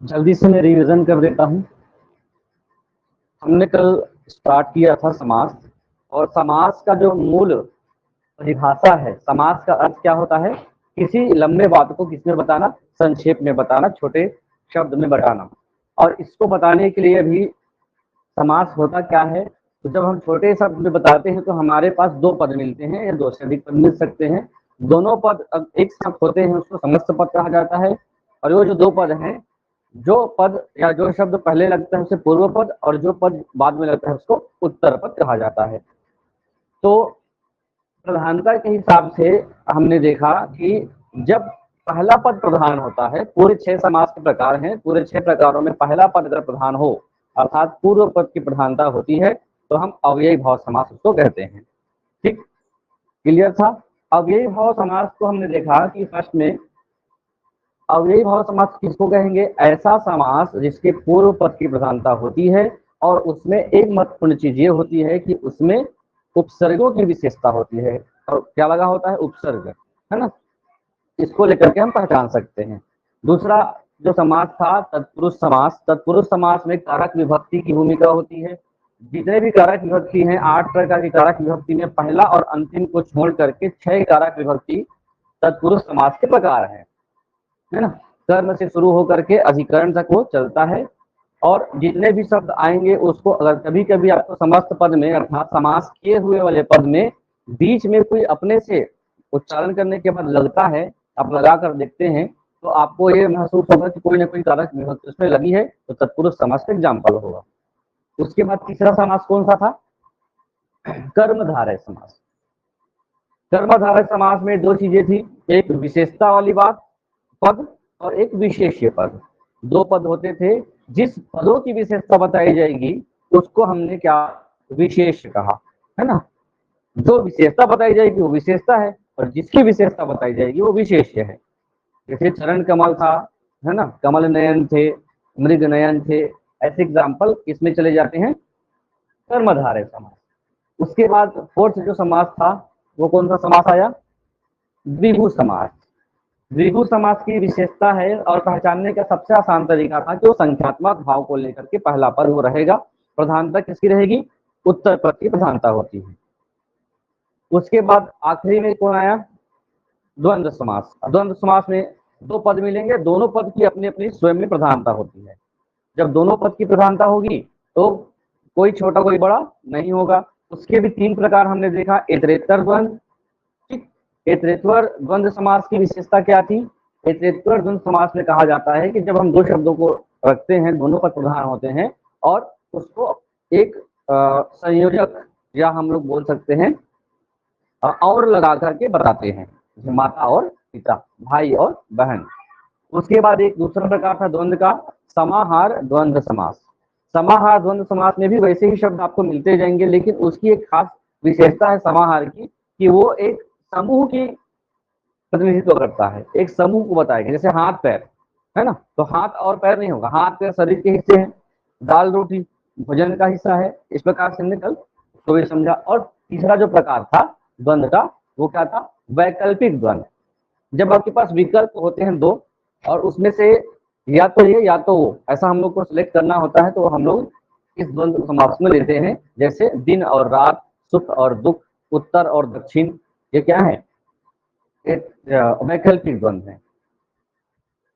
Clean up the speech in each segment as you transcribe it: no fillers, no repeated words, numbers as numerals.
जल्दी से मैं रिवीजन कर देता हूँ। हमने कल स्टार्ट किया था समास, और समास का जो मूल परिभाषा है, समास का अर्थ क्या होता है? किसी लंबे बात को किसमें बताना? संक्षेप में बताना, छोटे शब्द में बताना। और इसको बताने के लिए भी समास होता क्या है? तो जब हम छोटे शब्द में बताते हैं तो हमारे पास दो पद मिलते हैं या दो से अधिक पद मिल सकते हैं। दोनों पद अब एक साथ होते हैं उसको समस्त पद कहा जाता है। और वो जो दो पद हैं, जो पद या जो शब्द पहले लगता है उसे पूर्व पद, और जो पद बाद में लगता है उसको उत्तर पद कहा जाता है। तो प्रधानता के हिसाब से हमने देखा कि जब पहला पद प्रधान होता है, पूरे 6 समास के प्रकार हैं, पूरे 6 प्रकारों में पहला पद अगर प्रधान हो अर्थात पूर्व पद की प्रधानता होती है तो हम अव्ययी भाव समास उसको कहते हैं। ठीक, क्लियर था? अव्ययी भाव समास को हमने देखा कि फर्स्ट में अव्ययी भाव समास किसको कहेंगे? ऐसा समास जिसके पूर्व पद की प्रधानता होती है और उसमें एक महत्वपूर्ण चीज ये होती है कि उसमें उपसर्गों की विशेषता होती है। और क्या लगा होता है? उपसर्ग, है ना? इसको लेकर के हम पहचान सकते हैं। दूसरा जो समास था तत्पुरुष समास। तत्पुरुष समास में कारक विभक्ति की भूमिका होती है। जितने भी कारक विभक्ति हैं, 8 प्रकार की कारक विभक्ति में पहला और अंतिम को छोड़ करके 6 कारक विभक्ति तत्पुरुष समास के प्रकार है ना? कर्म से शुरू होकर के अधिकरण तक वो चलता है। और जितने भी शब्द आएंगे उसको अगर कभी कभी आपको समस्त पद में अर्थात समास किए हुए वाले पद में बीच में कोई अपने से उच्चारण करने के बाद लगता है, आप लगा कर देखते हैं तो आपको ये महसूस होगा कि कोई ना कोई कारक विभक्ति उसमें लगी है, तो तत्पुरुष समास का एग्जाम्पल होगा। उसके बाद तीसरा समास कौन सा था? कर्मधारय समास। कर्मधारय समास में दो चीजें थी, एक विशेषता वाली बात पद और एक विशेष्य पद। दो पद होते थे, जिस पदों की विशेषता बताई जाएगी उसको हमने क्या विशेष कहा, है ना? जो विशेषता बताई जाएगी वो विशेषता है और जिसकी विशेषता बताई जाएगी वो विशेष्य है। जैसे चरण कमल था, है ना? कमल नयन थे, मृग नयन थे, ऐसे एग्जाम्पल इसमें चले जाते हैं कर्मधारय समास। उसके बाद फोर्थ जो समास था वो कौन सा समास आया? द्विगु समास। द्विगु समास की विशेषता है और पहचानने का सबसे आसान तरीका था कि वो संख्यात्मक भाव को लेकर के पहला पद वो रहेगा, प्रधानता किसकी रहेगी? उत्तर पद की प्रधानता होती है। उसके बाद आखिरी में कौन आया? द्वंद्व समास। द्वंद्व समास में दो पद मिलेंगे, दोनों पद की अपनी अपनी स्वयं में प्रधानता होती है। जब दोनों पद की प्रधानता होगी तो कोई छोटा कोई बड़ा नहीं होगा। उसके भी 3 प्रकार हमने देखा, इतरेत्तर द्वंद्व। इतरेत्तर द्वंद्व समास की विशेषता क्या थी? इतरेत्तर द्वंद्व समास में कहा जाता है कि जब हम दो शब्दों को रखते हैं, दोनों पद प्रधान होते हैं और उसको एक संयोजक या हम लोग बोल सकते हैं और लगा करके बताते हैं, जैसे माता और पिता, भाई और बहन। उसके बाद एक दूसरा प्रकार था द्वंद्व का, समाहार द्वंद्व समास। समाहार द्वंद्व समास में भी वैसे ही शब्द आपको मिलते जाएंगे, लेकिन उसकी एक खास विशेषता है समाहार की कि वो एक समूह की प्रतिनिधित्व करता है, एक समूह को बताएगा। जैसे हाथ पैर, है ना? तो हाथ और पैर नहीं होगा, हाथ पैर शरीर के हिस्से हैं, दाल रोटी भोजन का हिस्सा है। इस प्रकार से हमने कल तो ये समझा। और तीसरा जो प्रकार था द्वंद्व का वो क्या था? वैकल्पिक द्वंद्व। जब आपके पास विकल्प होते हैं दो और उसमें से या तो ये या तो वो, ऐसा हम लोग को सिलेक्ट करना होता है, तो हम लोग इस द्वंद्व समास में लेते हैं। जैसे दिन और रात, सुख और दुख, उत्तर और दक्षिण, ये क्या है? वैकल्पिक द्वंद्व है।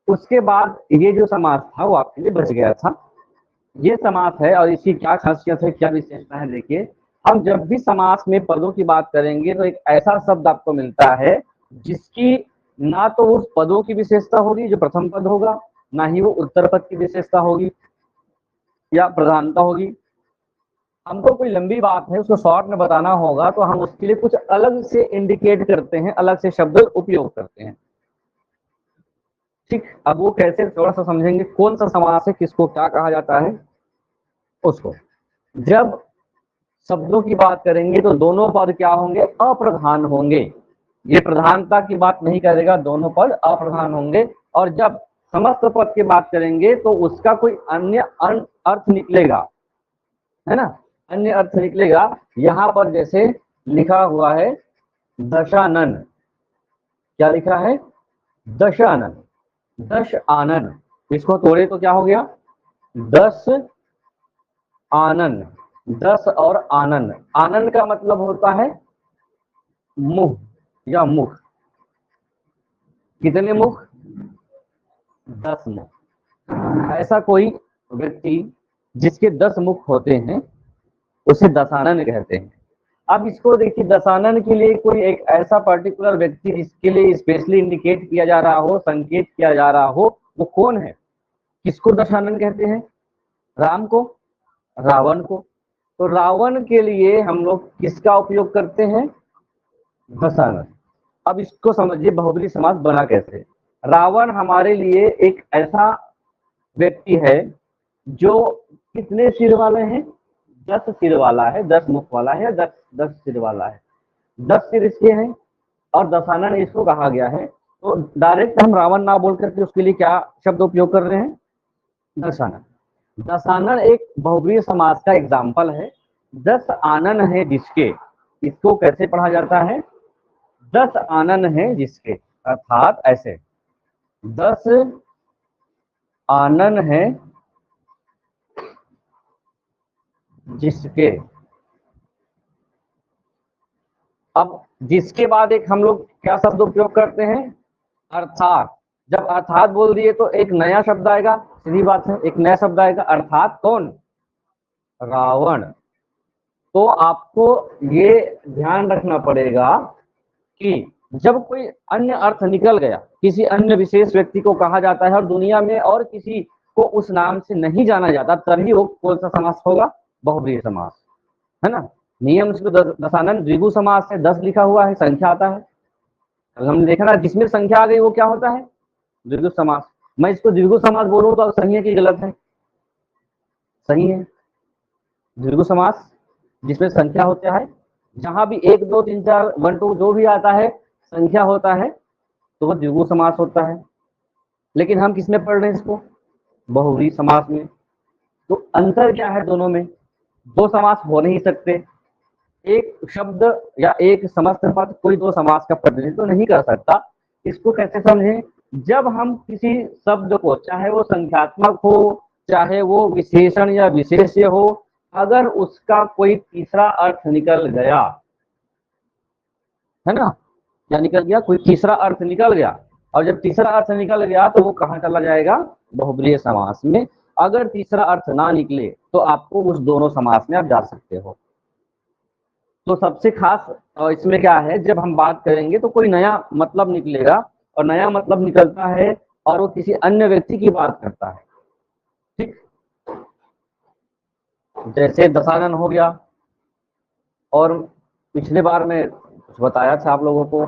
उसके बाद ये जो समास था वो आपके लिए बच गया था। ये समास है और इसकी क्या खासियत है, क्या विशेषता है? देखिए, हम जब भी समास में पदों की बात करेंगे तो एक ऐसा शब्द आपको मिलता है जिसकी ना तो उस पदों की विशेषता होगी जो प्रथम पद होगा, ना ही वो उत्तर पद की विशेषता होगी या प्रधानता होगी। हमको कोई लंबी बात है उसको शॉर्ट में बताना होगा तो हम उसके लिए कुछ अलग से इंडिकेट करते हैं, अलग से शब्द उपयोग करते हैं। ठीक, अब वो कैसे थोड़ा सा समझेंगे, कौन सा समास है, किसको क्या कहा जाता है उसको। जब शब्दों की बात करेंगे तो दोनों पद क्या होंगे? अप्रधान होंगे। ये प्रधानता की बात नहीं करेगा, दोनों पद अप्रधान होंगे। और जब समस्त पद की बात करेंगे तो उसका कोई अन्य अर्थ निकलेगा, है ना? अन्य अर्थ निकलेगा। यहां पर जैसे लिखा हुआ है दशानन, क्या लिखा है? दशानन, दश आनन। इसको तोड़े तो क्या हो गया, 10 आनन। 10 और आनन, आनन का मतलब होता है मुख या मुख। कितने मुख, 10 मुख। ऐसा कोई व्यक्ति जिसके 10 मुख होते हैं उसे दशानन कहते हैं। अब इसको देखिए, दशानन के लिए कोई एक ऐसा पर्टिकुलर व्यक्ति जिसके लिए स्पेशली इंडिकेट किया जा रहा हो, संकेत किया जा रहा हो, वो कौन है? किसको दशानन कहते हैं? राम को, रावण को। तो रावण के लिए हम लोग किसका उपयोग करते हैं? दशानन। अब इसको समझिए बहुब्रीहि समास बना कैसे। रावण हमारे लिए एक ऐसा व्यक्ति है जो कितने सिर वाले हैं? 10 सिर वाला है, 10 मुख वाला है, 10 सिर वाला है। 10 सिर इसके हैं और दशानन इसको कहा गया है। तो डायरेक्ट हम रावण ना बोल करके उसके लिए क्या शब्द उपयोग कर रहे हैं? दशानन। दशानन एक बहुब्रीहि समास का एग्जाम्पल है। 10 आनन है जिसके, इसको कैसे पढ़ा जाता है? 10 आनन है जिसके, अर्थात ऐसे 10 आनन है जिसके। अब जिसके बाद एक हम लोग क्या शब्द उपयोग करते हैं? अर्थात। जब अर्थात बोल दिए तो एक नया शब्द आएगा, सीधी बात है, एक नया शब्द आएगा। अर्थात कौन? रावण। तो आपको ये ध्यान रखना पड़ेगा कि जब कोई अन्य अर्थ निकल गया, किसी अन्य विशेष व्यक्ति को कहा जाता है और दुनिया में और किसी को उस नाम से नहीं जाना जाता, तभी वो कौन सा समास होगा? बहुब्रीहि समास, है ना। नियम से दशानन द्विगु समास है, 10 लिखा हुआ है, संख्या आता है। हमने देखा ना, जिसमें संख्या आ गई वो क्या होता है? द्विगु समास। मैं इसको द्विगु समास बोलूं तो सही है कि गलत है? सही है। द्विगु समास जिसमें संख्या होता है, जहां भी 1 2 3 4 1 2 जो भी आता है संख्या होता है तो वह द्विगु समास होता है। लेकिन हम किसमें पढ़ रहे हैं इसको? बहुब्रीहि समास में। तो अंतर क्या है दोनों में? दो समास हो नहीं सकते। एक शब्द या एक समस्त पद कोई दो समास का प्रतिनिधित्व तो नहीं कर सकता। इसको कैसे समझें? जब हम किसी शब्द को, चाहे वो संख्यात्मक हो, चाहे वो विशेषण या विशेष्य हो, अगर उसका कोई तीसरा अर्थ निकल गया, है ना, क्या निकल गया? कोई तीसरा अर्थ निकल गया, और जब तीसरा अर्थ निकल गया तो वो कहाँ चला जाएगा? बहुब्रीहि समास में। अगर तीसरा अर्थ ना निकले तो आपको उस दोनों समास में आप जा सकते हो। तो सबसे खास इसमें क्या है, जब हम बात करेंगे तो कोई नया मतलब निकलेगा, और नया मतलब निकलता है और वो किसी अन्य व्यक्ति की बात करता है। ठीक, जैसे दशानन हो गया, और पिछले बार में कुछ बताया था आप लोगों को,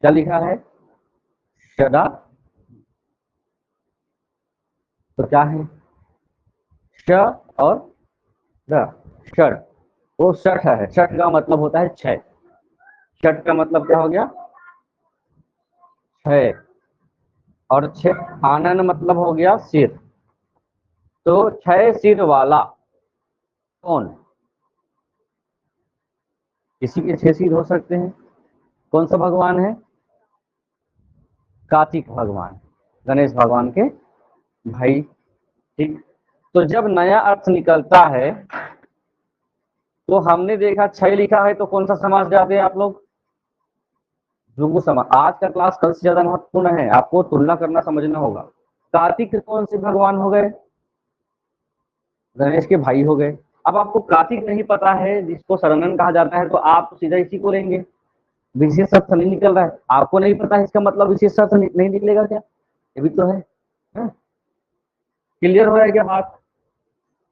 क्या लिखा है? शदा। तो क्या है? श और द, षड। वो षठ है, षठ का मतलब होता है 6। षठ का मतलब क्या हो गया? 6। और 6 आनन मतलब हो गया सिर। तो 6 सिर वाला कौन? किसी के 6 सिर हो सकते हैं। कौन सा भगवान है? कार्तिक भगवान, गणेश भगवान के भाई। ठीक। तो जब नया अर्थ निकलता है तो हमने देखा 6 लिखा है, तो कौन सा समास जाते हैं आप लोग? भृगु समास। आज का क्लास कल से ज्यादा महत्वपूर्ण है, आपको तुलना करना समझना होगा। कार्तिक कौन से भगवान हो गए? गणेश के भाई हो गए। अब आपको कार्तिक नहीं पता है, जिसको शरणन कहा जाता है, तो आप तो सीधा इसी को लेंगे। विशेष अर्थ नहीं निकल रहा है, आपको नहीं पता है इसका मतलब विशेष अर्थ नहीं निकलेगा क्या? ये भी तो है। क्लियर हो रहा है क्या बात?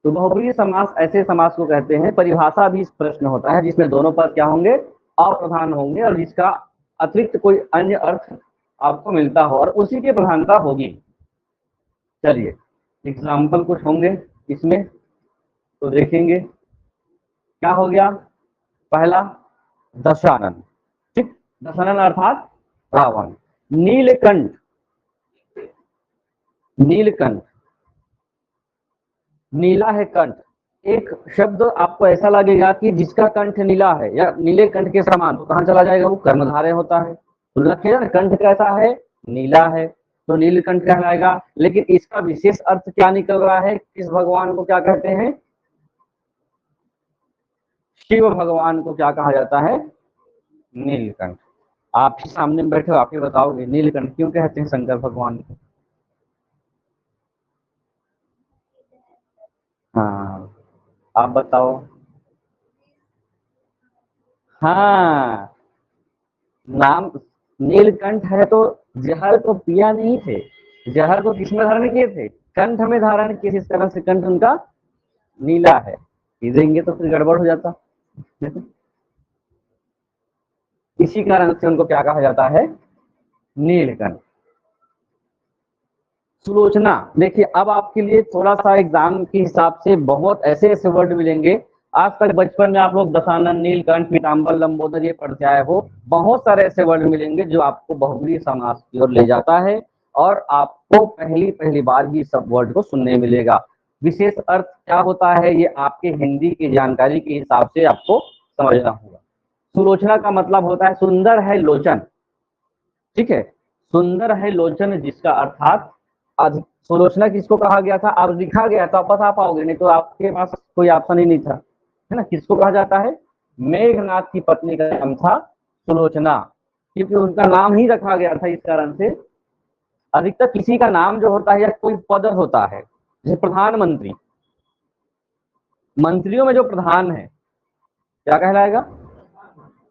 तो बहुब्रीहि समास ऐसे समास को कहते हैं। परिभाषा भी इस प्रश्न होता है जिसमें दोनों पद क्या होंगे? अप्रधान होंगे, और जिसका अतिरिक्त कोई अन्य अर्थ आपको मिलता हो और उसी की प्रधानता होगी। चलिए एग्जाम्पल कुछ होंगे इसमें, तो देखेंगे। क्या हो गया? पहला दशानन। ठीक, दशानन अर्थात रावण। नीलकंठ, नीलकंठ, नीला है कंठ। एक शब्द आपको ऐसा लगेगा कि जिसका कंठ नीला है या नीले कंठ के समान, तो कहाँ चला जाएगा? वो कर्णधारय होता है। तो रखिए ना, कंठ कैसा है? नीला है, तो नीलकंठ कहलाएगा। लेकिन इसका विशेष अर्थ क्या निकल रहा है? किस भगवान को क्या कहते हैं? शिव भगवान को क्या कहा जाता है? नीलकंठ। आप ही सामने बैठे हो, आप ही बताओगे नीलकंठ क्यों कहते हैं शंकर भगवान को? हाँ, आप बताओ। हाँ, नाम नीलकंठ है तो जहर तो पिया नहीं थे, जहर तो किसमें धारण किए थे? कंठ में धारण किए। इस तरह से कंठ उनका नीला है, पी देंगे तो फिर गड़बड़ हो जाता। इसी कारण से उनको क्या कहा जाता है? नीलकंठ। सुलोचना, देखिए अब आपके लिए थोड़ा सा एग्जाम के हिसाब से बहुत ऐसे ऐसे वर्ड मिलेंगे। आज तक बचपन में आप लोग दशानन, नीलकंठ, पीताम्बर, लंबोदर ये पढ़ते आए हो। बहुत सारे ऐसे वर्ड मिलेंगे जो आपको बहुब्रीहि समास की ओर ले जाता है, और आपको पहली पहली बार भी सब वर्ड को सुनने मिलेगा। विशेष अर्थ क्या होता है ये आपके हिंदी की जानकारी के हिसाब से आपको समझना होगा। सुलोचना का मतलब होता है सुंदर है लोचन, ठीक है। सुंदर है लोचन, जिसका अर्थात सुलोचना किसको कहा गया था? अब लिखा गया था, बस आप आओगे, नहीं तो आपके पास कोई ऑप्शन ही नहीं था, है ना। किसको कहा जाता है? मेघनाथ की पत्नी का नाम था सुलोचना, क्योंकि उनका नाम ही रखा गया था इस कारण से। अधिकतर किसी का नाम जो होता है या कोई पद होता है, जैसे प्रधानमंत्री, मंत्रियों में जो प्रधान है क्या कहलाएगा?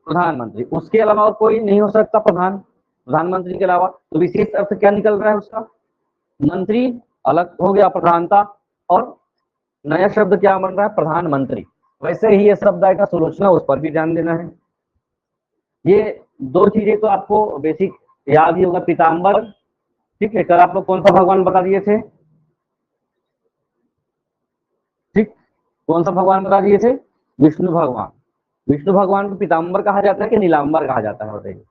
प्रधानमंत्री। उसके अलावा और कोई नहीं हो सकता प्रधान, प्रधानमंत्री के अलावा। तो विशेष अर्थ क्या निकल रहा है उसका? मंत्री अलग हो गया प्रधानता, और नया शब्द क्या बन रहा है? प्रधानमंत्री। वैसे ही ये शब्द आएगा सुलोचना, उस पर भी ध्यान देना है। ये दो चीजें तो आपको बेसिक याद ही होगा। पीताम्बर, ठीक है, कल आप लोग कौन सा भगवान बता दिए थे? ठीक, कौन सा भगवान बता दिए थे? विष्णु भगवान। विष्णु भगवान को पीताम्बर कहा जाता है कि नीलांबर कहा जाता है बताइए?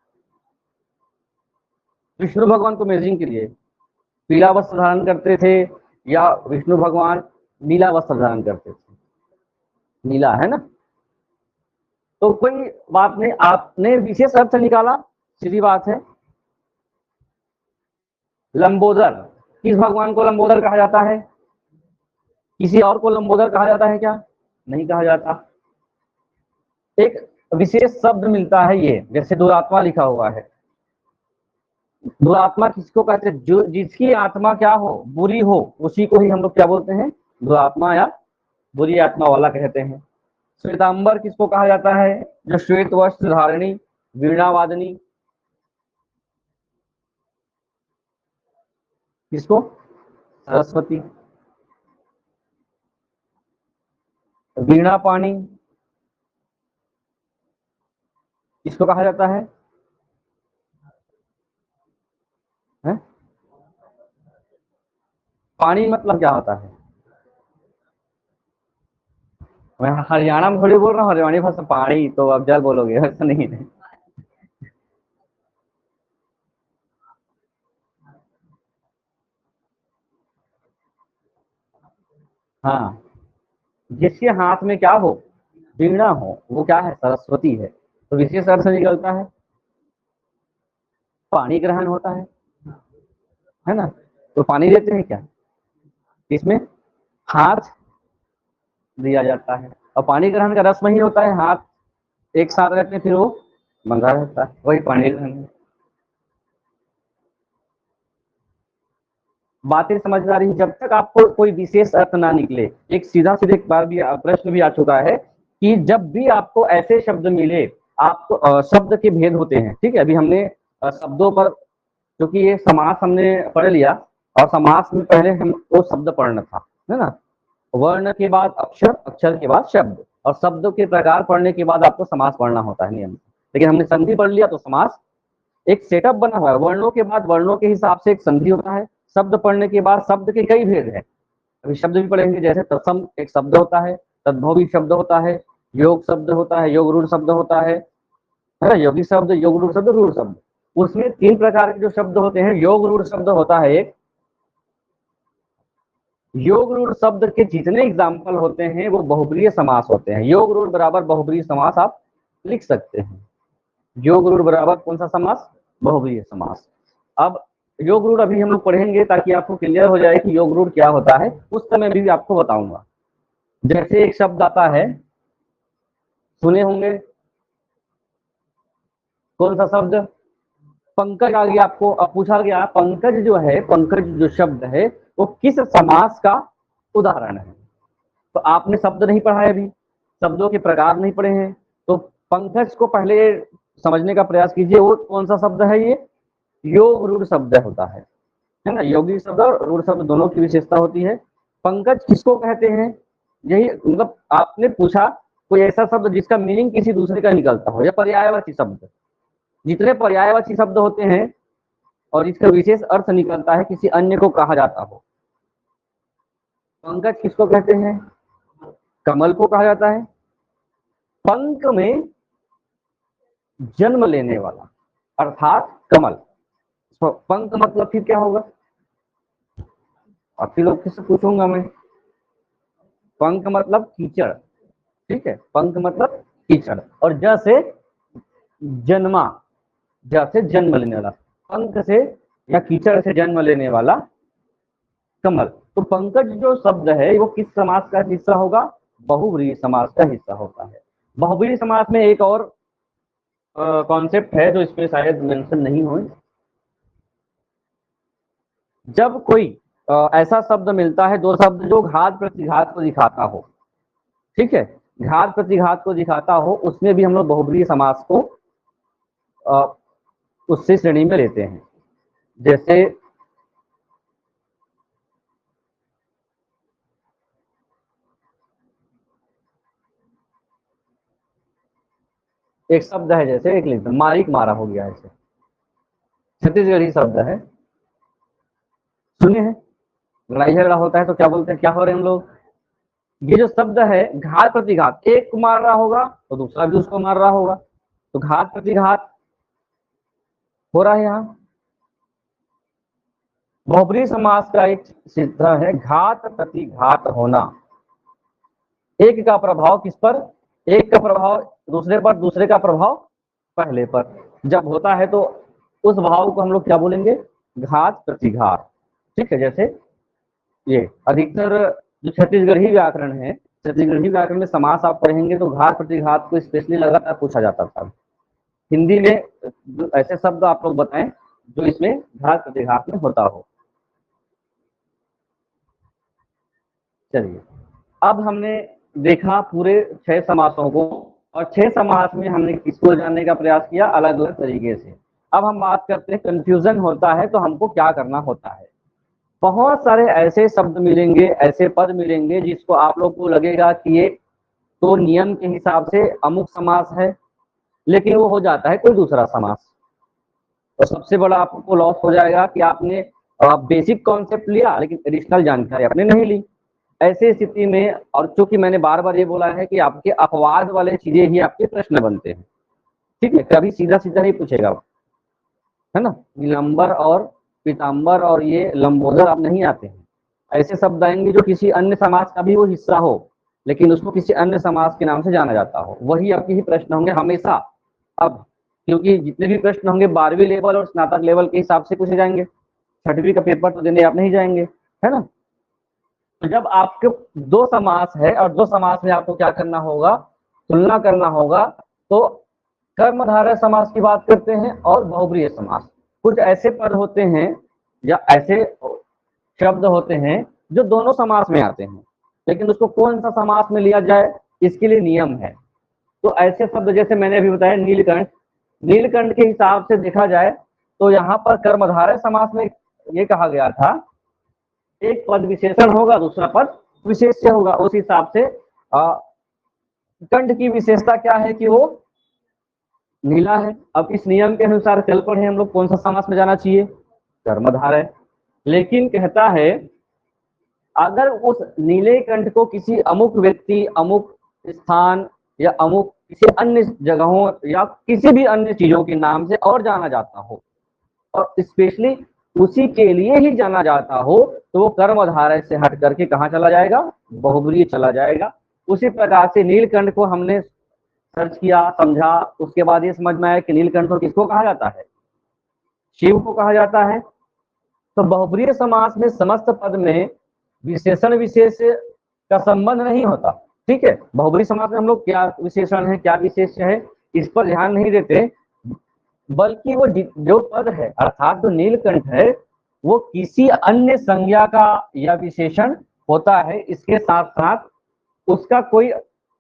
विष्णु भगवान को इमेजिंग के लिए पीला वस्त्र धारण करते थे, या विष्णु भगवान नीला वस्त्र धारण करते थे? नीला है ना। तो कोई बात नहीं, आपने विशेष अर्थ निकाला, सीधी बात है। लंबोदर, किस भगवान को लंबोदर कहा जाता है? किसी और को लंबोदर कहा जाता है क्या? नहीं कहा जाता। एक विशेष शब्द मिलता है ये, जैसे दुरात्मा लिखा हुआ है। दुरात्मा किसको कहते हैं? जो जिसकी आत्मा क्या हो? बुरी हो, उसी को ही हम लोग क्या बोलते हैं? दुरात्मा या बुरी आत्मा वाला कहते हैं। श्वेतांबर किसको कहा जाता है? जो श्वेत वस्त्र धारिणी, वीणा वादनी। किसको? सरस्वती। वीणा पाणी किसको कहा जाता है? है? पानी मतलब क्या होता है? मैं हरियाणा में थोड़ी बोल रहा हूँ, हरियाणी भाषा पानी, तो अब जल बोलोगे, ऐसा नहीं है। हाँ, जिसके हाथ में क्या हो? वीणा हो, वो क्या है? सरस्वती है। तो विशेष अर्थ से निकलता है पानी ग्रहण होता है ना। तो पानी देते हैं क्या? इसमें हाथ दिया जाता है, और पानी ग्रहण का रस्म ही होता है हाथ एक साथ रहते हैं, फिर वो बंधा रहता है, वही पानी ग्रहण। बातें समझ आ रही है? जब तक आपको कोई विशेष अर्थ ना निकले, एक सीधा सीधे एक बार भी प्रश्न भी आ चुका है कि जब भी आपको ऐसे शब्द मिले, आपको शब्द के भेद होते हैं, ठीक है। अभी हमने शब्दों पर, क्योंकि ये समास हमने पढ़ लिया, और समास में पहले हमको शब्द पढ़ना था, है ना। वर्ण के बाद अक्षर, अक्षर के बाद शब्द, और शब्द के प्रकार पढ़ने के बाद आपको समास पढ़ना होता है नियम। लेकिन हमने संधि पढ़ लिया, तो समास एक सेटअप बना हुआ है। वर्णों के बाद वर्णों के हिसाब से एक संधि होता है। शब्द पढ़ने के बाद शब्द के कई भेद हैं। अभी शब्द भी पढ़ेंगे, जैसे तत्सम एक शब्द होता है, तद्भवी शब्द होता है, योग शब्द होता है, योग रूढ़ शब्द होता है ना। योगी शब्द, योग रूढ़ शब्द, रूढ़ शब्द। उसमें तीन प्रकार के जो शब्द होते हैं। योग रूढ़ शब्द होता है एक, योग रूढ़ शब्द के जितने एग्जाम्पल होते हैं वो बहुब्रीहि समास होते हैं। योग रूढ़ बराबर बहुब्रीहि समास आप लिख सकते हैं। योग रूढ़ बराबर कौन सा समास? बहुब्रीहि समास। अब योग रूढ़ अभी हम लोग पढ़ेंगे ताकि आपको क्लियर हो जाए कि योग रूढ़ क्या होता है, उस समय भी आपको बताऊंगा। जैसे एक शब्द आता है, सुने होंगे, कौन सा शब्द? पंकज आ गया। आपको अब पूछा गया पंकज जो है, पंकज जो शब्द है वो किस समास का उदाहरण है? तो आपने शब्द नहीं पढ़ा है, अभी शब्दों के प्रकार नहीं पढ़े हैं, तो पंकज को पहले समझने का प्रयास कीजिए। वो कौन सा शब्द है? ये योग रूढ़ शब्द होता है ना। योगी शब्द और रूढ़ शब्द दोनों की विशेषता होती है। पंकज किसको कहते हैं? यही मतलब आपने पूछा कोई ऐसा शब्द जिसका मीनिंग किसी दूसरे का निकलता हो, या पर्यायवाची शब्द। जितने पर्यायवाची शब्द होते हैं और इसका विशेष अर्थ निकलता है, किसी अन्य को कहा जाता हो। पंकज किसको कहते हैं? कमल को कहा जाता है। पंक में जन्म लेने वाला अर्थात कमल। तो पंक मतलब फिर क्या होगा? आपके लोग से पूछूंगा मैं। पंक मतलब कीचड़, ठीक है, पंक मतलब कीचड़। और ज से जन्मा, ज से जन्म लेने वाला, पंक से या कीचड़ से जन्म लेने वाला कमल। तो पंकज जो शब्द है वो किस समास का हिस्सा होगा? बहुव्रीहि समास का हिस्सा होता है। बहुव्रीहि समास में एक और कॉन्सेप्ट है जो इसमें शायद मेंशन नहीं हो। जब कोई ऐसा शब्द मिलता है, दो शब्द जो घात प्रतिघात को दिखाता हो, ठीक है, घात प्रतिघात को दिखाता हो, उसमें भी हम लोग बहुब्रीहि समास को उससे श्रेणी में लेते हैं। जैसे एक शब्द है, जैसे एक लिख दो, मारिक मारा हो गया, ऐसे छत्तीसगढ़ी शब्द है, सुने हैं? लड़ाई झगड़ा होता है तो क्या बोलते हैं, क्या हो रहे हैं हम लोग? ये जो शब्द है घात प्रतिघात, एक को मार रहा होगा तो दूसरा भी उसको मार रहा होगा, तो घात प्रतिघात हो रहा है। यहाँ बहुब्रीहि समास का एक सिद्ध है घात प्रतिघात होना। एक का प्रभाव किस पर? एक का प्रभाव दूसरे पर, दूसरे का प्रभाव पहले पर जब होता है तो उस भाव को हम लोग क्या बोलेंगे? घात प्रतिघात। ठीक है, जैसे ये अधिकतर जो छत्तीसगढ़ी व्याकरण है, छत्तीसगढ़ी व्याकरण में समास आप पढ़ेंगे तो घात प्रतिघात को स्पेशली लगातार पूछा जाता था। हिंदी में ऐसे शब्द आप लोग बताएं जो इसमें घात प्रतिघात में होता हो। चलिए, अब हमने देखा पूरे 6 समासों को, और 6 समास में हमने किसको जानने का प्रयास किया अलग अलग तरीके से। अब हम बात करते हैं कंफ्यूजन होता है तो हमको क्या करना होता है। बहुत सारे ऐसे शब्द मिलेंगे, ऐसे पद मिलेंगे जिसको आप लोग को लगेगा कि ये तो नियम के हिसाब से अमुक समास है, लेकिन वो हो जाता है कोई दूसरा समास। तो सबसे बड़ा आपको लॉस हो जाएगा कि आपने बेसिक कॉन्सेप्ट लिया लेकिन एडिशनल जानकारी आपने नहीं ली। ऐसी स्थिति में, और चूंकि मैंने बार बार ये बोला है कि आपके अपवाद वाले चीजें ही आपके प्रश्न बनते हैं, ठीक है, कभी सीधा सीधा नहीं पूछेगा, है ना। नीलांबर और पीतांबर और ये लंबोदर आप नहीं आते हैं। ऐसे शब्द आएंगे जो किसी अन्य समाज का भी वो हिस्सा हो, लेकिन उसको किसी अन्य समाज के नाम से जाना जाता हो, वही आपके ही प्रश्न होंगे हमेशा। अब क्योंकि जितने भी प्रश्न होंगे 12वीं लेवल और स्नातक लेवल के हिसाब से पूछे जाएंगे, 6वीं का पेपर तो देने आप नहीं जाएंगे, है ना। तो जब आपके दो समास है और दो समास में आपको क्या करना होगा? तुलना करना होगा। तो कर्मधारय समास की बात करते हैं और बहुब्रीहि समास। कुछ ऐसे पद होते हैं या ऐसे शब्द होते हैं जो दोनों समास में आते हैं, लेकिन उसको कौन सा समास में लिया जाए इसके लिए नियम है। तो ऐसे शब्द जैसे मैंने अभी बताया नीलकंठ, नीलकंठ के हिसाब से देखा जाए तो यहाँ पर कर्मधारय समास में ये कहा गया था एक पद विशेषण होगा, दूसरा पद विशेष्य होगा। उस हिसाब से कंठ की विशेषता क्या है कि वो नीला है। अब इस नियम के अनुसार चल पड़े हम लोग, कौन सा समास में जाना चाहिए? कर्मधारय। लेकिन कहता है अगर उस नीले कंठ को किसी अमुक व्यक्ति, अमुक स्थान या अमुक किसी अन्य जगहों या किसी भी अन्य चीजों के नाम से और जाना जाता हो, और स्पेशली उसी के लिए ही जाना जाता हो तो वो कर्मधारय से हट करके कहाँ चला जाएगा, बहुब्रीहि चला जाएगा। उसी प्रकार से नीलकंठ को हमने सर्च किया, समझा, उसके बाद ये समझ में आया कि नीलकंठ को किसको कहा जाता है, शिव को कहा जाता है। तो बहुब्रीहि समास में समस्त पद में विशेषण विशेष का संबंध नहीं होता। ठीक है, बहुब्रीहि समास में हम लोग क्या विशेषण है क्या विशेष है इस पर ध्यान नहीं देते, बल्कि वो जो पद है अर्थात जो नीलकंठ है वो किसी अन्य संज्ञा का या विशेषण होता है, इसके साथ साथ उसका कोई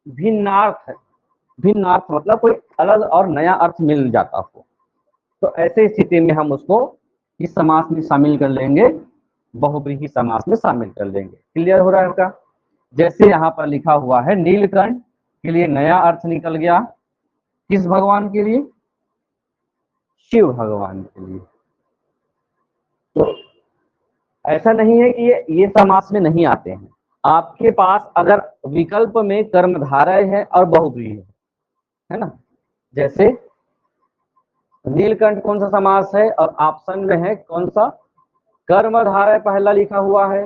भिन्नार्थ है, भिन्नार्थ मतलब कोई अलग और नया अर्थ मिल जाता हो, तो ऐसे स्थिति में हम उसको किस समास में शामिल कर लेंगे, बहुब्रीहि समास में शामिल कर लेंगे। क्लियर हो रहा है आपका? जैसे यहाँ पर लिखा हुआ है नीलकंठ के लिए नया अर्थ निकल गया, किस भगवान के लिए, शिव भगवान के लिए। तो ऐसा नहीं है कि ये समास में नहीं आते हैं, आपके पास अगर विकल्प में कर्मधारय है और बहुब्रीहि है ना, जैसे नीलकंठ कौन सा समास है और ऑप्शन में है कौन सा, कर्मधारय पहला लिखा हुआ है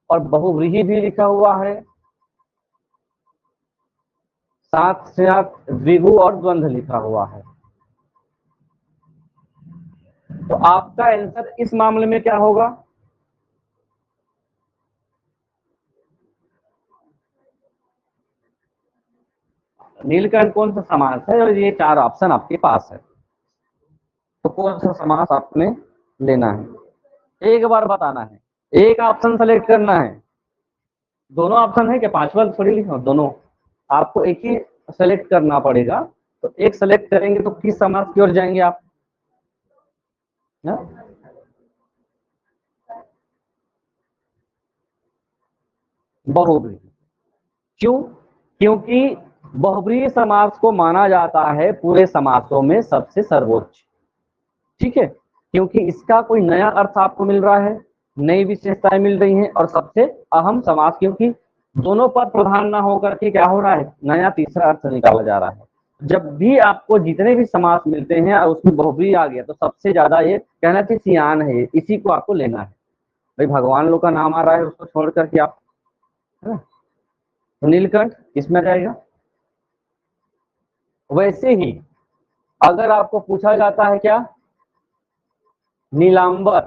और बहुव्रीहि भी लिखा हुआ है, साथ साथ द्विगु और द्वंद्व लिखा हुआ है। तो आपका आंसर इस मामले में क्या होगा, नीलकंठ कौन सा समास है और ये चार ऑप्शन आपके पास है, तो कौन सा समास आपने लेना है, एक बार बताना है, एक ऑप्शन सेलेक्ट करना है। दोनों ऑप्शन है कि पांचवा थोड़ी लिखा, दोनों आपको एक ही सेलेक्ट करना पड़ेगा। तो एक सेलेक्ट करेंगे तो किस समास की ओर जाएंगे आप, बहुब्रीहि। क्यों? क्योंकि बहुब्रीहि समास को माना जाता है पूरे समासों में सबसे सर्वोच्च। ठीक है, क्योंकि इसका कोई नया अर्थ आपको मिल रहा है, नई विशेषताएं मिल रही हैं और सबसे अहम समास, क्योंकि दोनों पद प्रधान ना होकर के क्या हो रहा है, नया तीसरा अर्थ निकाला जा रहा है। जब भी आपको जितने भी समास मिलते हैं और उसमें बहुब्रीहि आ गया तो सबसे ज्यादा ये कहना चाहिए सियान है, इसी को आपको लेना है। भाई भगवान लोग का नाम आ रहा है उसको छोड़ करके आप, है ना, तो नीलकंठ इसमें जाएगा। वैसे ही अगर आपको पूछा जाता है क्या, नीलांबर,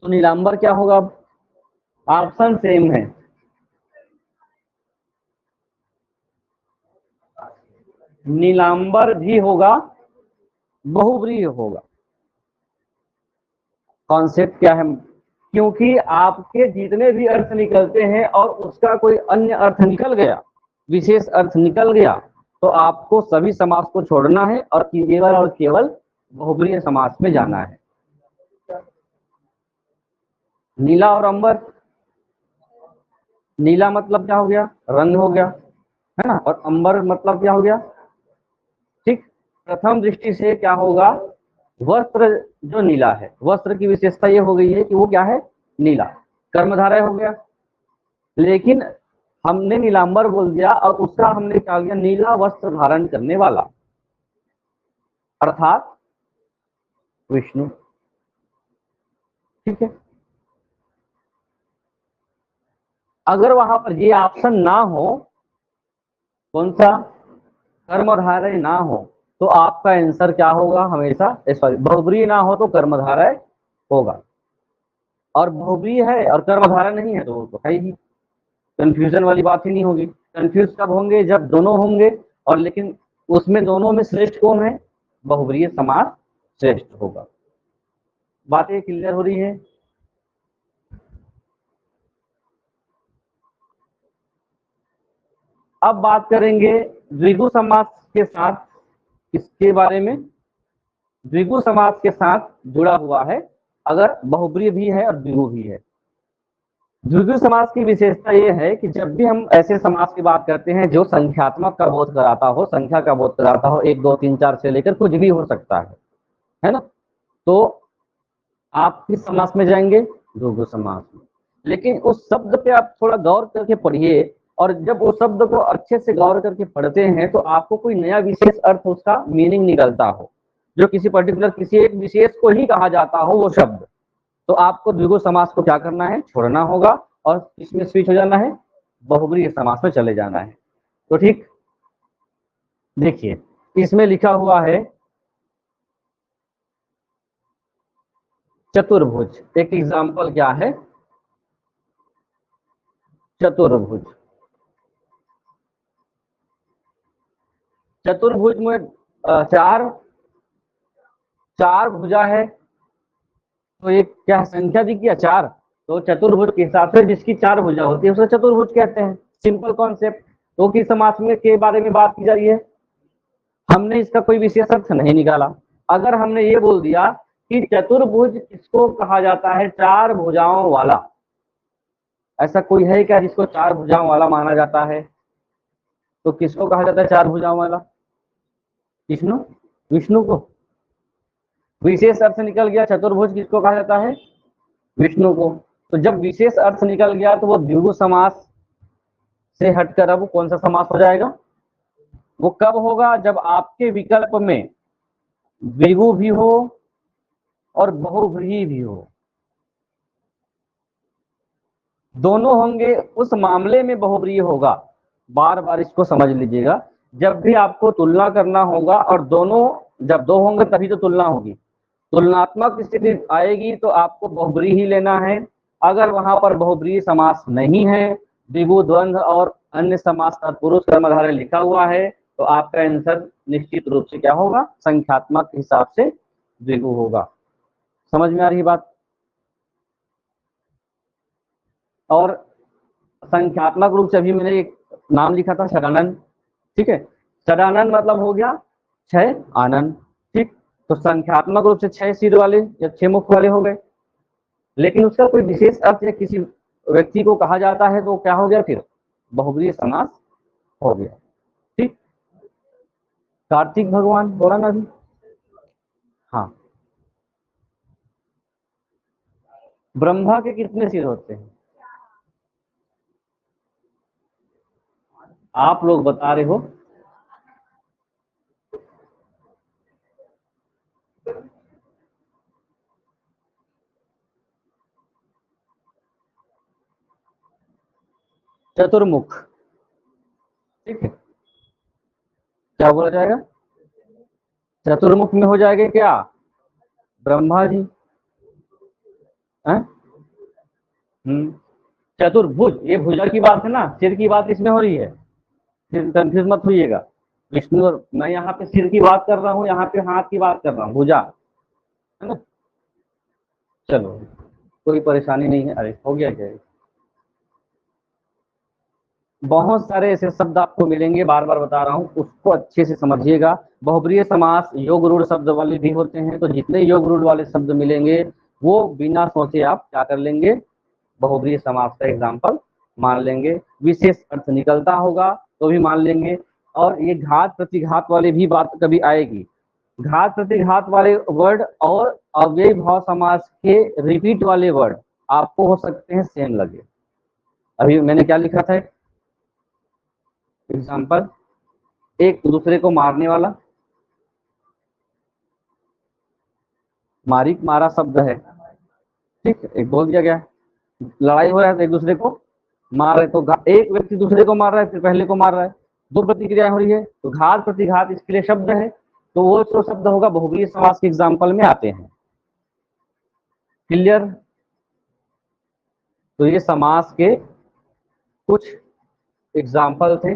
तो नीलांबर क्या होगा, ऑप्शन सेम है, नीलांबर भी होगा, बहुब्रीहि होगा। कॉन्सेप्ट क्या है, क्योंकि आपके जितने भी अर्थ निकलते हैं और उसका कोई अन्य अर्थ निकल गया, विशेष अर्थ निकल गया, तो आपको सभी समास को छोड़ना है और केवल बहुब्रीहि समास में जाना है। नीला और अंबर, नीला मतलब क्या हो गया, रंग हो गया, है ना, और अंबर मतलब क्या हो गया, ठीक। प्रथम दृष्टि से क्या होगा, वस्त्र जो नीला है, वस्त्र की विशेषता ये हो गई है कि वो क्या है, नीला, कर्मधारय हो गया। लेकिन हमने नीलांबर बोल दिया और उसका हमने क्या किया, नीला वस्त्र धारण करने वाला, अर्थात विष्णु। ठीक है, अगर वहां पर ये ऑप्शन ना हो, कौन सा, कर्मधारय ना हो, तो आपका आंसर क्या होगा, हमेशा सॉरी बहुब्रीहि ना हो तो कर्मधारय होगा, और बहुब्रीहि है और कर्मधारय नहीं है तो वो तो है ही, कंफ्यूजन वाली बात ही नहीं होगी। कंफ्यूज कब होंगे, जब दोनों होंगे, और लेकिन उसमें दोनों में श्रेष्ठ कौन है, बहुब्रीहि समास श्रेष्ठ होगा। बातें क्लियर हो रही है? अब बात करेंगे द्विगु समास के साथ, किसके बारे में, द्विगु समास के साथ जुड़ा हुआ है, अगर बहुब्रीहि भी है और द्विगु भी है। द्विगु समास की विशेषता यह है कि जब भी हम ऐसे समास की बात करते हैं जो संख्यात्मक का बोध कराता हो, संख्या का बोध कराता हो, 1 2 3 4 से लेकर कुछ भी हो सकता है ना, तो आप किस समास में जाएंगे, द्विगु समास में। लेकिन उस शब्द पे आप थोड़ा गौर करके पढ़िए, और जब उस शब्द को अच्छे से गौर करके पढ़ते हैं तो आपको कोई नया विशेष अर्थ उसका मीनिंग निकलता हो। जो किसी पर्टिकुलर किसी एक विशेष को ही कहा जाता हो वो शब्द, तो आपको द्विगु समास को क्या करना है, छोड़ना होगा और इसमें स्विच हो जाना है, बहुब्रीहि समास में चले जाना है। तो ठीक, देखिए इसमें लिखा हुआ है चतुर्भुज। एक एग्जाम्पल क्या है, चतुर्भुज। चतुर्भुज में चार चार भुजा है, तो एक क्या संख्या दी क्या, चार। तो चतुर्भुज के हिसाब से जिसकी चार भुजा होती है उसे चतुर्भुज कहते हैं। Simple concept. तो किस समास में के बारे में बात की जा रही है, हमने इसका कोई विशेष अर्थ नहीं निकाला। अगर हमने ये बोल दिया कि चतुर्भुज किसको कहा जाता है, चार भुजाओं वाला, ऐसा कोई है क्या जिसको चार भुजाओं वाला माना जाता है, तो किसको कहा जाता है चार भुजाओं वाला, विष्णु, विष्णु को। विशेष अर्थ निकल गया, चतुर्भुज किसको कहा जाता है, विष्णु को। तो जब विशेष अर्थ निकल गया तो वो द्विगु समास से हटकर अब कौन सा समास हो जाएगा, वो कब होगा, जब आपके विकल्प में द्विगु भी हो और बहुव्रीहि भी हो, दोनों होंगे उस मामले में बहुव्रीहि होगा। बार बार इसको समझ लीजिएगा, जब भी आपको तुलना करना होगा और दोनों जब दो होंगे तभी तो तुलना होगी, तुलनात्मक स्थिति आएगी तो आपको बहुव्रीहि ही लेना है। अगर वहां पर बहुव्रीहि समास नहीं है, द्विगु द्वंद्व और अन्य समास तत्पुरुष कर्मधारय लिखा हुआ है, तो आपका आंसर निश्चित रूप से क्या होगा, संख्यात्मक हिसाब से द्विगु होगा। समझ में आ रही बात। और संख्यात्मक रूप से अभी मैंने एक नाम लिखा था षडानन, ठीक है। षडानन मतलब हो गया छह आनंद, ठीक। तो संख्यात्मक रूप से छह सिर वाले या छह मुख वाले हो गए, लेकिन उसका कोई विशेष अर्थ या किसी व्यक्ति को कहा जाता है तो क्या हो गया, फिर बहुब्रीहि समास हो गया, ठीक। कार्तिक भगवान बोला ना अभी, हाँ। ब्रह्मा के कितने सिर होते हैं, आप लोग बता रहे हो। चतुर्मुख, ठीक है। क्या बोला जाएगा, चतुर्मुख में हो जाएगा क्या, ब्रह्मा जी हैं। चतुर्भुज, ये भुजा की बात है ना, सिर की बात इसमें हो रही है, फिर कंफ्यूज मत होइएगा। विष्णु और मैं यहाँ पे सिर की बात कर रहा हूँ, यहाँ पे हाथ की बात कर रहा हूँ, भुजा है ना। चलो कोई परेशानी नहीं है, अरे हो गया क्या। बहुत सारे ऐसे शब्द आपको मिलेंगे, बार बार बता रहा हूँ, उसको अच्छे से समझिएगा। बहुब्रीहि समास योग रूढ़ शब्द वाले भी होते हैं, तो जितने योग रूढ़ वाले शब्द मिलेंगे वो बिना सोचे आप क्या कर लेंगे, बहुब्रीहि समास का एग्जाम्पल मान लेंगे। विशेष अर्थ निकलता होगा तो भी मान लेंगे। और ये घात प्रतिघात वाले भी बात कभी आएगी, घात प्रतिघात वाले वर्ड और अव्ययी भाव समास के रिपीट वाले वर्ड आपको हो सकते हैं सेम लगे। अभी मैंने क्या लिखा था, एग्जाम्पल, एक दूसरे को मारने वाला, मारिक मारा शब्द है, ठीक है, एक बोल दिया गया, लड़ाई हो रहा है तो एक दूसरे को मार रहे, तो एक व्यक्ति दूसरे को मार रहा है फिर पहले को मार रहा है, दो प्रतिक्रिया हो रही है, तो घात प्रतिघात इसके लिए शब्द है, तो वो जो शब्द होगा बहुब्रीहि समास के एग्जाम्पल में आते हैं। क्लियर। तो ये समास के कुछ एग्जाम्पल थे।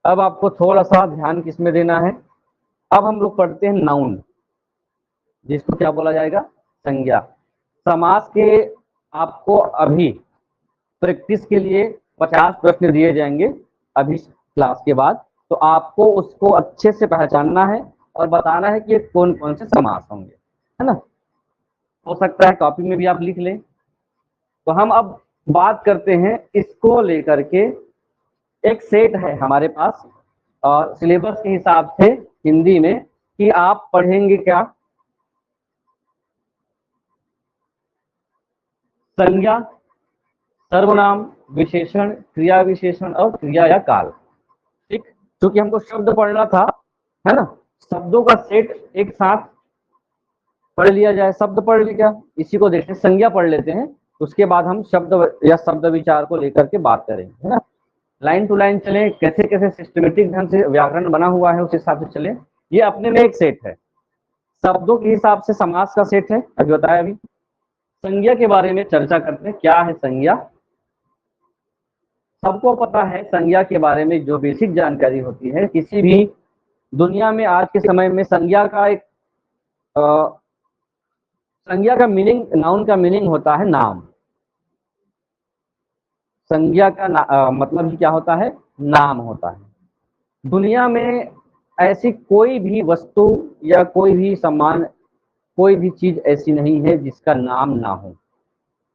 अब आपको थोड़ा सा ध्यान किसमें देना है, अब हम लोग पढ़ते हैं नाउन, जिसको क्या बोला जाएगा, संज्ञा। समास के आपको अभी प्रैक्टिस के लिए 50 प्रश्न दिए जाएंगे अभी क्लास के बाद, तो आपको उसको अच्छे से पहचानना है और बताना है कि कौन कौन से समास होंगे, है ना। हो सकता है कॉपी में भी आप लिख लें। तो हम अब बात करते हैं इसको लेकर के, एक सेट है हमारे पास और सिलेबस के हिसाब से हिंदी में कि आप पढ़ेंगे क्या, संज्ञा, सर्वनाम, विशेषण, क्रिया विशेषण और क्रिया या काल, ठीक। क्योंकि हमको शब्द पढ़ना था, है ना, शब्दों का सेट एक साथ पढ़ लिया जाए। शब्द पढ़ लिया, इसी को देखते हैं, संज्ञा पढ़ लेते हैं, उसके बाद हम शब्द या शब्द विचार को लेकर के बात करेंगे, है ना। लाइन टू लाइन चले, कैसे कैसे सिस्टमेटिक ढंग से व्याकरण बना हुआ है उस हिसाब से चले। ये अपने में एक सेट है, शब्दों के हिसाब से समास का सेट है, अभी बताया। अभी संज्ञा के बारे में चर्चा करते हैं, क्या है संज्ञा। सबको पता है संज्ञा के बारे में जो बेसिक जानकारी होती है किसी भी दुनिया में आज के समय में, संज्ञा का एक संज्ञा का मीनिंग, नाउन का मीनिंग होता है नाम। संज्ञा का मतलब क्या होता है, नाम होता है। दुनिया में ऐसी कोई भी वस्तु या कोई भी सामान, कोई भी चीज ऐसी नहीं है जिसका नाम ना हो।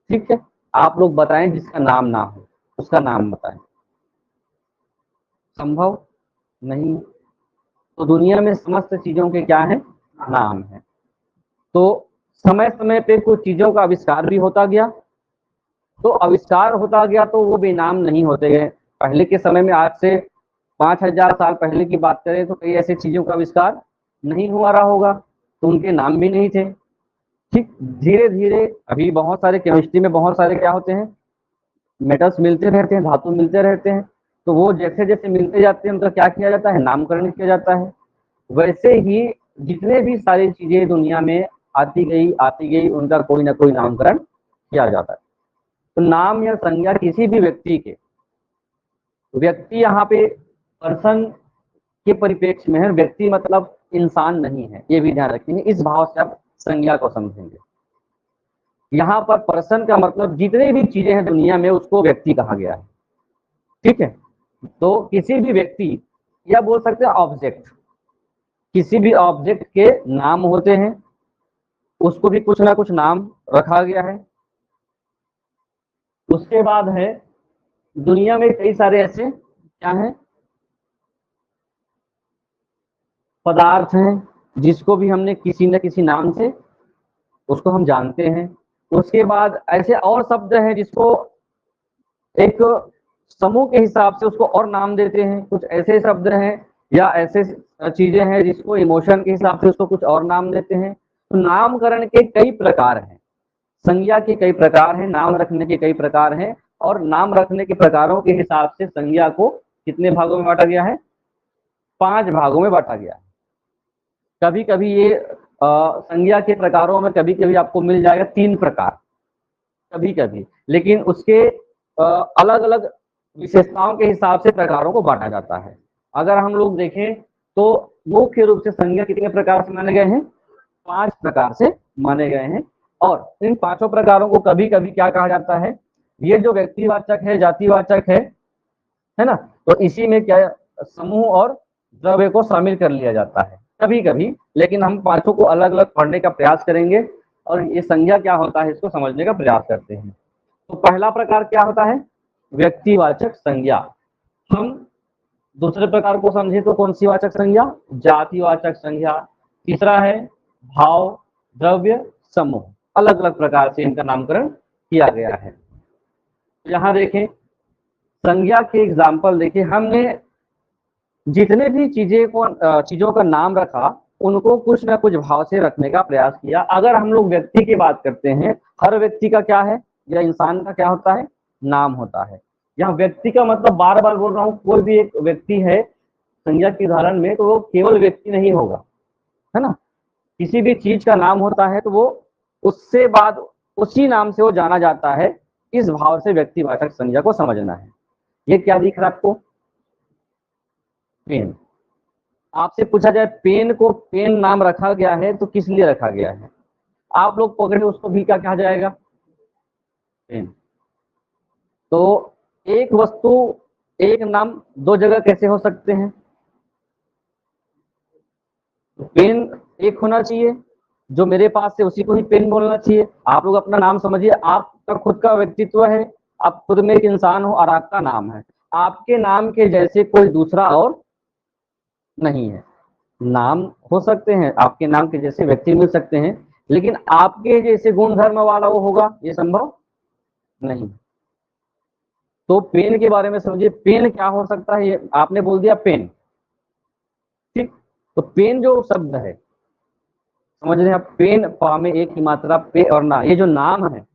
ठीक है, आप लोग बताएं जिसका नाम ना हो, उसका नाम बताएं। संभव नहीं। तो दुनिया में समस्त चीजों के क्या है, नाम है। तो समय समय पे कुछ चीजों का आविष्कार भी होता गया, तो आविष्कार होता गया तो वो बेनाम नहीं होते गए। पहले के समय में, आज से 5000 साल पहले की बात करें तो कई ऐसी चीजों का आविष्कार नहीं हुआ रहा होगा, तो उनके नाम भी नहीं थे। ठीक, धीरे धीरे अभी बहुत सारे केमिस्ट्री में बहुत सारे क्या होते हैं, मेटल्स मिलते रहते हैं, धातु मिलते रहते हैं, तो वो जैसे जैसे मिलते जाते हैं उनका क्या किया जाता है, नामकरण किया जाता है। वैसे ही जितने भी सारी चीजें दुनिया में आती गई उनका कोई ना कोई नामकरण किया जाता है। तो नाम या संज्ञा किसी भी व्यक्ति के, व्यक्ति यहाँ पे पर्सन के परिप्रेक्ष्य में है, व्यक्ति मतलब इंसान नहीं है, ये भी ध्यान रखेंगे। इस भाव से आप संज्ञा को समझेंगे। यहाँ पर पर्सन का मतलब जितने भी चीजें हैं दुनिया में उसको व्यक्ति कहा गया है। ठीक है, तो किसी भी व्यक्ति या बोल सकते हैं ऑब्जेक्ट, किसी भी ऑब्जेक्ट के नाम होते हैं, उसको भी कुछ ना कुछ नाम रखा गया है। उसके बाद है दुनिया में कई सारे ऐसे क्या हैं, पदार्थ हैं जिसको भी हमने किसी न किसी नाम से उसको हम जानते हैं। उसके बाद ऐसे और शब्द हैं जिसको एक समूह के हिसाब से उसको और नाम देते हैं। कुछ ऐसे शब्द हैं या ऐसे चीजें हैं जिसको इमोशन के हिसाब से उसको कुछ और नाम देते हैं। तो नामकरण के कई प्रकार हैं, संज्ञा के कई प्रकार हैं, नाम रखने के कई प्रकार हैं, और नाम रखने के प्रकारों के हिसाब से संज्ञा को कितने भागों में बांटा गया है, 5 भागों में बांटा गया है। कभी कभी ये संज्ञा के प्रकारों में कभी कभी आपको मिल जाएगा 3 प्रकार, कभी कभी, लेकिन उसके अलग अलग विशेषताओं के हिसाब से प्रकारों को बांटा जाता है। अगर हम लोग देखें तो मुख्य रूप से संज्ञा कितने प्रकार से माने गए हैं, 5 प्रकार से माने गए हैं। और इन 5 प्रकारों को कभी कभी क्या कहा जाता है, ये जो व्यक्तिवाचक है, जातिवाचक है ना, तो इसी में क्या समूह और द्रव्य को शामिल कर लिया जाता है कभी कभी। लेकिन हम 5 को अलग अलग पढ़ने का प्रयास करेंगे और ये संज्ञा क्या होता है इसको समझने का प्रयास करते हैं। तो पहला प्रकार क्या होता है, व्यक्तिवाचक संज्ञा। हम दूसरे प्रकार को समझे तो कौन सी वाचक संज्ञा, जातिवाचक संज्ञा। तीसरा है भाव, द्रव्य, समूह। अलग अलग प्रकार से इनका नामकरण किया गया है। यहाँ देखें संज्ञा के एग्जाम्पल देखिए, हमने जितने भी चीजों का नाम रखा उनको कुछ ना कुछ भाव से रखने का प्रयास किया। अगर हम लोग व्यक्ति की बात करते हैं, हर व्यक्ति का क्या है या इंसान का क्या होता है, नाम होता है। यहाँ व्यक्ति का मतलब बार बार बोल रहा हूँ, कोई भी एक व्यक्ति है संज्ञा के उदाहरण में तो वो केवल व्यक्ति नहीं होगा, है ना। किसी भी चीज का नाम होता है तो वो उससे बाद उसी नाम से वो जाना जाता है। इस भाव से व्यक्तिवाचक संज्ञा को समझना है। ये क्या दिख रहा है आपको, पेन। आपसे पूछा जाए पेन को पेन नाम रखा गया है तो किस लिए रखा गया है, आप लोग पकड़े उसको भी क्या कहा जाएगा, पेन। तो एक वस्तु एक नाम 2 जगह कैसे हो सकते हैं, तो पेन एक होना चाहिए, जो मेरे पास है उसी को ही पेन बोलना चाहिए। आप लोग अपना नाम समझिए, आपका खुद का व्यक्तित्व है, आप खुद में एक इंसान हो और आपका नाम है। आपके नाम के जैसे कोई दूसरा और नहीं है। नाम हो सकते हैं, आपके नाम के जैसे व्यक्ति मिल सकते हैं, लेकिन आपके जैसे गुण धर्म वाला वो होगा, ये संभव नहीं। तो पेन के बारे में समझिए, पेन क्या हो सकता है, ये आपने बोल दिया पेन, तो पेन जो शब्द है, समझ रहे हैं आप, पेन पा में एक की मात्रा पे और ना, ये जो नाम है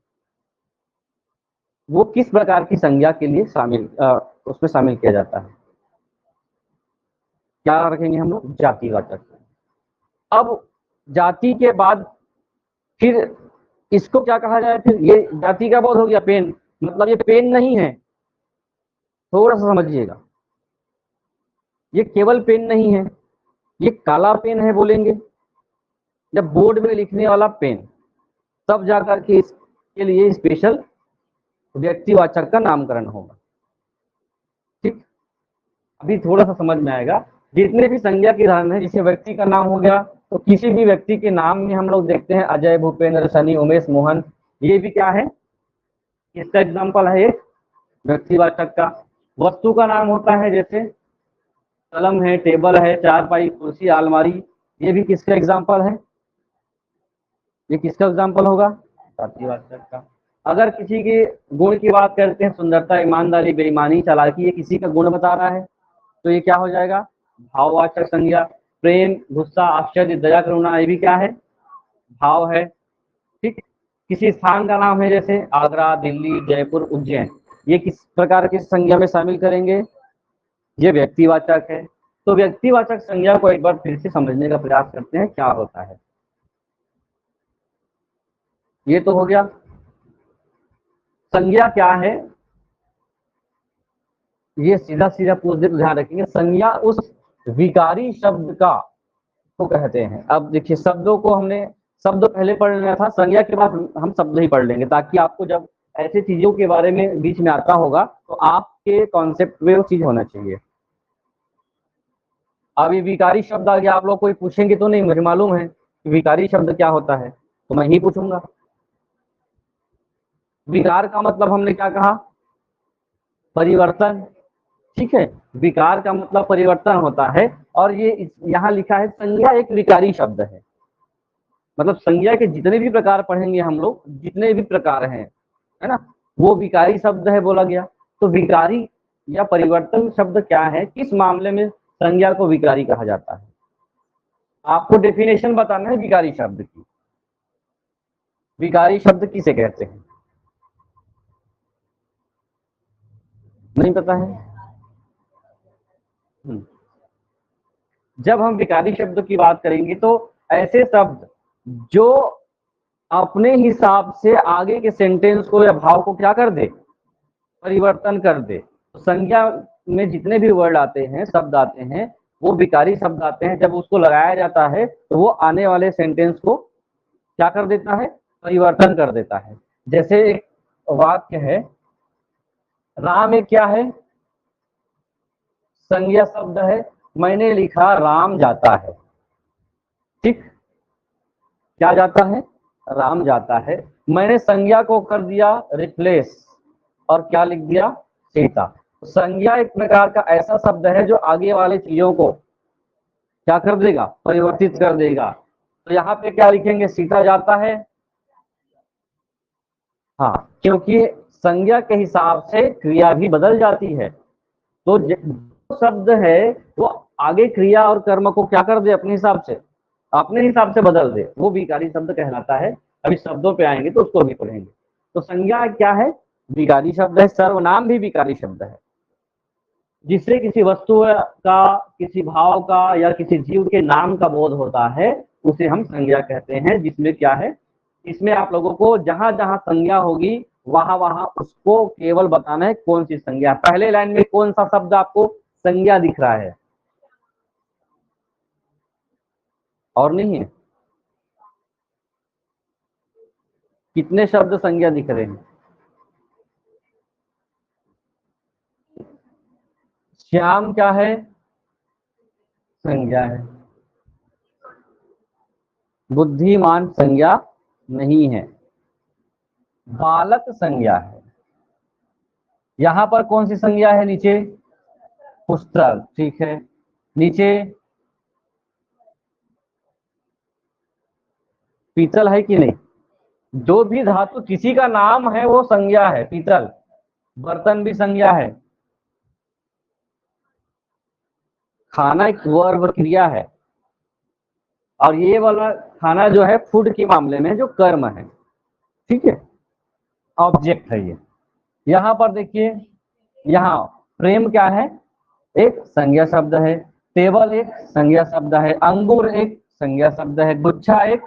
वो किस प्रकार की संज्ञा के लिए उसमें शामिल किया जाता है? क्या रखेंगे हम लोग? जातिवाचक। अब जाति के बाद फिर इसको क्या कहा जाए? फिर ये जाति का बोध हो गया पेन, मतलब ये पेन नहीं है, थोड़ा सा समझिएगा, ये केवल पेन नहीं है, ये काला पेन है बोलेंगे, जब बोर्ड में लिखने वाला पेन, तब जाकर के इसके लिए स्पेशल व्यक्तिवाचक का नामकरण होगा। ठीक, अभी थोड़ा सा समझ में आएगा। जितने भी संज्ञा के उदाहरण है, जैसे व्यक्ति का नाम हो गया, तो किसी भी व्यक्ति के नाम में हम लोग देखते हैं अजय, भूपेंद्र, शनि, उमेश, मोहन, ये भी क्या है? इसका एग्जाम्पल है एक व्यक्तिवाचक का। वस्तु का नाम होता है, जैसे कलम है, टेबल है, चारपाई, कुर्सी, अलमारी, ये भी किसका एग्जाम्पल है? ये किसका एग्जाम्पल होगा? जातिवाचक का। अगर किसी के गुण की बात करते हैं, सुंदरता, ईमानदारी, बेईमानी, चालाकी, ये किसी का गुण बता रहा है, तो ये क्या हो जाएगा? भाववाचक संज्ञा। प्रेम, गुस्सा, आश्चर्य, दया, करुणा, ये भी क्या है? भाव है। ठीक, किसी स्थान का नाम है, जैसे आगरा, दिल्ली, जयपुर, उज्जैन, ये किस प्रकार की संज्ञा में शामिल करेंगे? ये व्यक्तिवाचक है। तो व्यक्तिवाचक संज्ञा को एक बार फिर से समझने का प्रयास करते हैं, क्या होता है। ये तो हो गया। संज्ञा क्या है, ये सीधा सीधा पूछ दे तो ध्यान रखेंगे। संज्ञा उस विकारी शब्द का को कहते हैं। अब देखिए, शब्दों को हमने शब्द पहले पढ़ लिया था, संज्ञा के बाद हम शब्द ही पढ़ लेंगे, ताकि आपको जब ऐसी चीजों के बारे में बीच में आता होगा तो आपके कॉन्सेप्ट में वो चीज होना चाहिए। अब ये विकारी शब्द आ गया, आप लोग कोई पूछेंगे तो नहीं, मुझे मालूम है कि विकारी शब्द क्या होता है, तो मैं ही पूछूंगा। विकार का मतलब हमने क्या कहा? परिवर्तन। ठीक है, विकार का मतलब परिवर्तन होता है, और ये यहाँ लिखा है संज्ञा एक विकारी शब्द है। मतलब संज्ञा के जितने भी प्रकार पढ़ेंगे हम लोग, जितने भी प्रकार हैं, है ना, वो विकारी शब्द है बोला गया। तो विकारी या परिवर्तन शब्द क्या है, किस मामले में संज्ञा को विकारी कहा जाता है? आपको डेफिनेशन बताना है विकारी शब्द की। विकारी शब्द किसे कहते हैं? नहीं पता है? जब हम विकारी शब्द की बात करेंगे तो ऐसे शब्द जो अपने हिसाब से आगे के सेंटेंस को या भाव को क्या कर दे? परिवर्तन कर दे। तो संज्ञा में जितने भी वर्ड आते हैं, शब्द आते हैं, वो विकारी शब्द आते हैं। जब उसको लगाया जाता है तो वो आने वाले सेंटेंस को क्या कर देता है? परिवर्तन कर देता है। जैसे एक वाक्य है, राम एक क्या है? संज्ञा शब्द है। मैंने लिखा राम जाता है। ठीक, क्या जाता है? राम जाता है। मैंने संज्ञा को कर दिया रिप्लेस, और क्या लिख दिया? सीता। संज्ञा एक प्रकार का ऐसा शब्द है जो आगे वाले चीजों को क्या कर देगा? परिवर्तित कर देगा। तो यहाँ पे क्या लिखेंगे? सीता जाता है। हाँ, क्योंकि संज्ञा के हिसाब से क्रिया भी बदल जाती है। तो जो शब्द है वो आगे क्रिया और कर्म को क्या कर दे? अपने हिसाब से बदल दे, वो विकारी शब्द कहलाता है। अभी शब्दों पे आएंगे तो उसको भी पढ़ेंगे। तो संज्ञा क्या है? विकारी शब्द है। सर्वनाम भी विकारी शब्द है। जिससे किसी वस्तु का, किसी भाव का या किसी जीव के नाम का बोध होता है, उसे हम संज्ञा कहते हैं। जिसमें क्या है, इसमें आप लोगों को जहां जहां संज्ञा होगी वहां वहां उसको केवल बताना है कौन सी संज्ञा। पहले लाइन में कौन सा शब्द आपको संज्ञा दिख रहा है? और नहीं है? कितने शब्द संज्ञा दिख रहे हैं? श्याम क्या है? संज्ञा है। बुद्धिमान संज्ञा नहीं है। बालक संज्ञा है। यहां पर कौन सी संज्ञा है? नीचे पुस्तक। ठीक है, नीचे पीतल है कि नहीं? जो भी धातु किसी का नाम है वो संज्ञा है। पीतल, बर्तन भी संज्ञा है। खाना एक वर्ब क्रिया है। और ये वाला खाना जो है फूड के मामले में जो कर्म है, ठीक है, ऑब्जेक्ट है ये। यहाँ पर देखिए, यहाँ प्रेम क्या है, एक संज्ञा शब्द है, टेबल एक संज्ञा शब्द है, अंगूर एक संज्ञा शब्द है, गुच्छा एक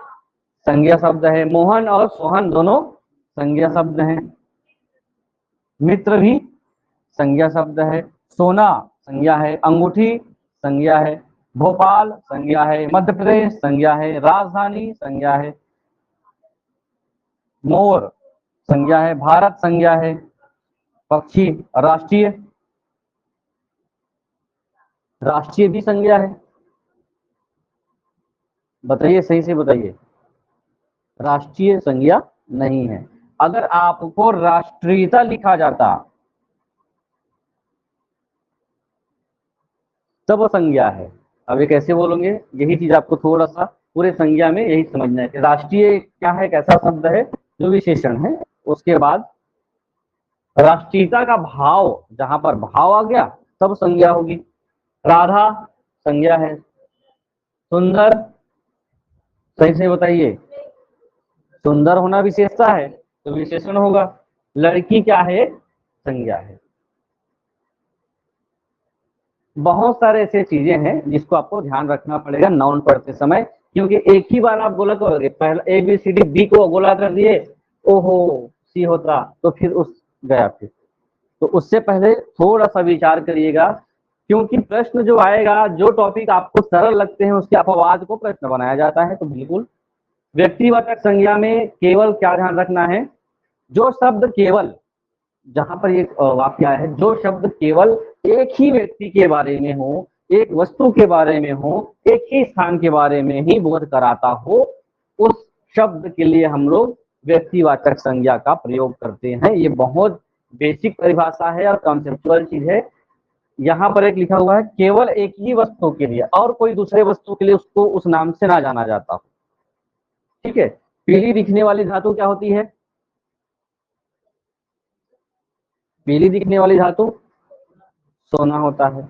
संज्ञा शब्द है, मोहन और सोहन दोनों संज्ञा शब्द हैं, मित्र भी संज्ञा शब्द है, सोना संज्ञा है, अंगूठी संज्ञा है, भोपाल संज्ञा है, मध्य प्रदेश संज्ञा है, राजधानी संज्ञा है, मोर संज्ञा है, भारत संज्ञा है, पक्षी राष्ट्रीय, राष्ट्रीय भी संज्ञा है। बताइए, सही से बताइए, राष्ट्रीय संज्ञा नहीं है। अगर आपको राष्ट्रीयता लिखा जाता तब वो संज्ञा है। अब ये कैसे बोलोगे, यही चीज आपको थोड़ा सा पूरे संज्ञा में यही समझना है कि राष्ट्रीय क्या है, कैसा शब्द है जो विशेषण है, उसके बाद राष्ट्रीयता का भाव, जहां पर भाव आ गया तब संज्ञा होगी। राधा संज्ञा है, सुंदर, सही से बताइए, सुंदर होना विशेषता है तो विशेषण होगा। लड़की क्या है, संज्ञा है। बहुत सारे ऐसे चीजें हैं जिसको आपको ध्यान रखना पड़ेगा नाउन पढ़ते समय, क्योंकि एक ही बार आप बोला करोगे, पहला A B C D, B को गोला कर दिए, ओहो सी होता तो फिर उस गया, फिर तो उससे पहले थोड़ा सा विचार करिएगा, क्योंकि प्रश्न जो आएगा, जो टॉपिक आपको सरल लगते हैं उसके अपवाद को प्रश्न बनाया जाता है। तो बिल्कुल व्यक्तिवाचक संज्ञा में केवल क्या ध्यान रखना है, जो शब्द केवल, जहां पर एक वाक्य है, जो शब्द केवल एक ही व्यक्ति के बारे में हो, एक वस्तु के बारे में हो, एक ही स्थान के बारे में ही बोध कराता हो, उस शब्द के लिए हम लोग व्यक्तिवाचक संज्ञा का प्रयोग करते हैं। ये बहुत बेसिक परिभाषा है और कॉन्सेप्चुअल चीज है। यहाँ पर एक लिखा हुआ है, केवल एक ही वस्तु के लिए और कोई दूसरे वस्तु के लिए उसको उस नाम से ना जाना जाता, ठीक है। पीली दिखने वाली धातु क्या होती है, पीली दिखने वाली धातु सोना होता है,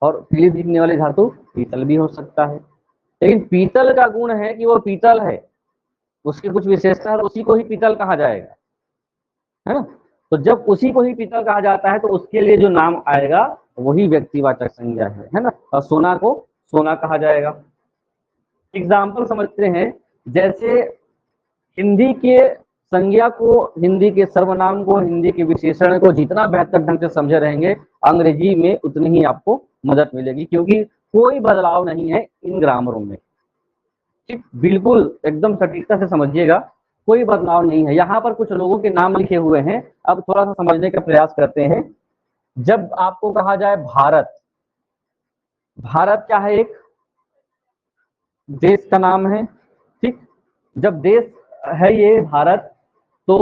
और पीली दिखने वाली धातु पीतल भी हो सकता है। लेकिन पीतल का गुण है कि वो पीतल है, उसकी कुछ विशेषता है, उसी को ही पीतल कहा जाएगा, है ना। तो जब उसी को ही पीतल कहा जाता है तो उसके लिए जो नाम आएगा वही व्यक्तिवाचक संज्ञा है ना। और सोना को सोना कहा जाएगा। एग्जाम्पल समझते हैं, जैसे हिंदी के संज्ञा को, हिंदी के सर्वनाम को, हिंदी के विशेषण को जितना बेहतर ढंग से समझे रहेंगे, अंग्रेजी में उतनी ही आपको मदद मिलेगी, क्योंकि कोई बदलाव नहीं है इन ग्रामरों में, ठीक, बिल्कुल एकदम सटीकता से समझिएगा, कोई बदलाव नहीं है। यहाँ पर कुछ लोगों के नाम लिखे हुए हैं, अब थोड़ा सा समझने का प्रयास करते हैं। जब आपको कहा जाए भारत, भारत क्या है, एक देश का नाम है, ठीक। जब देश है ये भारत, तो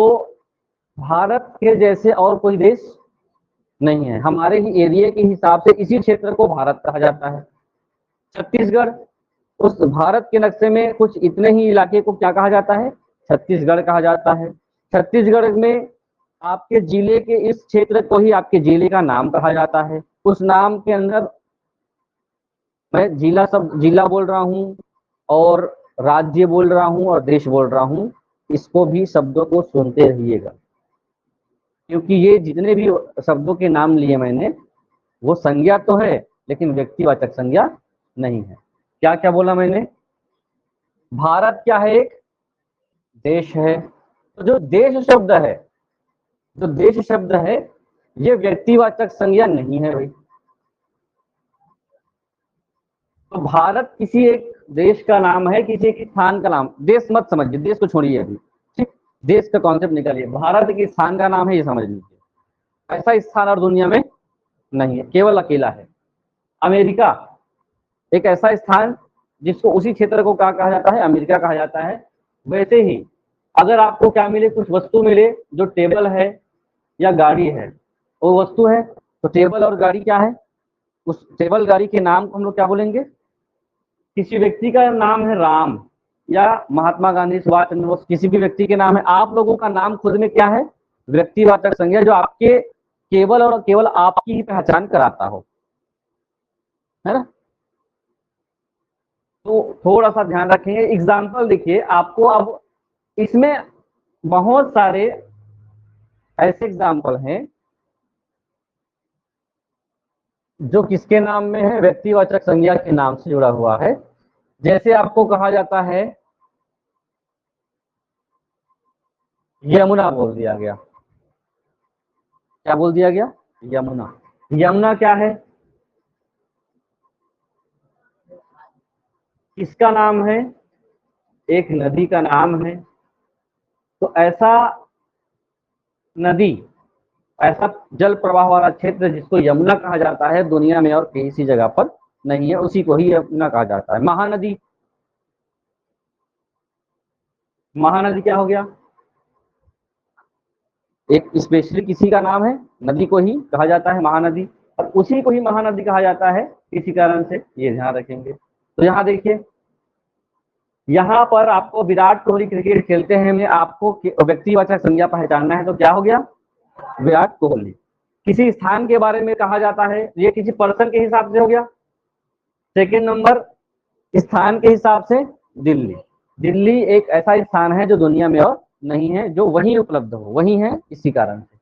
भारत के जैसे और कोई देश नहीं है, हमारे ही एरिया के हिसाब से इसी क्षेत्र को भारत कहा जाता है। छत्तीसगढ़, उस भारत के नक्शे में कुछ इतने ही इलाके को क्या कहा जाता है, छत्तीसगढ़ कहा जाता है। छत्तीसगढ़ में आपके जिले के इस क्षेत्र को ही आपके जिले का नाम कहा जाता है। उस नाम के अंदर मैं जिला सब जिला बोल रहा हूँ, और राज्य बोल रहा हूँ, और देश बोल रहा हूँ, इसको भी शब्दों को सुनते रहिएगा, क्योंकि ये जितने भी शब्दों के नाम लिए मैंने, वो संज्ञा तो है लेकिन व्यक्तिवाचक संज्ञा नहीं है। क्या क्या बोला मैंने, भारत क्या है, एक देश है। तो जो देश शब्द है, जो देश शब्द है, ये व्यक्तिवाचक संज्ञा नहीं है भाई। तो भारत किसी एक देश का नाम है, किसी एक स्थान का नाम, देश मत समझिए, देश को छोड़िए अभी, ठीक, देश का कॉन्सेप्ट निकालिए, भारत के स्थान का नाम है, ये समझ लीजिए। ऐसा स्थान और दुनिया में नहीं है, केवल अकेला है। अमेरिका एक ऐसा स्थान जिसको उसी क्षेत्र को क्या कहा जाता है, अमेरिका कहा जाता है। वैसे ही अगर आपको क्या मिले, कुछ वस्तु मिले जो टेबल है या गाड़ी है, वो वस्तु है, तो टेबल और गाड़ी क्या है, उस टेबल गाड़ी के नाम को हम लोग क्या बोलेंगे। किसी व्यक्ति का नाम है राम, या महात्मा गांधी, सुभाष चंद्र बोस, किसी भी व्यक्ति के नाम है। आप लोगों का नाम खुद में क्या है, व्यक्तिवाचक संज्ञा, जो आपके केवल और केवल आपकी ही पहचान कराता हो, है ना। तो थोड़ा सा ध्यान रखेंगे। एग्जाम्पल देखिए, आपको अब इसमें बहुत सारे ऐसे एग्जाम्पल हैं जो किसके नाम में है, व्यक्तिवाचक संज्ञा के नाम से जुड़ा हुआ है। जैसे आपको कहा जाता है यमुना बोल दिया गया। क्या बोल दिया गया? यमुना। यमुना क्या है? किसका नाम है? एक नदी का नाम है। तो ऐसा नदी, ऐसा जल प्रवाह वाला क्षेत्र जिसको यमुना कहा जाता है, दुनिया में और किसी जगह पर नहीं है, उसी को ही यमुना कहा जाता है। महानदी, महानदी क्या हो गया? एक स्पेशली किसी का नाम है, नदी को ही कहा जाता है महानदी, और उसी को ही महानदी कहा जाता है किसी कारण से, ये ध्यान रखेंगे। तो यहाँ देखिए, यहाँ पर आपको विराट कोहली क्रिकेट खेलते हैं में आपको व्यक्तिवाचक संज्ञा पहचानना है, तो क्या हो गया? विराट कोहली। किसी स्थान के बारे में कहा जाता है, ये किसी पर्सन के हिसाब से हो गया। सेकेंड नंबर, स्थान के हिसाब से दिल्ली। दिल्ली एक ऐसा स्थान है जो दुनिया में और नहीं है, जो वहीं उपलब्ध हो, वहीं है, इसी कारण से।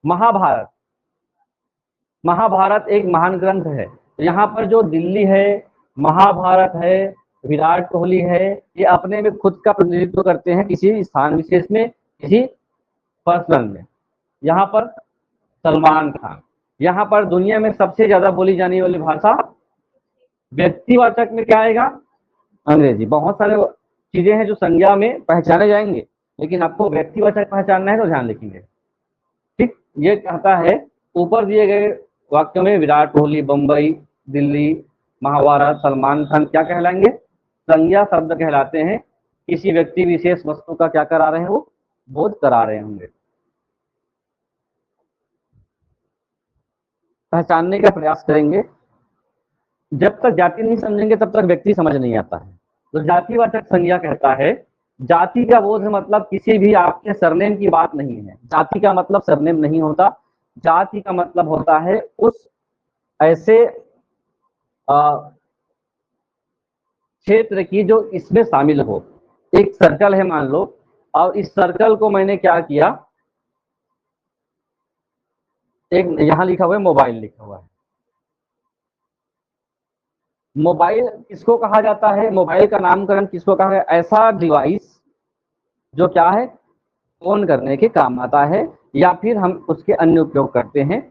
महाभारत, महाभारत एक महान ग्रंथ है। तो यहाँ पर जो दिल्ली है, महाभारत है, विराट कोहली है, ये अपने में खुद का प्रतिनिधित्व करते हैं किसी स्थान विशेष में, किसी पर्सन में। यहाँ पर सलमान खान। यहाँ पर दुनिया में सबसे ज्यादा बोली जाने वाली भाषा, व्यक्तिवाचक में क्या आएगा? अंग्रेजी। बहुत सारे चीजें हैं जो संज्ञा में पहचाने जाएंगे, लेकिन आपको व्यक्तिवाचक पहचानना है तो ध्यान रखेंगे। ठीक, ये कहता है ऊपर दिए गए वाक्यों में विराट कोहली, बंबई, दिल्ली, महाभारत, सलमान खान क्या कहलाएंगे? संज्ञा शब्द कहलाते हैं। किसी व्यक्ति विशेष वस्तु का क्या करा रहे हैं? वो बोध करा रहे होंगे। पहचानने का प्रयास करेंगे। जब तक जाति नहीं समझेंगे तब तक व्यक्ति समझ नहीं आता है। तो जातिवाचक संज्ञा कहता है, जाति का बोध मतलब किसी भी आपके सरनेम की बात नहीं है। जाति का मतलब सरनेम नहीं होता। जाति का मतलब होता है उस ऐसे क्षेत्र की जो इसमें शामिल हो। एक सर्कल है मान लो, और इस सर्कल को मैंने क्या किया, एक यहाँ लिखा हुआ है मोबाइल लिखा हुआ है। मोबाइल किसको कहा जाता है? मोबाइल का नामकरण किसको कहा है? ऐसा डिवाइस जो क्या है, फोन करने के काम आता है, या फिर हम उसके अन्य उपयोग करते हैं।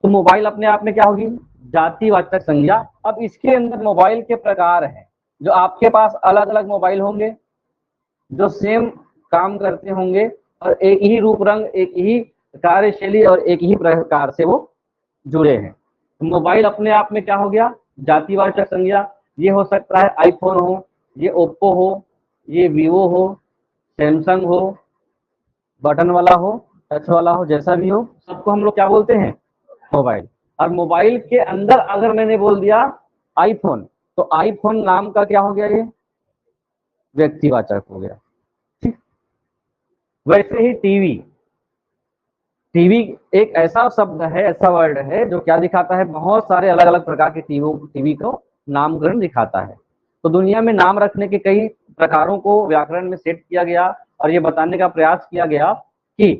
तो मोबाइल अपने आप में क्या होगी? जातिवाचक संज्ञा। अब इसके अंदर मोबाइल के प्रकार हैं, जो आपके पास अलग अलग मोबाइल होंगे जो सेम काम करते होंगे, और एक ही रूप रंग, एक ही कार्यशैली और एक ही प्रकार से वो जुड़े हैं। तो मोबाइल अपने आप में क्या हो गया? जातिवाचक संज्ञा। ये हो सकता है आईफोन हो, ये ओप्पो हो, ये वीवो हो, सैमसंग हो, बटन वाला हो, टच वाला हो, जैसा भी हो, सबको हम लोग क्या बोलते हैं? मोबाइल। और मोबाइल के अंदर अगर मैंने बोल दिया आईफोन, तो आईफोन नाम का क्या हो गया? ये व्यक्तिवाचक हो गया। ठीक, वैसे ही टीवी। टीवी एक ऐसा शब्द है, ऐसा वर्ड है जो क्या दिखाता है? बहुत सारे अलग अलग प्रकार के टीवी को नामकरण दिखाता है। तो दुनिया में नाम रखने के कई प्रकारों को व्याकरण में सेट किया गया, और ये बताने का प्रयास किया गया कि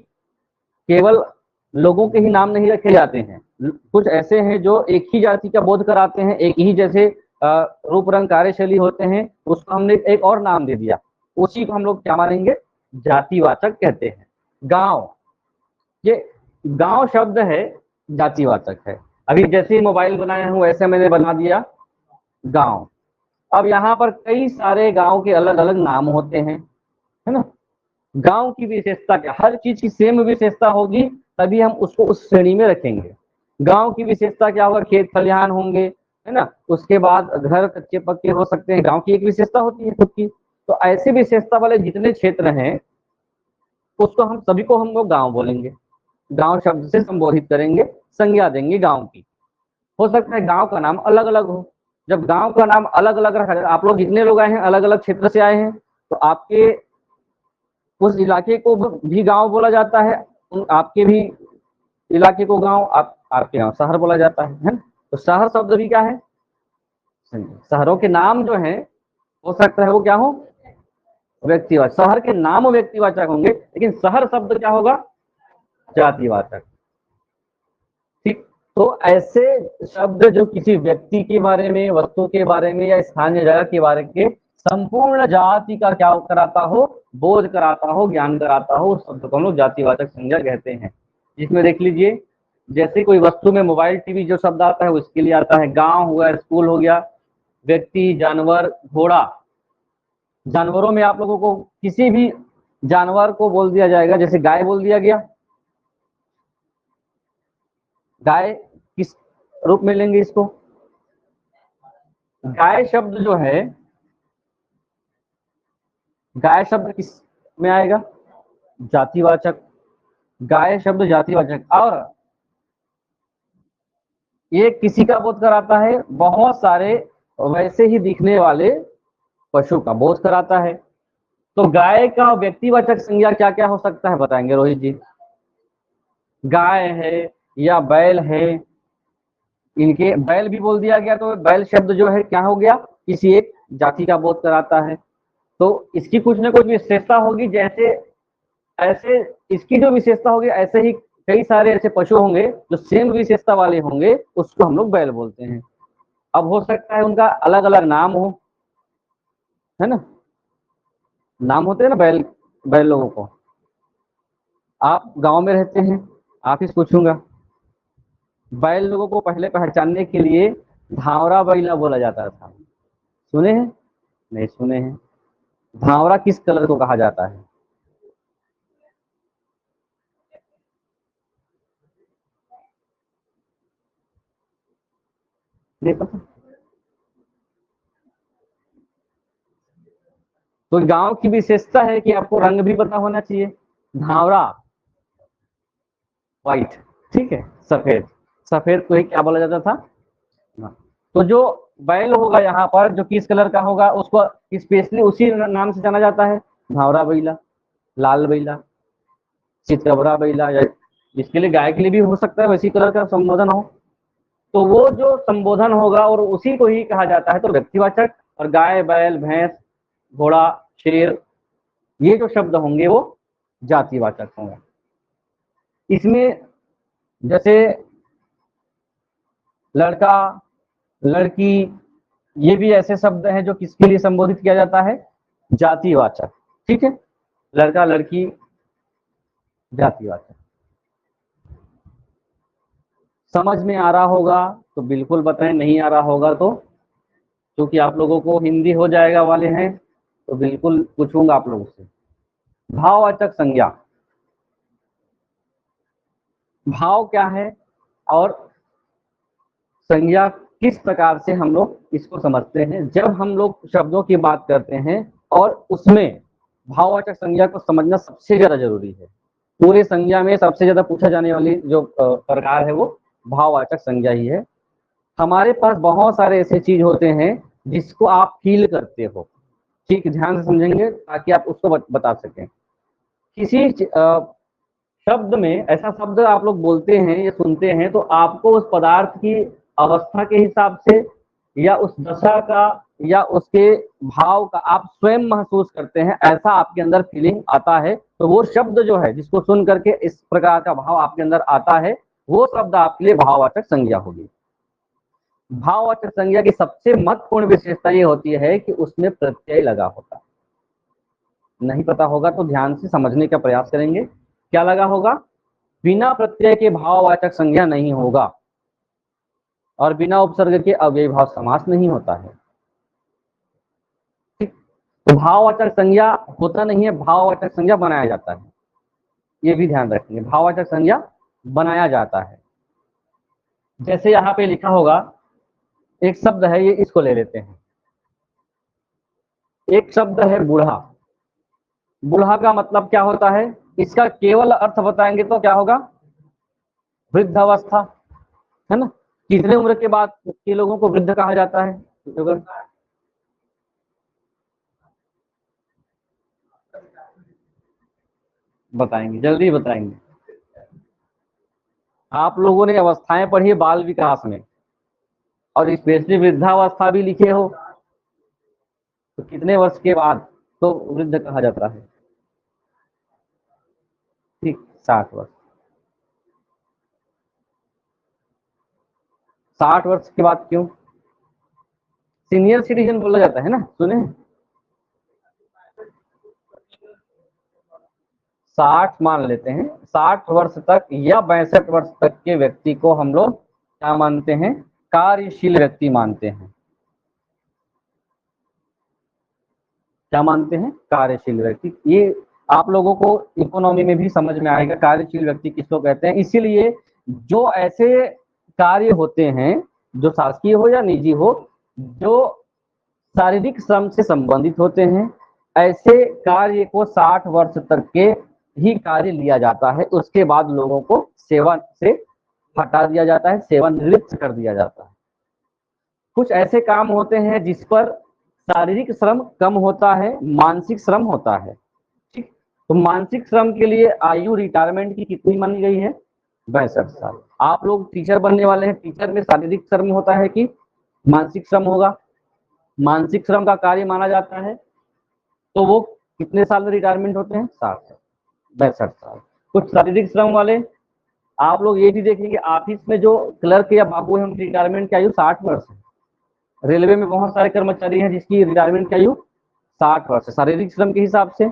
केवल लोगों के ही नाम नहीं रखे जाते हैं। कुछ ऐसे हैं जो एक ही जाति का बोध कराते हैं, एक ही जैसे रूप रंग कार्यशैली होते हैं, उसको हमने एक और नाम दे दिया, उसी को हम लोग क्या मानेंगे? जातिवाचक कहते हैं। गांव, ये गांव शब्द है, जातिवाचक है। अभी जैसे ही मोबाइल बनाया हूं वैसे मैंने बना दिया गांव। अब यहाँ पर कई सारे गांव के अलग अलग नाम होते हैं, है ना। गांव की विशेषता क्या? हर चीज की सेम विशेषता होगी तभी हम उसको उस श्रेणी में रखेंगे। गांव की विशेषता क्या होगा? खेत खलिहान होंगे, है ना। उसके बाद घर कच्चे पक्के हो सकते हैं, गांव की एक विशेषता होती है खुद की। तो ऐसी विशेषता वाले जितने क्षेत्र हैं उसको हम सभी को हम लोग गांव बोलेंगे, गांव शब्द से संबोधित करेंगे, संज्ञा देंगे गांव की। हो सकता है गांव का नाम अलग अलग हो। जब गांव का नाम अलग अलग रखा जाए, आप लोग जितने लोग आए हैं अलग अलग क्षेत्र से आए हैं, तो आपके उस इलाके को भी गांव बोला जाता है, आपके भी इलाके को गांव, आपके यहाँ शहर बोला जाता है ना। तो शहर शब्द भी क्या है? शहरों के नाम जो हैं हो सकता है वो क्या हो, व्यक्तिवाचक। शहर के नाम व्यक्तिवाचक होंगे, लेकिन शहर शब्द क्या होगा, जातिवाचक। ठीक, तो ऐसे शब्द जो किसी व्यक्ति के बारे में, वस्तु के बारे में या स्थानीय जगह के बारे के संपूर्ण जाति का क्या कराता हो, बोध कराता हो, ज्ञान कराता हो, उस शब्द को हम लोग जातिवाचक संज्ञा कहते हैं। जिसमें देख लीजिए, जैसे कोई वस्तु में मोबाइल, टीवी जो शब्द आता है उसके लिए आता है, गांव हुआ, स्कूल हो गया, व्यक्ति, जानवर, घोड़ा। जानवरों में आप लोगों को किसी भी जानवर को बोल दिया जाएगा, जैसे गाय बोल दिया गया, गाय किस रूप में लेंगे इसको, गाय शब्द जो है, गाय शब्द किस में आएगा, जातिवाचक। गाय शब्द जातिवाचक। और ये किसी का बोध कराता है, बहुत सारे वैसे ही दिखने वाले पशु का बोध कराता है। तो गाय का व्यक्तिवाचक संज्ञा क्या क्या हो सकता है, बताएंगे रोहित जी। गाय है या बैल है, इनके बैल भी बोल दिया गया, तो बैल शब्द जो है क्या हो गया, किसी एक जाति का बोध कराता है। तो इसकी कुछ ना कुछ विशेषता होगी, जैसे ऐसे इसकी जो विशेषता होगी, ऐसे ही कई सारे ऐसे पशु होंगे जो सेम विशेषता वाले होंगे, उसको हम लोग बैल बोलते हैं। अब हो सकता है उनका अलग अलग नाम हो, है ना, नाम होते हैं ना बैल, बैल लोगों को। आप गांव में रहते हैं, आप ही से पूछूंगा, बैल लोगों को पहले पहचानने के लिए धावरा बैला बोला जाता था, सुने हैं, नहीं सुने हैं। धावरा किस कलर को कहा जाता है, नहीं पता। तो गांव की विशेषता है कि आपको रंग भी पता होना चाहिए। धावरा व्हाइट, ठीक है, सफेद, सफेद को ही क्या बोला जाता था। तो जो बैल होगा यहाँ पर, जो किस कलर का होगा, उसको स्पेशली उसी नाम से जाना जाता है, धावरा बैला, लाल बैला, चितकबरा बैला, या जिसके लिए गाय के लिए भी हो सकता है वैसी कलर का संबोधन हो, तो वो जो संबोधन होगा और उसी को ही कहा जाता है, तो व्यक्तिवाचक। और गाय, बैल, भैंस, घोड़ा, शेर, ये जो शब्द होंगे वो जातिवाचक होंगे। इसमें जैसे लड़का, लड़की, ये भी ऐसे शब्द हैं जो किसके लिए संबोधित किया जाता है, जातिवाचक। ठीक है, लड़का, लड़की, जातिवाचक। समझ में आ रहा होगा तो बिल्कुल बताएं, नहीं आ रहा होगा तो, क्योंकि आप लोगों को हिंदी हो जाएगा वाले हैं, तो बिल्कुल पूछूंगा आप लोगों से। भाववाचक संज्ञा, भाव क्या है और संज्ञा किस प्रकार से हम लोग इसको समझते हैं, जब हम लोग शब्दों की बात करते हैं, और उसमें भाववाचक संज्ञा को समझना सबसे ज्यादा जरूरी है। पूरे संज्ञा में सबसे ज्यादा पूछा जाने वाली जो प्रकार है वो भाववाचक संज्ञा ही है। हमारे पास बहुत सारे ऐसे चीज होते हैं जिसको आप फील करते हो, ठीक, ध्यान से समझेंगे ताकि आप उसको बता सकें। किसी शब्द में, ऐसा शब्द आप लोग बोलते हैं या सुनते हैं, तो आपको उस पदार्थ की अवस्था के हिसाब से या उस दशा का या उसके भाव का आप स्वयं महसूस करते हैं, ऐसा आपके अंदर फीलिंग आता है, तो वो शब्द जो है जिसको सुन करके इस प्रकार का भाव आपके अंदर आता है, वो शब्द आपके लिए भाववाचक संज्ञा होगी। भाववाचक संज्ञा की सबसे महत्वपूर्ण विशेषता ये होती है कि उसमें प्रत्यय लगा होता है। नहीं पता होगा तो ध्यान से समझने का प्रयास करेंगे। क्या लगा होगा, बिना प्रत्यय के भाववाचक संज्ञा नहीं होगा, और बिना उपसर्ग के अव्ययीभाव समास नहीं होता है। तो भाववाचक संज्ञा होता नहीं है, भाववाचक संज्ञा बनाया जाता है, ये भी ध्यान रखेंगे, भाववाचक संज्ञा बनाया जाता है। जैसे यहाँ पे लिखा होगा, एक शब्द है, ये इसको ले लेते हैं, एक शब्द है बूढ़ा। बूढ़ा का मतलब क्या होता है, इसका केवल अर्थ बताएंगे तो क्या होगा, वृद्धावस्था, है ना। कितने उम्र के बाद के लोगों को वृद्ध कहा जाता है, बताएंगे, जल्दी बताएंगे। आप लोगों ने अवस्थाएं पढ़ी है बाल विकास में, और स्पेशली वृद्धावस्था भी लिखे हो, तो कितने वर्ष के बाद तो वृद्ध कहा जाता है? ठीक, 60 वर्ष। 60 वर्ष के बाद क्यों सीनियर सिटीजन बोला जाता है ना, सुने? 60 मान लेते हैं, 60 वर्ष तक या 62 वर्ष तक के व्यक्ति को हम लोग क्या मानते हैं? कार्यशील व्यक्ति मानते हैं। क्या मानते हैं? कार्यशील व्यक्ति। ये आप लोगों को इकोनॉमी में भी समझ में आएगा कार्यशील व्यक्ति किसको कहते हैं। इसीलिए जो ऐसे कार्य होते हैं, जो शासकीय हो या निजी हो, जो शारीरिक श्रम से संबंधित होते हैं, ऐसे कार्य को 60 वर्ष तक के ही कार्य लिया जाता है। उसके बाद लोगों को सेवा से हटा दिया जाता है, सेवानिवृत्त कर दिया जाता है। कुछ ऐसे काम होते हैं जिस पर शारीरिक श्रम कम होता है, मानसिक श्रम होता है। ठीक, तो मानसिक श्रम के लिए आयु रिटायरमेंट की कितनी मानी गई है? 62 साल। आप लोग टीचर बनने वाले हैं, टीचर में शारीरिक श्रम होता है कि मानसिक श्रम होगा? मानसिक श्रम का कार्य माना जाता है, तो वो कितने साल में रिटायरमेंट होते हैं? 62 साल। कुछ शारीरिक श्रम वाले आप लोग ये भी देखेंगे, ऑफिस में जो क्लर्क या बाबू है उनकी रिटायरमेंट की आयु 60 वर्ष है। रेलवे में बहुत सारे कर्मचारी हैं जिसकी रिटायरमेंट की आयु 60 वर्ष है, शारीरिक श्रम के हिसाब से।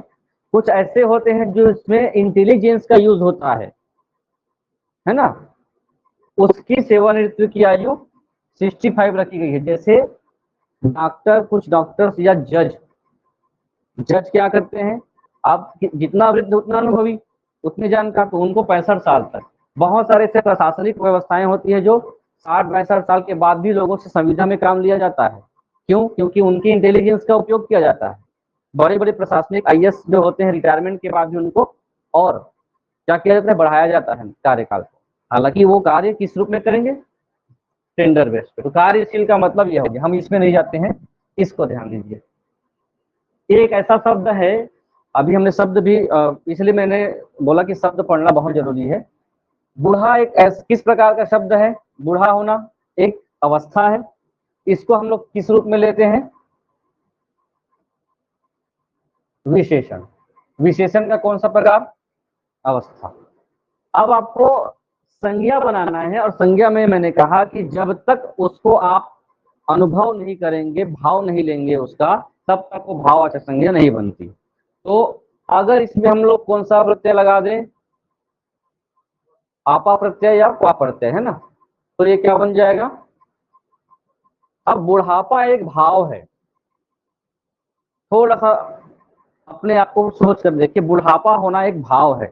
कुछ ऐसे होते हैं जो इसमें इंटेलिजेंस का यूज होता है ना, उसकी सेवानिवृत्ति की आयु 65 रखी गई है। जैसे डॉक्टर, कुछ डॉक्टर्स या जज क्या करते हैं, आप जितना वृद्ध उतना अनुभवी, उतने जानकार, तो उनको 65 साल तक। बहुत सारे ऐसे प्रशासनिक व्यवस्थाएं होती है जो 60-62 साल के बाद भी लोगों से संविदा में काम लिया जाता है। क्यों? क्योंकि उनकी इंटेलिजेंस का उपयोग किया जाता है। बड़े बड़े प्रशासनिक आईएएस जो होते हैं, रिटायरमेंट के बाद भी उनको और क्या किया जाता है? बढ़ाया जाता है कार्यकाल को। हालांकि वो कार्य किस रूप में करेंगे? टेंडर बेस पे। तो कार्यशील का मतलब यह हो गया, हम इसमें नहीं जाते हैं, इसको ध्यान दीजिए। एक ऐसा शब्द है, अभी हमने शब्द भी इसलिए मैंने बोला कि शब्द पढ़ना बहुत जरूरी है। बूढ़ा एक किस प्रकार का शब्द है? बूढ़ा होना एक अवस्था है। इसको हम लोग किस रूप में लेते हैं? विशेषण। विशेषण का कौन सा प्रकार? अवस्था। अब आपको संज्ञा बनाना है, और संज्ञा में मैंने कहा कि जब तक उसको आप अनुभव नहीं करेंगे, भाव नहीं लेंगे उसका, तब तक वो भाववाचक संज्ञा नहीं बनती। तो अगर इसमें हम लोग कौन सा प्रत्यय लगा दें? आपा प्रत्यय या क्वा प्रत्यय, है ना, तो ये क्या बन जाएगा? अब बुढ़ापा एक भाव है। थोड़ा सा अपने आप को सोच कर देखिए, बुढ़ापा होना एक भाव है,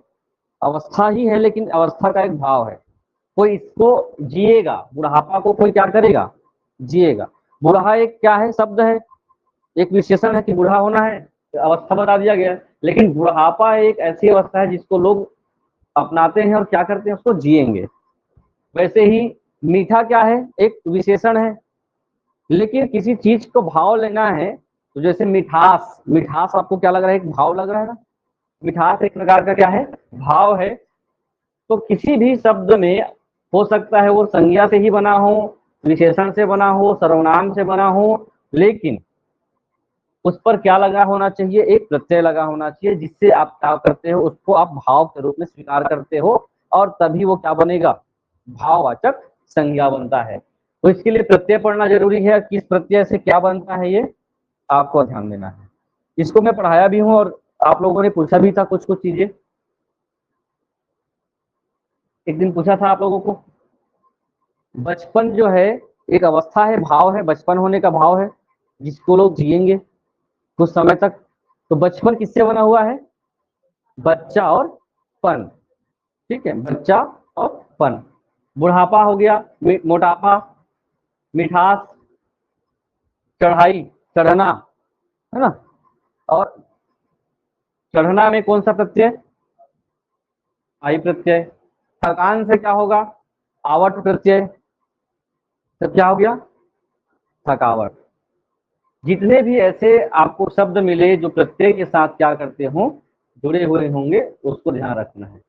अवस्था ही है लेकिन अवस्था का एक भाव है। कोई इसको जिएगा, बुढ़ापा को कोई क्या करेगा? जिएगा। बूढ़ा एक क्या है? शब्द है, एक विशेषण है कि बूढ़ा होना है, अवस्था बता दिया गया है। लेकिन बुढ़ापा एक ऐसी अवस्था है जिसको लोग अपनाते हैं और क्या करते हैं? उसको जिएंगे। वैसे ही मीठा क्या है? एक विशेषण है, लेकिन किसी चीज को भाव लेना है तो जैसे मिठास, मिठास आपको क्या लग रहा है? एक भाव लग रहा है ना। मिठास एक प्रकार का क्या है? भाव है। तो किसी भी शब्द में हो सकता है वो संज्ञा से ही बना हो, विशेषण से बना हो, सर्वनाम से बना हो, लेकिन उस पर क्या लगा होना चाहिए? एक प्रत्यय लगा होना चाहिए, जिससे आप क्या करते हो? उसको आप भाव के रूप में स्वीकार करते हो, और तभी वो क्या बनेगा? भाववाचक संज्ञा बनता है। तो इसके लिए प्रत्यय पढ़ना जरूरी है। किस प्रत्यय से क्या बनता है ये आपको ध्यान देना है। इसको मैं पढ़ाया भी हूँ और आप लोगों ने पूछा भी था कुछ कुछ चीजें। एक दिन पूछा था आप लोगों को, बचपन जो है एक अवस्था है, भाव है, बचपन होने का भाव है जिसको लोग जिएंगे कुछ समय तक। तो बचपन किससे बना हुआ है? बच्चा और पन। ठीक है, बच्चा और पन। बुढ़ापा हो गया मोटापा, मिठास, चढ़ाई, चढ़ना, है ना। और चढ़ना में कौन सा प्रत्यय? आई प्रत्यय। थकान से क्या होगा? आवट प्रत्यय। तो क्या हो गया? थकावट। जितने भी ऐसे आपको शब्द मिले जो प्रत्यय के साथ क्या करते हो? जुड़े हुए होंगे, उसको ध्यान रखना है।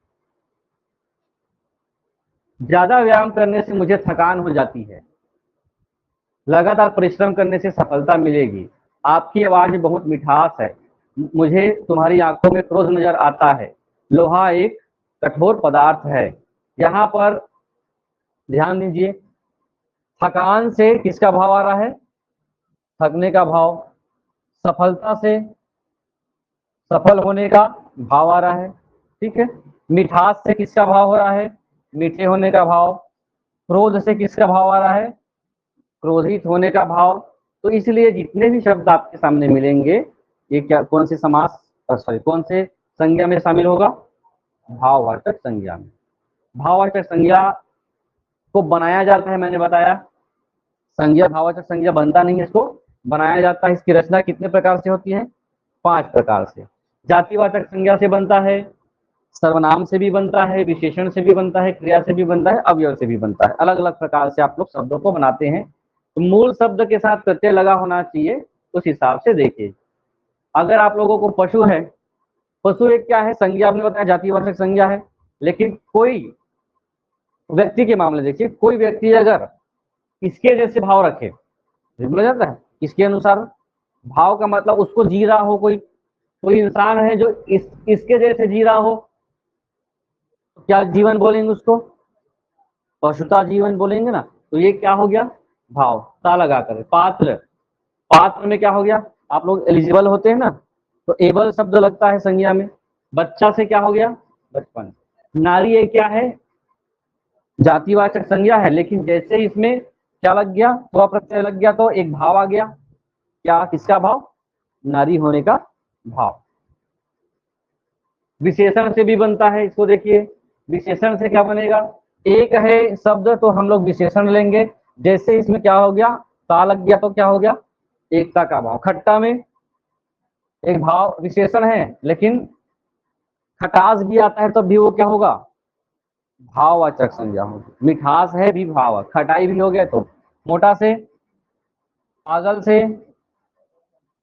ज्यादा व्यायाम करने से मुझे थकान हो जाती है, लगातार परिश्रम करने से सफलता मिलेगी। आपकी आवाज में बहुत मिठास है, मुझे तुम्हारी आंखों में क्रोध नजर आता है, लोहा एक कठोर पदार्थ है। यहाँ पर ध्यान दीजिए, थकान से किसका भाव आ रहा है? थकने का भाव। सफलता से सफल होने का भाव आ रहा है, ठीक है। मिठास से किसका भाव हो रहा है? मीठे होने का भाव। क्रोध से किसका भाव आ रहा है? क्रोधित होने का भाव। तो इसलिए जितने भी शब्द आपके सामने मिलेंगे, ये क्या, कौन से समास, सॉरी, कौन से संज्ञा में शामिल होगा? भाववाचक संज्ञा में। भाववाचक संज्ञा को बनाया जाता है, मैंने बताया, संज्ञा भाववाचक संज्ञा बनता नहीं है, इसको बनाया जाता है। इसकी रचना कितने प्रकार से होती है? 5 प्रकार से। जातिवाचक संज्ञा से बनता है, सर्वनाम से भी बनता है, विशेषण से भी बनता है, क्रिया से भी बनता है, अवयव से भी बनता है। अलग अलग प्रकार से आप लोग शब्दों को बनाते हैं। तो मूल शब्द के साथ प्रत्यय लगा होना चाहिए, उस हिसाब से देखिए। अगर आप लोगों को पशु है, पशु एक क्या है? संज्ञा, आपने बताया जातिवाचक संज्ञा है। लेकिन कोई व्यक्ति के मामले देखिए, कोई व्यक्ति अगर इसके जैसे भाव रखे, बोला जाता है इसके अनुसार। भाव का मतलब उसको जी रहा हो, कोई कोई इंसान है जो इसके जैसे जी रहा हो, तो क्या जीवन बोलेंगे उसको? पशुता जीवन बोलेंगे ना। तो ये क्या हो गया? भाव, ता लगा कर। पात्र, पात्र में क्या हो गया? आप लोग एलिजिबल होते हैं ना, तो एबल शब्द लगता है संज्ञा में। बच्चा से क्या हो गया? बचपन। नारी ये क्या है? जातिवाचक संज्ञा है, लेकिन जैसे इसमें क्या लग गया? स्व प्रत्यय लग गया, तो एक भाव आ गया। क्या, किसका भाव? नारी होने का भाव। विशेषण से भी बनता है, इसको देखिए, विशेषण से क्या बनेगा? एक है शब्द तो हम लोग विशेषण लेंगे। जैसे इसमें क्या हो गया? ता लग गया, तो क्या हो गया? एकता का भाव। खट्टा में एक भाव विशेषण है, लेकिन खटास भी आता है, तब भी वो क्या होगा? भाववाचक संज्ञा होगी। मिठास है भी भाव, खटाई भी हो गया तो। मोटा से, पागल से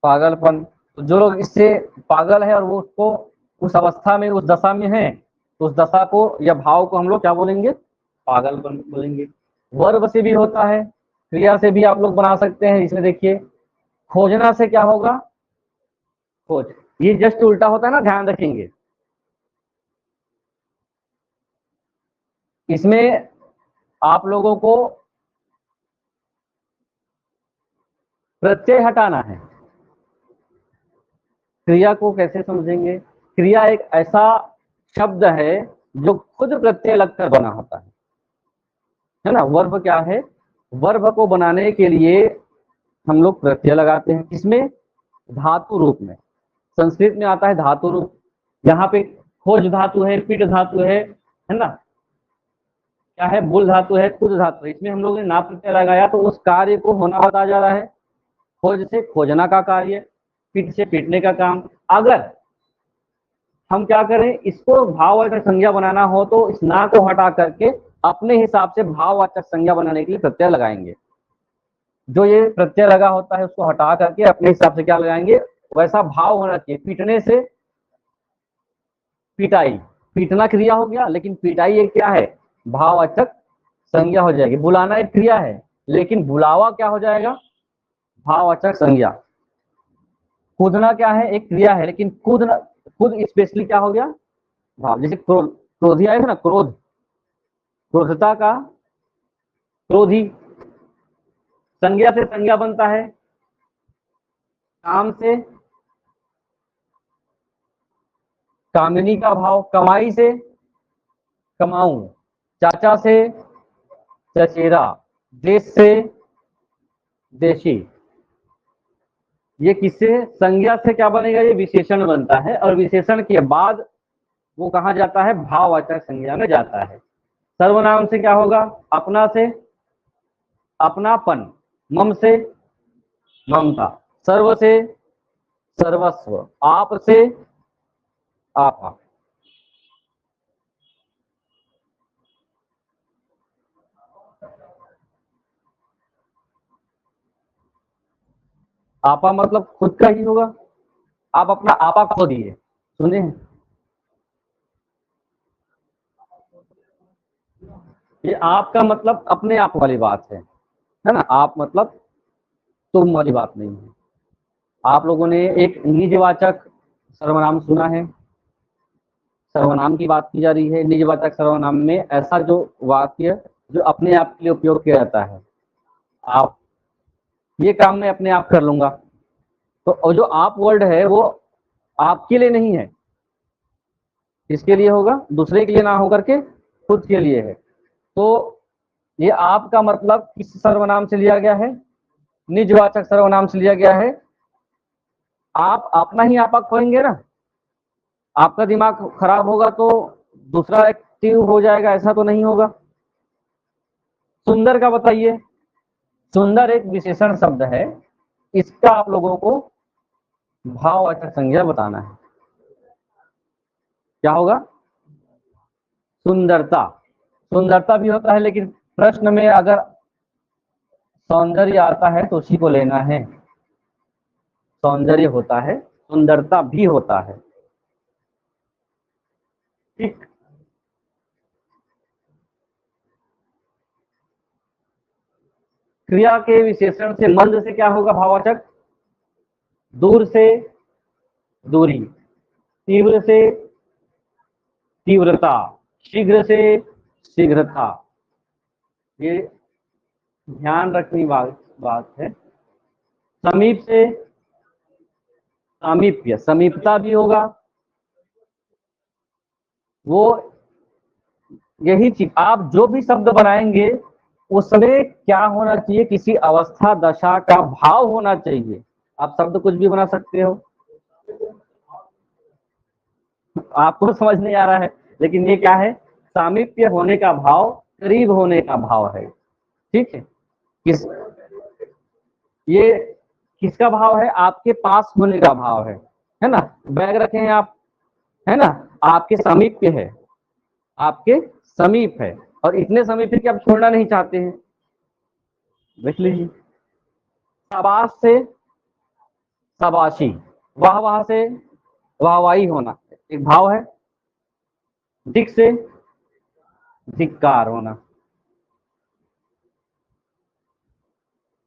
पागलपन। तो जो लोग इससे पागल है और वो उसको उस अवस्था में, उस दशा में है, तो उस दशा को या भाव को हम लोग क्या बोलेंगे? पागलपन बोलेंगे। वर्ब से भी होता है, क्रिया से भी आप लोग बना सकते हैं। इसमें देखिए, खोजना से क्या होगा? खोज। ये जस्ट उल्टा होता है ना, ध्यान रखेंगे। इसमें आप लोगों को प्रत्यय हटाना है। क्रिया को कैसे समझेंगे? क्रिया एक ऐसा शब्द है जो खुद प्रत्यय लगकर बना होता है ना। वर्ब क्या है? वर्ब को बनाने के लिए हम लोग प्रत्यय लगाते हैं। इसमें धातु रूप में, संस्कृत में आता है धातु रूप। यहाँ पे खोज धातु है, पीठ धातु है ना, क्या है? बुल धातु है, कुछ धातु है। इसमें हम लोग ने ना प्रत्यय लगाया, तो उस कार्य को होना बताया जा रहा है। खोज से खोजना का कार्य, पीठ से पीटने का काम। अगर हम क्या करें, इसको भाववाचक संज्ञा बनाना हो, तो इस ना को हटा करके अपने हिसाब से भाववाचक संज्ञा बनाने के लिए प्रत्यय लगाएंगे। जो ये प्रत्यय लगा होता है उसको हटा करके अपने हिसाब से क्या लगाएंगे? वैसा भाव होना चाहिए। पीटने से पिटाई, पीटना क्रिया हो गया, लेकिन पिटाई एक क्या है? भाववाचक संज्ञा हो जाएगी। बुलाना एक क्रिया है, लेकिन बुलावा क्या हो जाएगा? भाववाचक संज्ञा। कूदना क्या है? एक क्रिया है, लेकिन कूदना, खुद स्पेशली क्या हो गया? भाव। जैसे क्रोधी आया था ना, क्रोध, क्रोधता का क्रोधी। संज्ञा से संज्ञा बनता है, काम से कामिनी का भाव। कमाई से कमाऊं, चाचा से चचेरा, देश से देशी। ये किससे? संज्ञा से क्या बनेगा? ये विशेषण बनता है, और विशेषण के बाद वो कहाँ जाता है? भाववाचक संज्ञा में जाता है। सर्वनाम से क्या होगा? अपना से अपनापन, मम से ममता, सर्व से सर्वस्व, आप से आपा। आपा मतलब खुद का ही होगा। आप अपना आपा खो दिए, सुने? ये आपका मतलब अपने आप वाली बात है ना। आप मतलब तुम वाली बात नहीं है। आप लोगों ने एक निजवाचक सर्वनाम सुना है, सर्वनाम की बात की जा रही है। निजवाचक सर्वनाम में ऐसा जो वाक्य जो अपने आप के लिए उपयोग किया जाता है, आप ये काम मैं अपने आप कर लूंगा, तो जो आप वर्ड है वो आपके लिए नहीं है, किसके लिए होगा, दूसरे के लिए ना होकर के खुद के लिए है। तो ये आपका मतलब किस सर्वनाम से लिया गया है, निजवाचक सर्वनाम से लिया गया है। आप अपना ही आपा खोएंगे ना, आपका दिमाग खराब होगा तो दूसरा एक्टिव हो जाएगा, ऐसा तो नहीं होगा। सुंदर का बताइए, सुंदर एक विशेषण शब्द है, इसका आप लोगों को भाववाचक संज्ञा बताना है। क्या होगा, सुंदरता। सुंदरता भी होता है, लेकिन प्रश्न में अगर सौंदर्य आता है तो उसी को लेना है। सौंदर्य होता है, सुंदरता भी होता है, ठीक। क्रिया के विशेषण से मंद से क्या होगा भाववाचक, दूर से दूरी, तीव्र से तीव्रता, शीघ्र से शीघ्रता। ये ध्यान रखने वाली बात है। समीप से सामीप्य, समीपता भी होगा। वो यही चीज, आप जो भी शब्द बनाएंगे उसमें क्या होना चाहिए, किसी अवस्था दशा का भाव होना चाहिए। आप शब्द कुछ भी बना सकते हो, आपको समझ नहीं आ रहा है, लेकिन ये क्या है, सामीप्य होने का भाव, करीब होने का भाव है, ठीक है। ये किसका भाव है, आपके पास होने का भाव है ना। बैग रखे हैं आप, है ना, आपके समीप्य है, आपके समीप है, और इतने समीप है कि आप छोड़ना नहीं चाहते हैं। देख लीजिए, शाबाश से शाबाशी, वाह वाह से वाहवाही होना, एक भाव है। धिक से धिक्कार होना।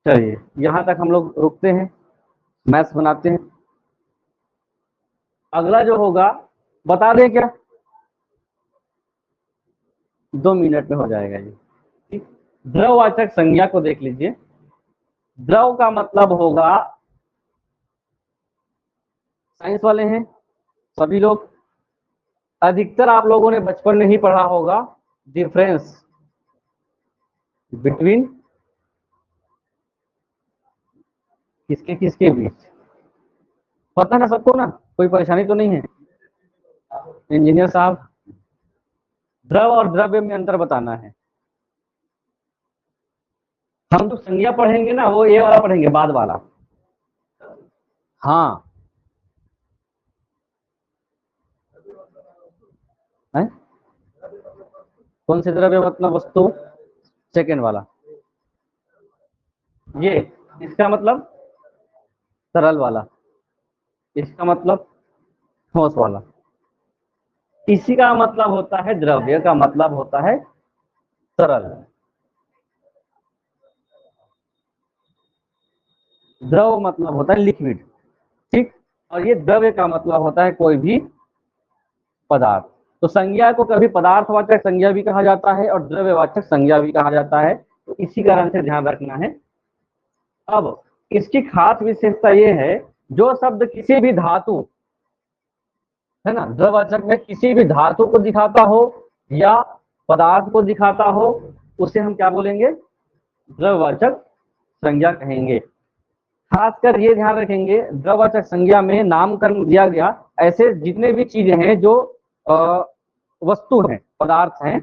चलिए यहां तक हम लोग रुकते हैं, मैथ्स बनाते हैं। अगला जो होगा बता दें क्या, 2 मिनट में हो जाएगा ये, ठीक। द्रववाचक संज्ञा को देख लीजिए। द्रव का मतलब होगा, साइंस वाले हैं सभी लोग, अधिकतर आप लोगों ने बचपन में ही पढ़ा होगा डिफरेंस बिटवीन किसके किसके बीच, पता है ना सबको ना, कोई परेशानी तो नहीं है इंजीनियर साहब। द्रव और द्रव्य में अंतर बताना है। हम तो संज्ञा पढ़ेंगे ना, वो ये वाला पढ़ेंगे, बाद वाला। हाँ है? कौन से द्रव्य मतलब वस्तु, सेकेंड वाला। ये इसका मतलब सरल वाला, इसका मतलब ठोस वाला। इसी का मतलब होता है, द्रव्य का मतलब होता है सरल। द्रव मतलब होता है लिक्विड, ठीक। और ये द्रव्य का मतलब होता है कोई भी पदार्थ। तो संज्ञा को कभी पदार्थवाचक संज्ञा भी कहा जाता है और द्रव्यवाचक संज्ञा भी कहा जाता है, तो इसी कारण से ध्यान रखना है। अब इसकी खास विशेषता ये है, जो शब्द किसी भी धातु, है ना, द्रववाचक में किसी भी धातु को दिखाता हो या पदार्थ को दिखाता हो, उसे हम क्या बोलेंगे, द्रववाचक संज्ञा कहेंगे। खासकर ये ध्यान रखेंगे, द्रववाचक संज्ञा में नामकरण दिया गया ऐसे जितने भी चीजें हैं जो वस्तु हैं, पदार्थ हैं,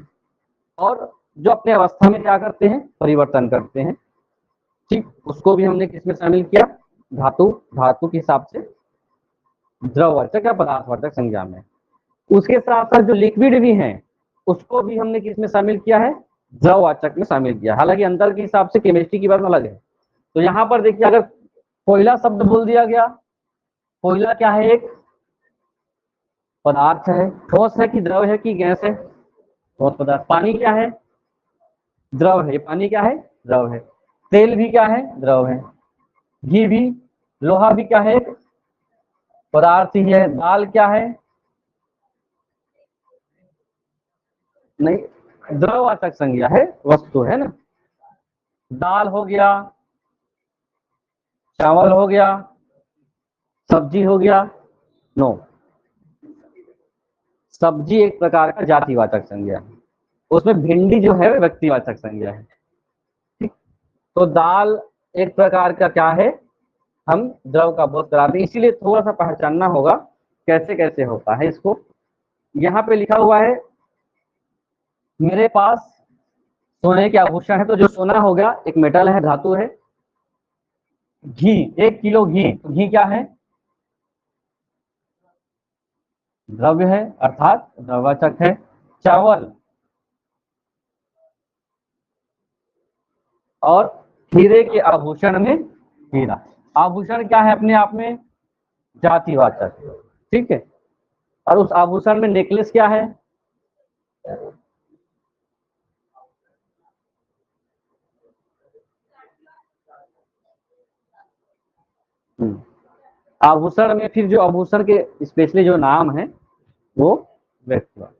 और जो अपने अवस्था में क्या करते हैं, परिवर्तन करते हैं, ठीक, उसको भी हमने किसमें शामिल किया, धातु, धातु के हिसाब से द्रववाचक या पदार्थवाचक संज्ञा में। उसके साथ साथ जो लिक्विड भी हैं उसको भी हमने किसमें शामिल किया है, द्रववाचक में शामिल किया। हालांकि अंतर के हिसाब से केमिस्ट्री की बात अलग है। तो यहाँ पर देखिए, अगर कोयला शब्द बोल दिया गया, कोयला क्या है, एक पदार्थ है, ठोस है कि द्रव है कि गैस है, ठोस पदार्थ। पानी क्या है, द्रव है, पानी क्या है, द्रव है। तेल भी क्या है, द्रव है। घी भी लोहा भी क्या है, पदार्थ ही है। दाल क्या है, नहीं, द्रववाचक संज्ञा है, वस्तु है ना। दाल हो गया, चावल हो गया, सब्जी हो गया, नो, सब्जी एक प्रकार का जातिवाचक संज्ञा है, उसमें भिंडी जो है व्यक्तिवाचक संज्ञा है। ठीक, तो दाल एक प्रकार का क्या है, हम द्रव का बोध कराते हैं, इसीलिए थोड़ा सा पहचानना होगा कैसे कैसे होता है इसको। यहाँ पे लिखा हुआ है मेरे पास सोने के आभूषण है, तो जो सोना हो गया एक मेटल है, धातु है। घी, 1 किलो घी, तो घी क्या है, द्रव्य है अर्थात द्रववाचक है। चावल और हीरे के आभूषण में हीरा, आभूषण क्या है अपने आप में, जातिवाचक, ठीक है। और उस आभूषण में नेकलेस क्या है, आभूषण में फिर जो आभूषण के स्पेशली जो नाम है वो व्यक्तिवाचक।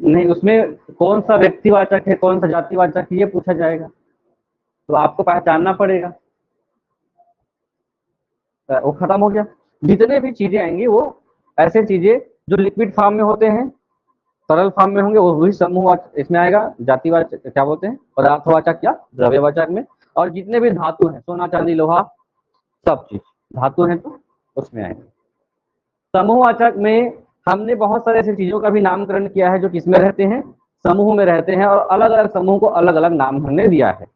नहीं, उसमें कौन सा व्यक्तिवाचक है कौन सा जातिवाचक है ये पूछा जाएगा, तो आपको पहचानना पड़ेगा। वो खत्म हो गया। जितने भी चीजें आएंगी वो ऐसे चीजें जो लिक्विड फॉर्म में होते हैं, तरल फॉर्म में होंगे, वो वही समूहवाचक इसमें आएगा, जातिवाचक क्या बोलते हैं, पदार्थवाचक या द्रव्यवाचक में। और जितने भी धातु हैं, सोना चांदी लोहा सब चीज धातु है तो उसमें आएंगे। समूहवाचक में हमने बहुत सारे ऐसी चीजों का भी नामकरण किया है जो किसमें रहते हैं, समूह में रहते हैं, और अलग अलग समूह को अलग अलग नाम हमने दिया है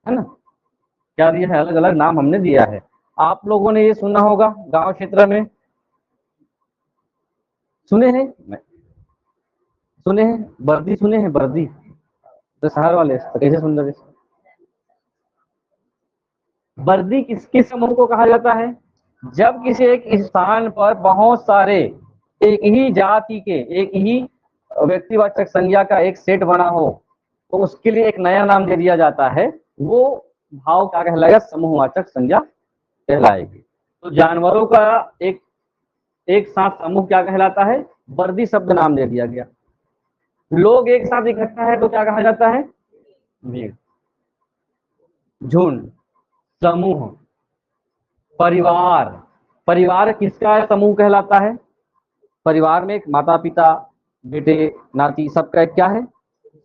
ना। क्या दिया है, अलग अलग नाम हमने दिया है। आप लोगों ने ये सुना होगा गांव क्षेत्र में, सुने हैं, सुने हैं वर्दी, सुने हैं वर्दी, तो शहर वाले तो कैसे सुन रहे। वर्दी किसके समूह को कहा जाता है, जब किसी एक स्थान पर बहुत सारे एक ही जाति के एक ही व्यक्तिवाचक संज्ञा का एक सेट बना हो, तो उसके लिए एक नया नाम दे दिया जाता है, वो भाव क्या कहलाएगा, समूहवाचक संज्ञा कहलाएगी। तो जानवरों का एक एक साथ समूह क्या कहलाता है, वर्दी शब्द नाम दे दिया गया। लोग एक साथ इकट्ठा है तो क्या कहा जाता है, भीड़। झुंड, समूह, परिवार, परिवार किसका समूह कहलाता है, परिवार में एक माता पिता बेटे नाती सबका एक क्या है,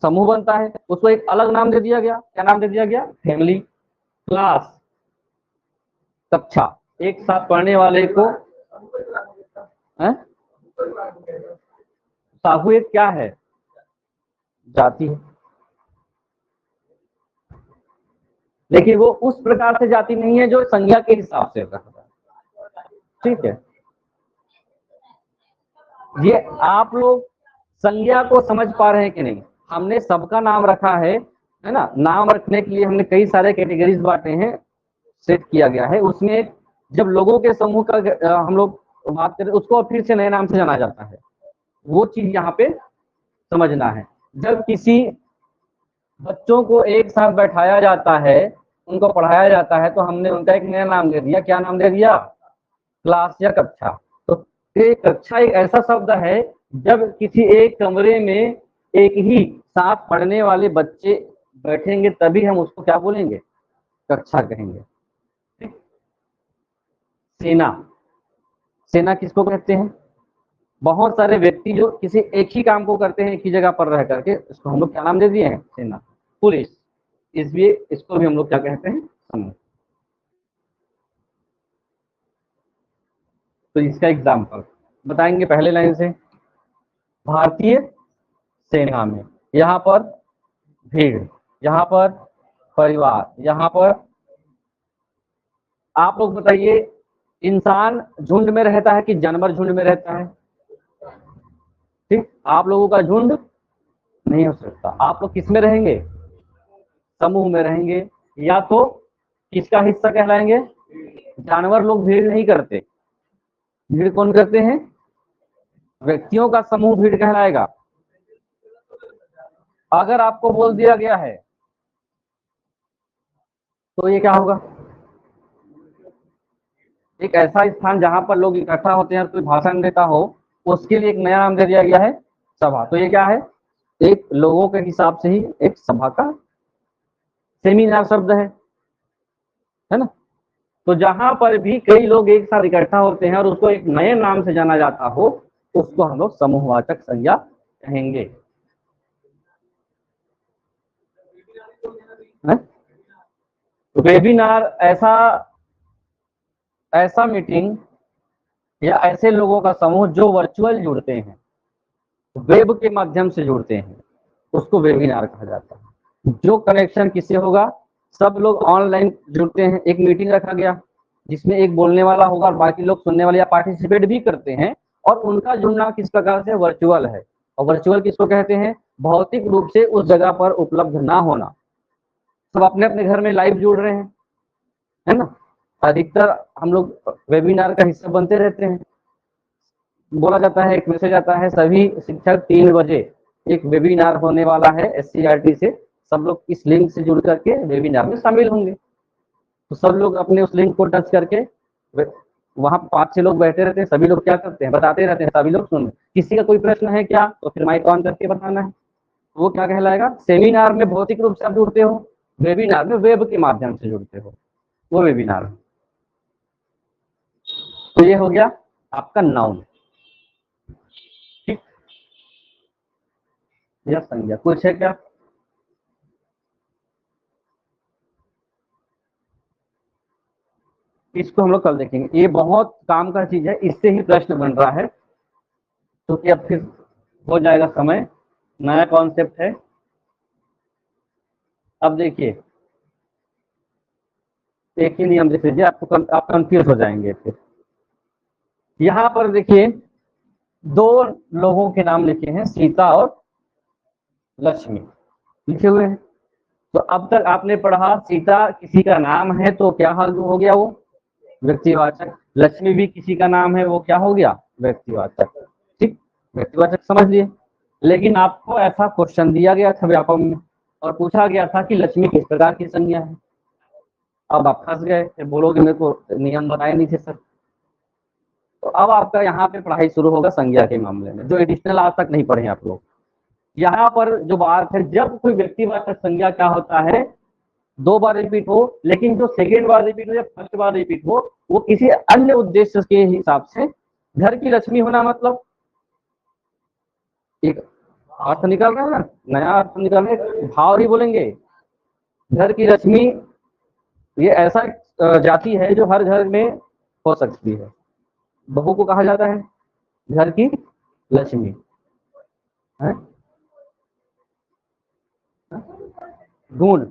समूह बनता है, उसको एक अलग नाम दे दिया गया, क्या नाम दे दिया गया, फैमिली। क्लास, कक्षा, एक साथ पढ़ने वाले को साहू एक क्या है, जाति है, लेकिन वो उस प्रकार से जाति नहीं है जो संज्ञा के हिसाब से रखता है, ठीक है। ये आप लोग संज्ञा को समझ पा रहे हैं कि नहीं, हमने सबका नाम रखा है ना, नाम रखने के लिए हमने कई सारे कैटेगरीज बांटे हैं, सेट किया गया है, उसमें जब लोगों के समूह का हम लोग बात करें उसको फिर से नए नाम से जाना जाता है, वो चीज यहाँ पे समझना है। जब किसी बच्चों को एक साथ बैठाया जाता है, उनको पढ़ाया जाता है, तो हमने उनका एक नया नाम दे दिया, क्या नाम दे दिया, क्लास या कक्षा। तो एक कक्षा एक ऐसा शब्द है जब किसी एक कमरे में एक ही साथ पढ़ने वाले बच्चे बैठेंगे तभी हम उसको क्या बोलेंगे, कक्षा कहेंगे। सेना, सेना किसको कहते हैं, बहुत सारे व्यक्ति जो किसी एक ही काम को करते हैं एक ही जगह पर रह करके, इसको हम लोग क्या नाम दे दिए हैं, सेना। पुलिस, इसलिए इसको भी हम लोग क्या कहते हैं, समूह। तो इसका एग्जाम्पल बताएंगे पहले लाइन से, भारतीय सेना में, यहाँ पर भीड़, यहाँ पर परिवार, यहाँ पर आप लोग बताइए, इंसान झुंड में रहता है कि जानवर झुंड में रहता है, ठीक, आप लोगों का झुंड नहीं हो सकता, आप लोग किस में रहेंगे, समूह में रहेंगे, या तो किसका हिस्सा कहलाएंगे, जानवर लोग भीड़ नहीं करते, भीड़ कौन करते हैं, व्यक्तियों का समूह भीड़ कहलाएगा। अगर आपको बोल दिया गया है तो ये क्या होगा? एक ऐसा स्थान जहां पर लोग इकट्ठा होते हैं और कोई भाषण देता हो, उसके लिए एक नया नाम दे दिया गया है सभा। तो ये क्या है? एक लोगों के हिसाब से ही एक सभा का सेमिनार शब्द है ना। तो जहां पर भी कई लोग एक साथ इकट्ठा होते हैं और उसको एक नए नाम से जाना जाता हो, उसको हम लोग समूहवाचक संज्ञा कहेंगे। तो वेबिनार ऐसा ऐसा मीटिंग या ऐसे लोगों का समूह जो वर्चुअल जुड़ते हैं, वेब के माध्यम से जुड़ते हैं, उसको वेबिनार कहा जाता है। जो कनेक्शन किससे होगा? सब लोग ऑनलाइन जुड़ते हैं, एक मीटिंग रखा गया जिसमें एक बोलने वाला होगा और बाकी लोग सुनने वाले या पार्टिसिपेट भी करते हैं, और उनका जुड़ना किस प्रकार से? वर्चुअल है। और वर्चुअल किसको कहते हैं? भौतिक रूप से उस जगह पर उपलब्ध ना होना। सब अपने अपने घर में लाइव जुड़ रहे हैं, है ना। अधिकतर हम लोग वेबिनार का हिस्सा बनते रहते हैं। बोला जाता है, एक मैसेज आता है, सभी शिक्षक 3 बजे एक वेबिनार होने वाला है SCERT से, सब लोग इस लिंक से जुड़ करके वेबिनार में शामिल होंगे। तो सब लोग अपने उस लिंक को टच करके, वहां 5-6 लोग बैठे रहते हैं, सभी लोग क्या करते हैं? बताते रहते हैं, सभी लोग सुन। किसी का कोई प्रश्न है क्या? तो फिर माइक ऑन करके बताना है। वो क्या कहलाएगा? सेमिनार में भौतिक रूप से आप जुड़ते हो, वेबिनार में वेब के माध्यम से जुड़ते हो, वो वेबिनार। तो ये हो गया आपका नाउन। ठीक, यह संज्ञा। कुछ है क्या? इसको हम लोग कल देखेंगे, ये बहुत काम का चीज है, इससे ही प्रश्न बन रहा है। तो कि अब फिर हो जाएगा समय, नया कॉन्सेप्ट है। अब देखिए, एक ही नियम देख लीजिए, आप कंफ्यूज हो जाएंगे। फिर यहाँ पर देखिए, 2 लोगों के नाम लिखे हैं, सीता और लक्ष्मी लिखे हुए हैं। तो अब तक आपने पढ़ा, सीता किसी का नाम है तो क्या हो गया? वो व्यक्तिवाचक। लक्ष्मी भी किसी का नाम है, वो क्या हो गया? व्यक्तिवाचक। ठीक, व्यक्तिवाचक समझ लिए। लेकिन आपको ऐसा क्वेश्चन दिया गया था व्यापम में, और पूछा गया था कि लक्ष्मी किस प्रकार की संज्ञा है। अब आप फंस गए, फिर बोलोगे मेरे को नियम बनाए नहीं थे सर। तो अब आपका यहाँ पे पढ़ाई शुरू होगा संज्ञा के मामले में, जो एडिशनल आज तक नहीं पढ़े आप लोग। यहाँ पर जो बात है, जब कोई व्यक्तिवाचक संज्ञा क्या होता है, 2 बार रिपीट हो, लेकिन जो सेकेंड बार रिपीट हो या फर्स्ट बार रिपीट हो, वो किसी अन्य उद्देश्य के हिसाब से। घर की लक्ष्मी होना मतलब एक अर्थ निकल रहा है ना, नया अर्थ निकल रहा है, भाव ही बोलेंगे। घर की लक्ष्मी ये ऐसा जाति है जो हर घर में हो सकती है। बहू को कहा जाता है घर की लक्ष्मी है। गुण,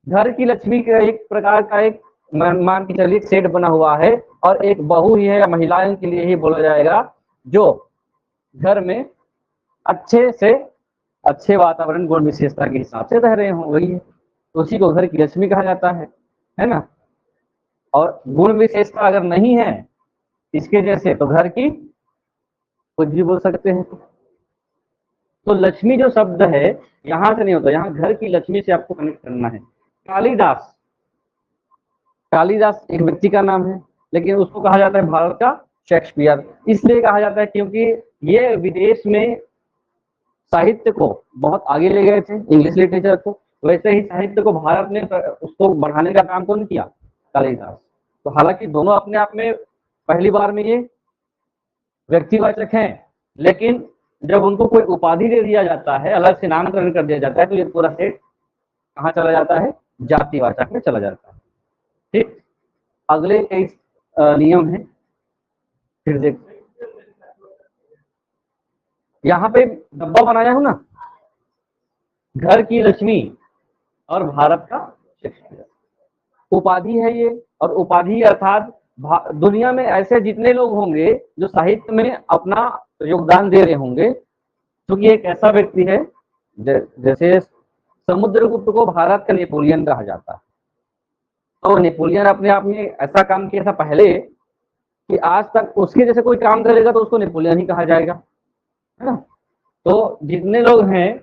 घर की लक्ष्मी का एक प्रकार का एक मान के चलिए सेट बना हुआ है, और एक बहू ही है या महिलाओं के लिए ही बोला जाएगा जो घर में अच्छे से अच्छे वातावरण गुण विशेषता के हिसाब से रह रहे हो, वही है। उसी को घर की लक्ष्मी कहा जाता है ना। और गुण विशेषता अगर नहीं है इसके जैसे, तो घर की कुछ भी बोल सकते हैं। तो लक्ष्मी जो शब्द है यहां से नहीं होता, यहाँ घर की लक्ष्मी से आपको कनेक्ट करना है। कालिदास, कालिदास एक व्यक्ति का नाम है, लेकिन उसको कहा जाता है भारत का शेक्सपियर। इसलिए कहा जाता है क्योंकि ये विदेश में साहित्य को बहुत आगे ले गए थे, इंग्लिश लिटरेचर को। वैसे ही साहित्य को भारत ने उसको बढ़ाने का काम कौन किया? कालिदास। तो हालांकि दोनों अपने आप में पहली बार में ये व्यक्तिवाचक हैं, लेकिन जब उनको कोई उपाधि दे दिया जाता है, अलग से नामकरण कर दिया जाता है, तो ये पूरा सेट कहाँ चला जाता है? जातिवाचक में चला जाता है। ठीक, अगले कई नियम है, फिर देख। यहाँ पे डब्बा बनाया हूं ना, घर की लक्ष्मी और भारत का शेक्सपियर, उपाधि है ये। और उपाधि अर्थात दुनिया में ऐसे जितने लोग होंगे जो साहित्य में अपना योगदान दे रहे होंगे, क्योंकि एक ऐसा व्यक्ति है जैसे समुद्रगुप्त को भारत का नेपोलियन कहा जाता है। तो नेपोलियन अपने आप में ऐसा काम किया था पहले कि आज तक उसके जैसे कोई काम करेगा तो उसको नेपोलियन ही कहा जाएगा, है ना। तो जितने लोग हैं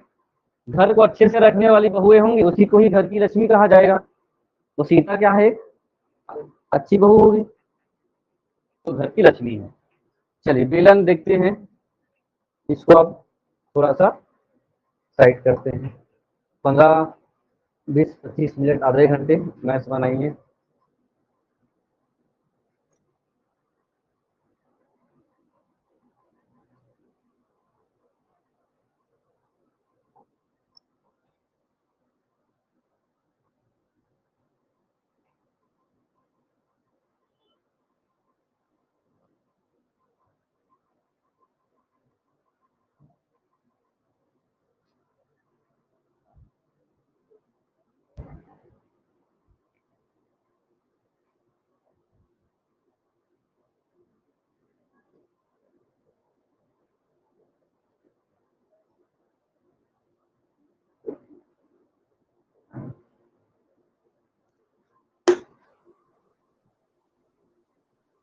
घर को अच्छे से रखने वाली बहुएं होंगी, उसी को ही घर की लक्ष्मी कहा जाएगा। तो सीता क्या है, अच्छी बहू होगी, तो घर की लक्ष्मी है। चलिए बेलन देखते हैं, इसको अब थोड़ा सा साइड करते हैं। 15 20 25 मिनट आधे घंटे मैथ्स बनाएंगे।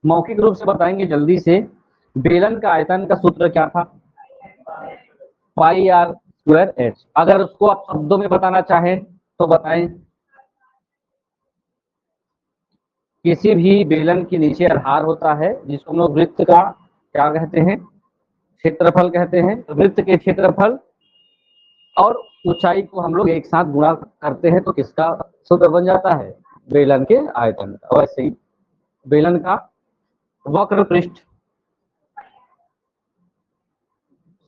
मौखिक रूप से बताएंगे जल्दी से। बेलन का आयतन का सूत्र क्या था, पाई आर स्क्वायर एच। अगर उसको आप शब्दों में बताना चाहें तो बताएं। किसी भी बेलन के नीचे आधार होता है, जिसको हम लोग वृत्त का क्या कहते हैं, क्षेत्रफल कहते हैं। तो वृत्त के क्षेत्रफल और ऊंचाई को हम लोग एक साथ गुणा करते हैं तो किसका सूत्र बन जाता है, बेलन के आयतन का। वैसे ही बेलन का वक्र पृष्ठ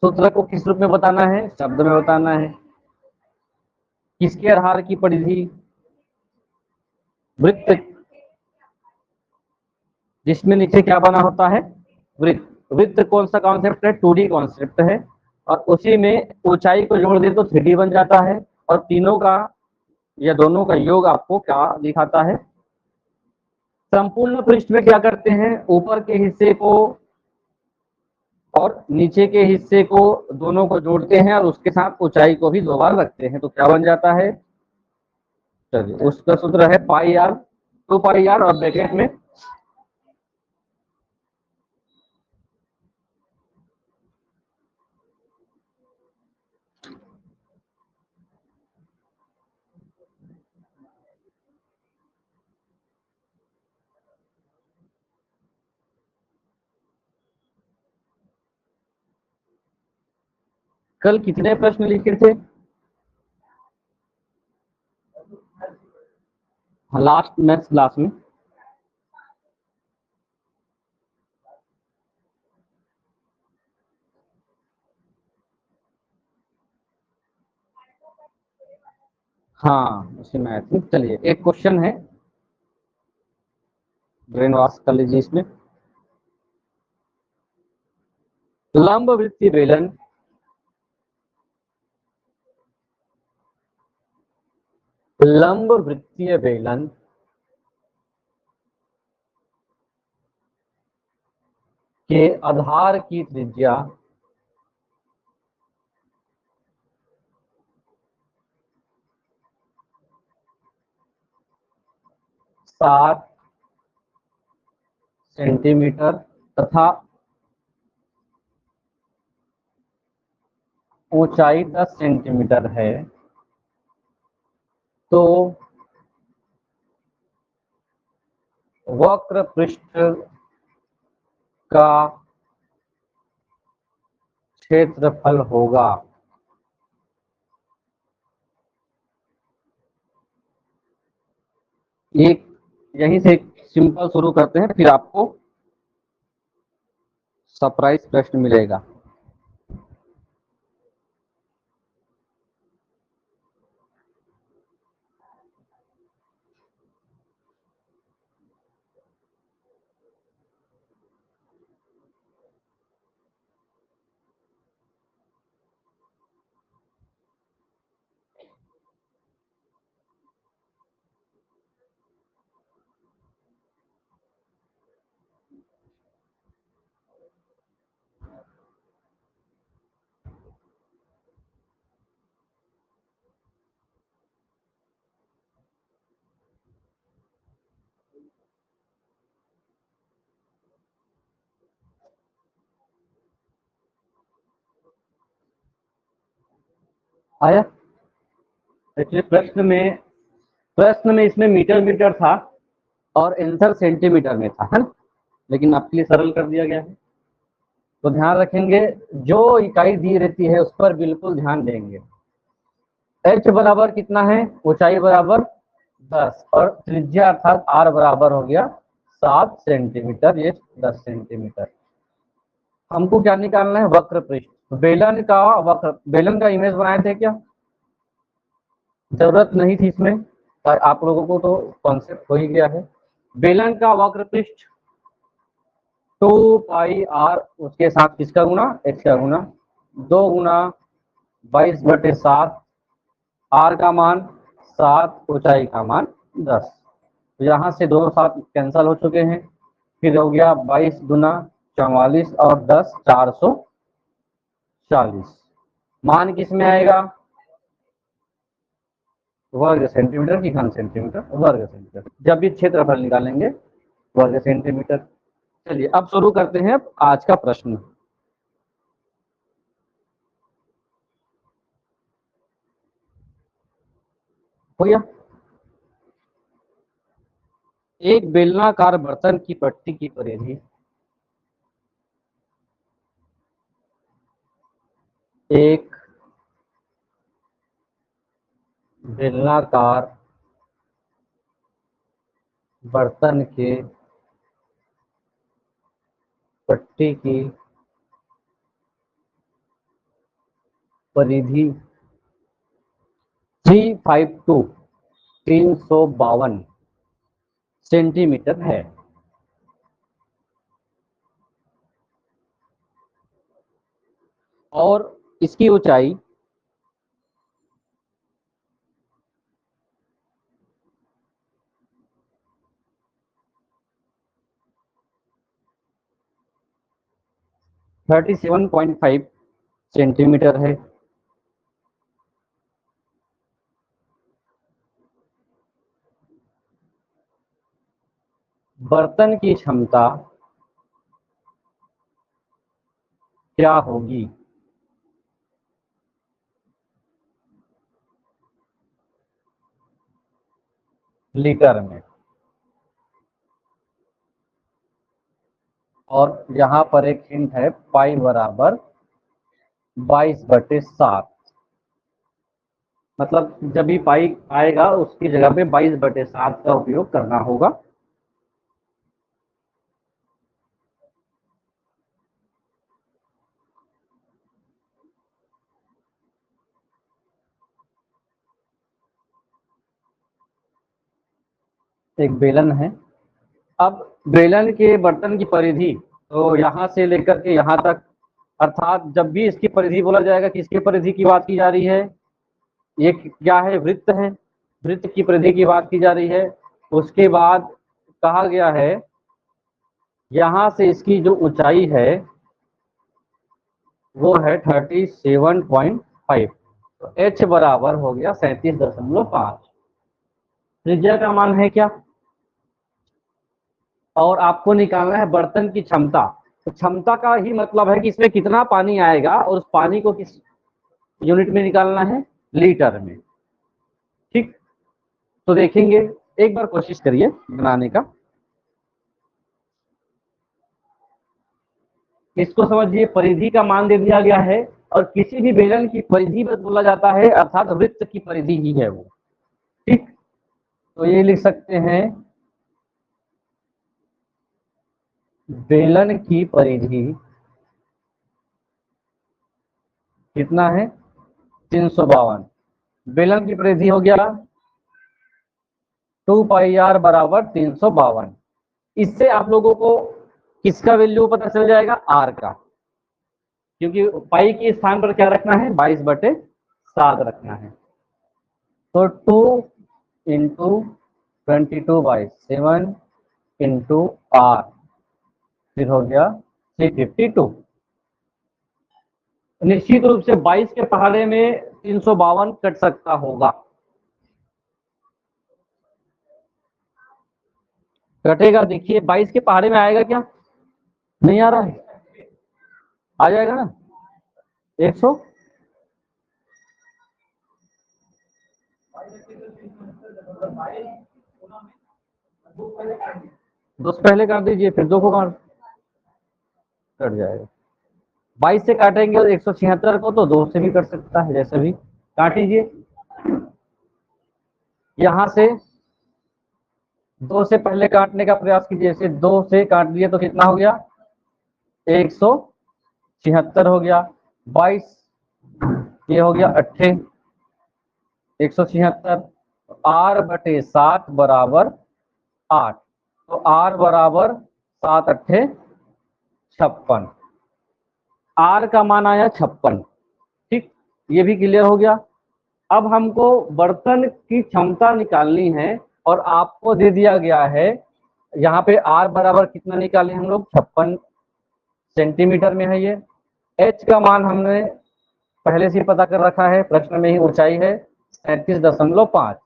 सूत्र को किस रूप में बताना है, शब्द में बताना है। किसके आधार की परिधि, वृत्त, जिसमें नीचे क्या बना होता है, वृत्त। वृत्त कौन सा कॉन्सेप्ट है, 2D कॉन्सेप्ट है। और उसी में ऊंचाई को जोड़ दे तो 3D बन जाता है। और तीनों का या दोनों का योग आपको क्या दिखाता है, संपूर्ण पृष्ठ में क्या करते हैं, ऊपर के हिस्से को और नीचे के हिस्से को दोनों को जोड़ते हैं और उसके साथ ऊंचाई को भी 2 बार रखते हैं, तो क्या बन जाता है। चलिए उसका सूत्र है पाई आर, 2 पाई आर और ब्रैकेट में कल कितने प्रश्न लिखे थे, लास्ट मैथ्स क्लास में। हाँ उसी मैथ में। चलिए एक क्वेश्चन है, ब्रेन वॉश कर लीजिए इसमें। लंब वृत्तीय बेलन लंब वृत्तीय बेलन के आधार की त्रिज्या सात सेंटीमीटर तथा ऊंचाई 10 सेंटीमीटर है, तो वक्र पृष्ठ का क्षेत्रफल होगा। एक यहीं से सिंपल शुरू करते हैं, फिर आपको सरप्राइज प्रश्न मिलेगा। आया। एक्चुअली प्रश्न में इसमें मीटर था और आंसर सेंटीमीटर में था, है ना, लेकिन आपके लिए सरल कर दिया गया है। तो ध्यान रखेंगे, जो इकाई दी रहती है उस पर बिल्कुल ध्यान देंगे। h बराबर कितना है, ऊंचाई बराबर 10 और त्रिज्या अर्थात r बराबर हो गया 7 सेंटीमीटर, ये 10 सेंटीमीटर। हमको क्या निकालना है, वक्र पृष्ठ। बेलन का इमेज बनाए थे क्या, जरूरत नहीं थी इसमें, आप लोगों को तो कॉन्सेप्ट हो ही गया है। बेलन का वक्र पृष्ठ 2 पाई r, उसके साथ किसका गुना, x का गुना, 2 गुना 22/7, r का मान 7, ऊंचाई का मान 10। तो यहाँ से 2 7 कैंसल हो चुके हैं, फिर हो गया 22 गुना 44 और 10 440। मान किस में आएगा, वर्ग सेंटीमीटर की घन सेंटीमीटर, वर्ग सेंटीमीटर। जब भी क्षेत्रफल निकालेंगे वर्ग सेंटीमीटर। चलिए अब शुरू करते हैं आज का प्रश्न। हो गया, एक बेलनाकार बर्तन की पट्टी की परिधि एक बेलनाकार बर्तन के पट्टी की परिधि 352 सेंटीमीटर है। और इसकी ऊंचाई 37.5 सेंटीमीटर है। बर्तन की क्षमता क्या होगी, लीटर में। और यहाँ पर एक हिंट है, पाई बराबर 22/7, मतलब जब भी पाई आएगा उसकी जगह पे 22/7 का उपयोग करना होगा। एक बेलन है, अब बेलन के बर्तन की परिधि तो यहाँ से लेकर के यहाँ तक, अर्थात जब भी इसकी परिधि बोला जाएगा, किसकी परिधि की बात की जा रही है, ये क्या है, वृत्त है, वृत्त की परिधि की बात की जा रही है। उसके बाद कहा गया है यहाँ से इसकी जो ऊंचाई है वो है 37.5, तो h बराबर हो गया 37.5। त्रिज्या का मान है क्या, और आपको निकालना है बर्तन की क्षमता। तो क्षमता का ही मतलब है कि इसमें कितना पानी आएगा और उस पानी को किस यूनिट में निकालना है, लीटर में। ठीक, तो देखेंगे, एक बार कोशिश करिए बनाने का। इसको समझिए, परिधि का मान दे दिया गया है और किसी भी बेलन की परिधि बस बोला जाता है, अर्थात वृत्त की परिधि ही है वो। ठीक, तो ये लिख सकते हैं, बेलन की परिधि कितना है, 352। बेलन की परिधि हो गया 2 पाई r बराबर 352। इससे आप लोगों को किसका वैल्यू पता चल जाएगा, r का, क्योंकि पाई के स्थान पर क्या रखना है, 22/7 रखना है। तो 2 इंटू 22/7 इंटू r, फिर हो गया 352। निश्चित रूप से 22 के पहाड़े में 352 कट सकता होगा, कटेगा। देखिए 22 के पहाड़े में आएगा क्या, नहीं आ रहा है, आ जाएगा ना 100, दो से पहले काट दीजिए, फिर दो को कट जाएगा। 22 से काटेंगे 176 को तो 2 से भी कट सकता है, जैसे भी काटिए। यहां से 2 से पहले काटने का प्रयास कीजिए, जैसे 2 से काट दिए तो कितना हो गया 176 हो गया। 22 ये हो गया 8 176, r बटे 7 बराबर 8, तो r बराबर 7 अट्ठे 56, r का मान आया 56। ठीक, ये भी क्लियर हो गया। अब हमको बर्तन की क्षमता निकालनी है और आपको दे दिया गया है यहाँ पे r बराबर कितना निकाले हम लोग 56 सेंटीमीटर में है ये। h का मान हमने पहले से पता कर रखा है, प्रश्न में ही ऊंचाई है 37.5।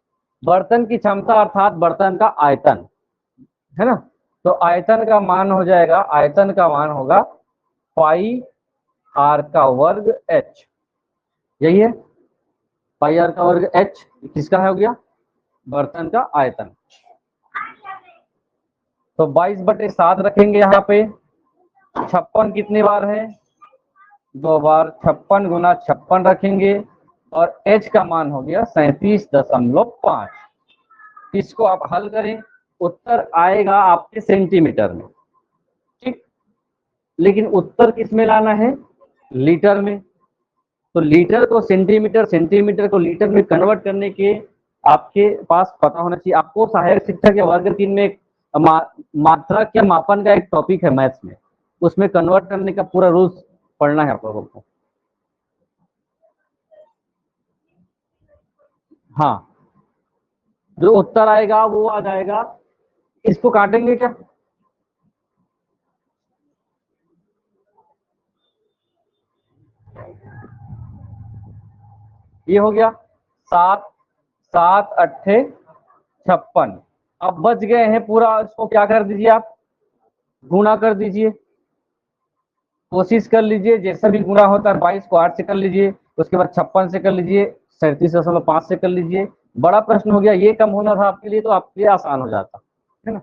बर्तन की क्षमता अर्थात बर्तन का आयतन है ना, तो आयतन का मान हो जाएगा, आयतन का मान होगा पाई r का वर्ग h, यही है पाई r का वर्ग h। किसका है हो गया बर्तन का आयतन। तो 22/7 रखेंगे यहाँ पे। 56 कितने बार है 2 बार, 56 गुना 56 रखेंगे और h का मान हो गया 37.5। इसको आप हल करें, उत्तर आएगा आपके सेंटीमीटर में। ठीक, लेकिन उत्तर किस में लाना है लीटर में, तो लीटर को सेंटीमीटर, सेंटीमीटर को लीटर में कन्वर्ट करने के आपके पास पता होना चाहिए। आपको सहायक शिक्षक या वर्ग 3 में मात्रक या मापन का एक टॉपिक है मैथ्स में, उसमें कन्वर्ट करने का पूरा रूल्स पढ़ना है आप लोगों को। हाँ, जो उत्तर आएगा वो आ जाएगा। इसको काटेंगे क्या, ये हो गया 7 7 अट्ठे 56। अब बच गए हैं पूरा, इसको क्या कर दीजिए आप गुणा कर दीजिए, कोशिश कर लीजिए जैसा भी गुणा होता है 22 को 8 से कर लीजिए, उसके बाद 56 से कर लीजिए, 37.5 से कर लीजिए। बड़ा प्रश्न हो गया, ये कम होना था आपके लिए तो आपके लिए आसान हो जाता है ना।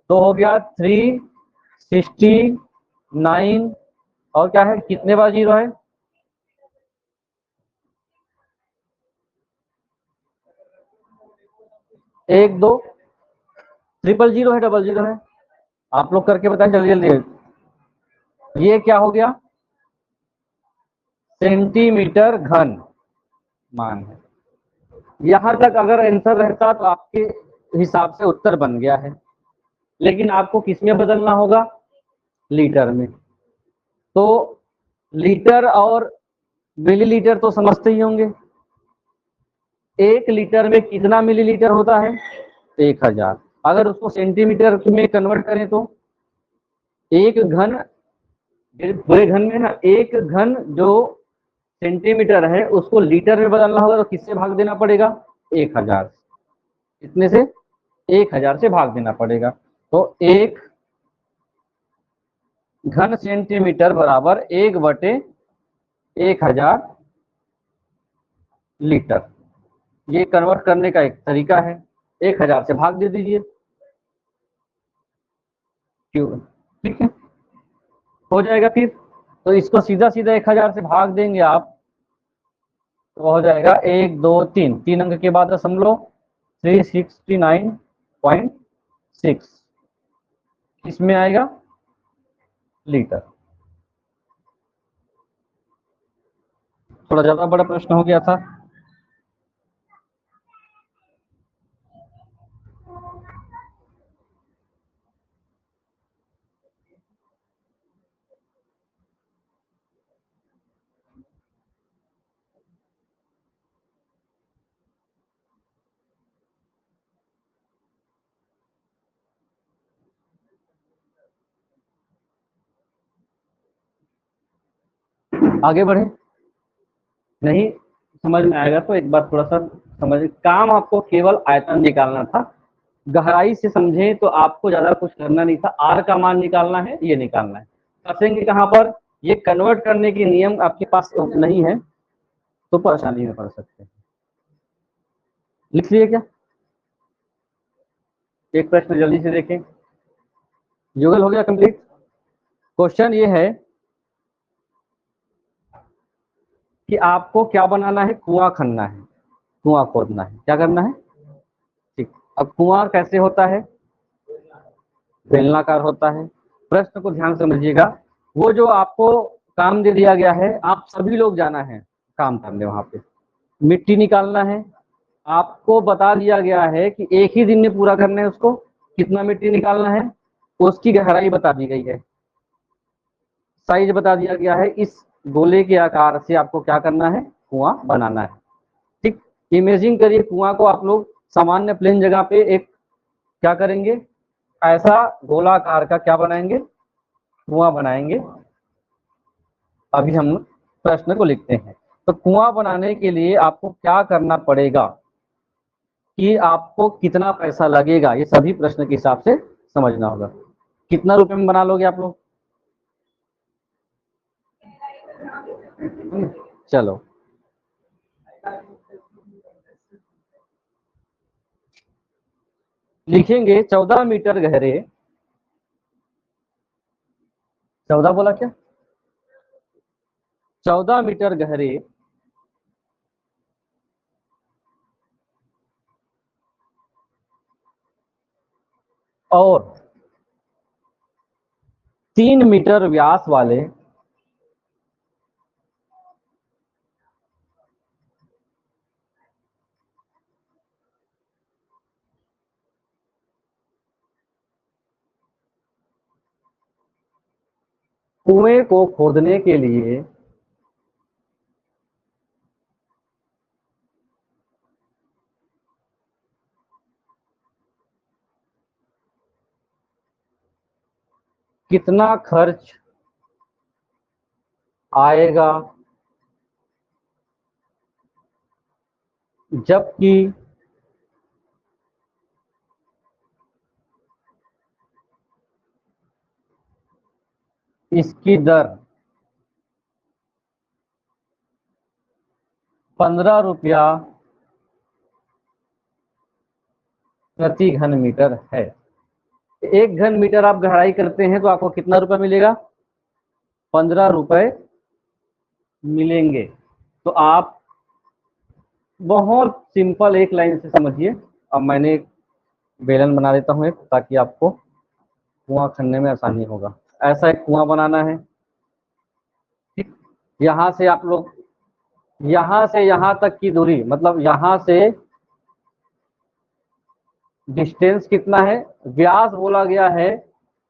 तो हो गया 369 और क्या है कितने बार जीरो है 1 2 000 है, डबल जीरो है। आप लोग करके बताएं जल्दी जल्दी। ये क्या हो गया सेंटीमीटर घन मान है। यहां तक अगर आंसर रहता तो आपके हिसाब से उत्तर बन गया है, लेकिन आपको किस में बदलना होगा लीटर में। तो लीटर और मिलीलीटर तो समझते ही होंगे, 1 लीटर में कितना मिलीलीटर होता है 1000। अगर उसको सेंटीमीटर में कन्वर्ट करें तो एक घन, पूरे घन में ना एक घन जो सेंटीमीटर है उसको लीटर में बदलना होगा तो किससे भाग देना पड़ेगा 1000। इतने से 1000 से भाग देना पड़ेगा। तो 1 घन सेंटीमीटर बराबर 1/1000 लीटर। ये कन्वर्ट करने का एक तरीका है, 1000 से भाग दे दीजिए, क्यों ठीक है हो जाएगा। फिर तो इसको सीधा सीधा 1000 से भाग देंगे आप तो हो जाएगा 1 2 3, 3 अंक के बाद दशमलव 369.6 इसमें आएगा लीटर। थोड़ा ज्यादा बड़ा प्रश्न हो गया था। आगे बढ़े, नहीं समझ में आएगा तो एक बार थोड़ा सा समझ, काम आपको केवल आयतन निकालना था, गहराई से समझे तो आपको ज्यादा कुछ करना नहीं था। आर का मान निकालना है, ये निकालना है। फंसेंगे कहाँ पर, ये कन्वर्ट करने के नियम आपके पास नहीं है तो परेशानी में पड़ सकते हैं। लिख लिए क्या एक प्रश्न जल्दी से देखें। युगल हो गया कंप्लीट। क्वेश्चन ये है कि आपको क्या बनाना है, कुआं खनना है, कुआं खोदना है, क्या करना है। ठीक, अब कुआं कैसे होता है, बेलनाकार होता है। प्रश्न को ध्यान से समझिएगा। वो जो आपको काम दे दिया गया है, आप सभी लोग जाना है काम करने, वहां पे मिट्टी निकालना है। आपको बता दिया गया है कि एक ही दिन में पूरा करना है उसको। कितना मिट्टी निकालना है, उसकी गहराई बता दी गई है, साइज बता दिया गया है। इस गोले के आकार से आपको क्या करना है, कुआं बनाना है। ठीक, इमेजिन करिए कुआं को आप लोग सामान्य प्लेन जगह पे एक क्या करेंगे, ऐसा गोलाकार का क्या बनाएंगे, कुआं बनाएंगे। अभी हम प्रश्न को लिखते हैं। तो कुआं बनाने के लिए आपको क्या करना पड़ेगा, कि आपको कितना पैसा लगेगा, ये सभी प्रश्न के हिसाब से समझना होगा। कितना रुपए में बना लोगे आप लोग, चलो लिखेंगे 14 मीटर गहरे। 14 बोला क्या, 14 मीटर गहरे और 3 मीटर व्यास वाले कुएं को खोदने के लिए कितना खर्च आएगा, जबकि इसकी दर 15 रुपया प्रति घन मीटर है। 1 घन मीटर आप गहराई करते हैं तो आपको कितना रुपया मिलेगा, 15 रुपए मिलेंगे। तो आप बहुत सिंपल एक लाइन से समझिए। अब मैंने एक बेलन बना देता हूं एक, ताकि आपको कुआं खनने में आसानी होगा। ऐसा एक कुआं बनाना है। ठीक, यहाँ से आप लोग, यहाँ से यहाँ तक की दूरी, मतलब यहाँ से डिस्टेंस कितना है, व्यास बोला गया है,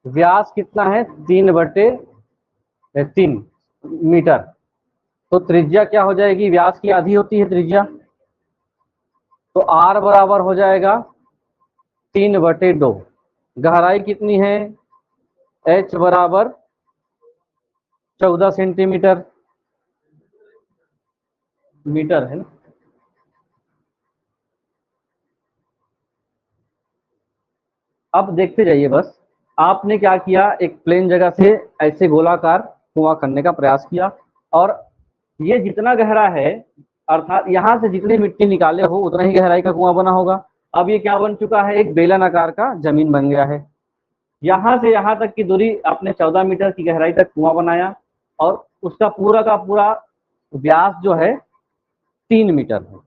व्यास कितना है, 3/3 मीटर। तो त्रिज्या क्या हो जाएगी, व्यास की आधी होती है त्रिज्या, तो r बराबर हो जाएगा 3/2। गहराई कितनी है, h बराबर 14 सेंटीमीटर मीटर है ना। अब देखते जाइए बस। आपने क्या किया, एक प्लेन जगह से ऐसे गोलाकार कुआं करने का प्रयास किया, और ये जितना गहरा है, अर्थात यहाँ से जितनी मिट्टी निकाले हो उतना ही गहराई का कुआं बना होगा। अब ये क्या बन चुका है, एक बेलन आकार का जमीन बन गया है। यहाँ से यहाँ तक की दूरी आपने 14 मीटर की गहराई तक कुआं बनाया, और उसका पूरा का पूरा व्यास जो है 3 मीटर है।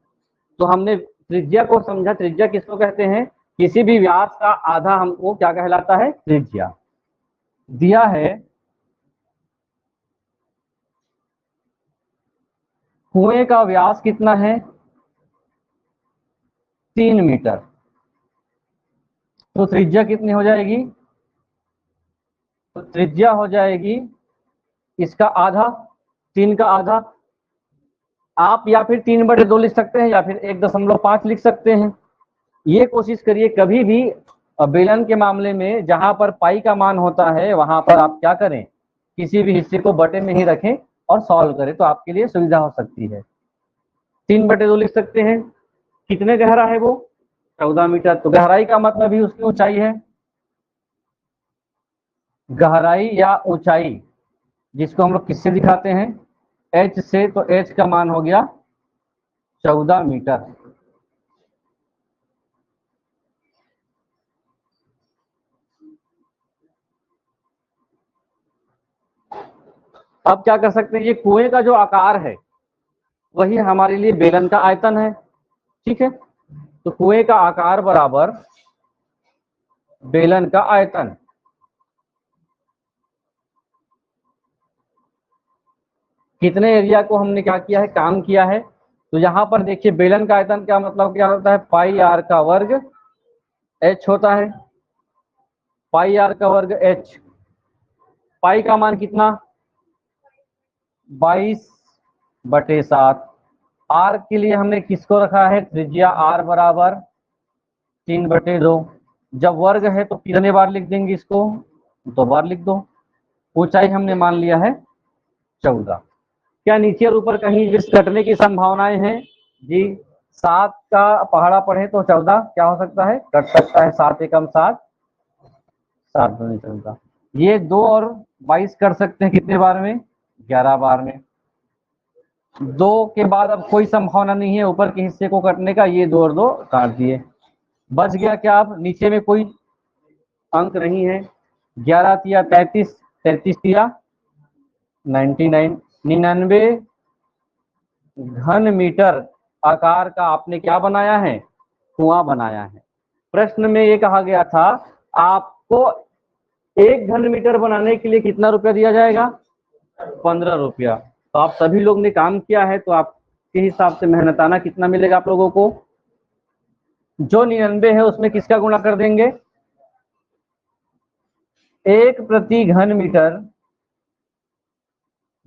तो हमने त्रिज्या को समझा। त्रिज्या किसको कहते हैं, किसी भी व्यास का आधा हमको क्या कहलाता है, त्रिज्या। दिया है कुएं का व्यास कितना है, 3 मीटर। तो त्रिज्या कितनी हो जाएगी, तो त्रिज्या हो जाएगी इसका आधा, 3 का आधा। आप या फिर 3/2 लिख सकते हैं, या फिर 1.5 लिख सकते हैं। ये कोशिश करिए कभी भी बेलन के मामले में जहां पर पाई का मान होता है, वहां पर आप क्या करें, किसी भी हिस्से को बटे में ही रखें और सॉल्व करें, तो आपके लिए सुविधा हो सकती है। 3/2 लिख सकते हैं। कितने गहरा है वो, 14 मीटर। तो गहराई का मतलब ही उसकी ऊंचाई है। गहराई या ऊंचाई जिसको हम लोग किससे दिखाते हैं, h से। तो h का मान हो गया 14 मीटर। अब क्या कर सकते हैं, ये कुएं का जो आकार है वही हमारे लिए बेलन का आयतन है, ठीक है। तो कुएं का आकार बराबर बेलन का आयतन। कितने एरिया को हमने क्या किया है, काम किया है। तो यहां पर देखिए बेलन का आयतन क्या मतलब क्या होता है, पाई आर का वर्ग एच होता है, पाई आर का वर्ग एच। पाई का मान कितना, 22/7। आर के लिए हमने किसको रखा है, त्रिज्या आर बराबर 3/2। जब वर्ग है तो कितने बार लिख देंगे इसको, 2 बार लिख दो। ऊंचाई हमने मान लिया है 14। क्या नीचे और ऊपर कहीं जिस कटने की संभावनाएं हैं जी, 7 का पहाड़ा पढ़े तो 14 क्या हो सकता है, कट सकता है। 7 एकम 7, 7 दूनी 14। ये 2 और 22 कर सकते हैं कितने बार में, 11 बार में। 2 के बाद अब कोई संभावना नहीं है ऊपर के हिस्से को कटने का, ये 2 और 2 काट दिए। बच गया क्या, अब नीचे में कोई अंक नहीं है। 11 तिया 33, 33 तिया 99, 99 घन मीटर आकार का आपने क्या बनाया है, कुआं बनाया है। प्रश्न में ये कहा गया था आपको 1 घन मीटर बनाने के लिए कितना रुपया दिया जाएगा, 15 रुपया। तो आप सभी लोग ने काम किया है तो आपके हिसाब से मेहनताना कितना मिलेगा आप लोगों को, जो 99 है उसमें किसका गुणा कर देंगे, 1 प्रति घन मीटर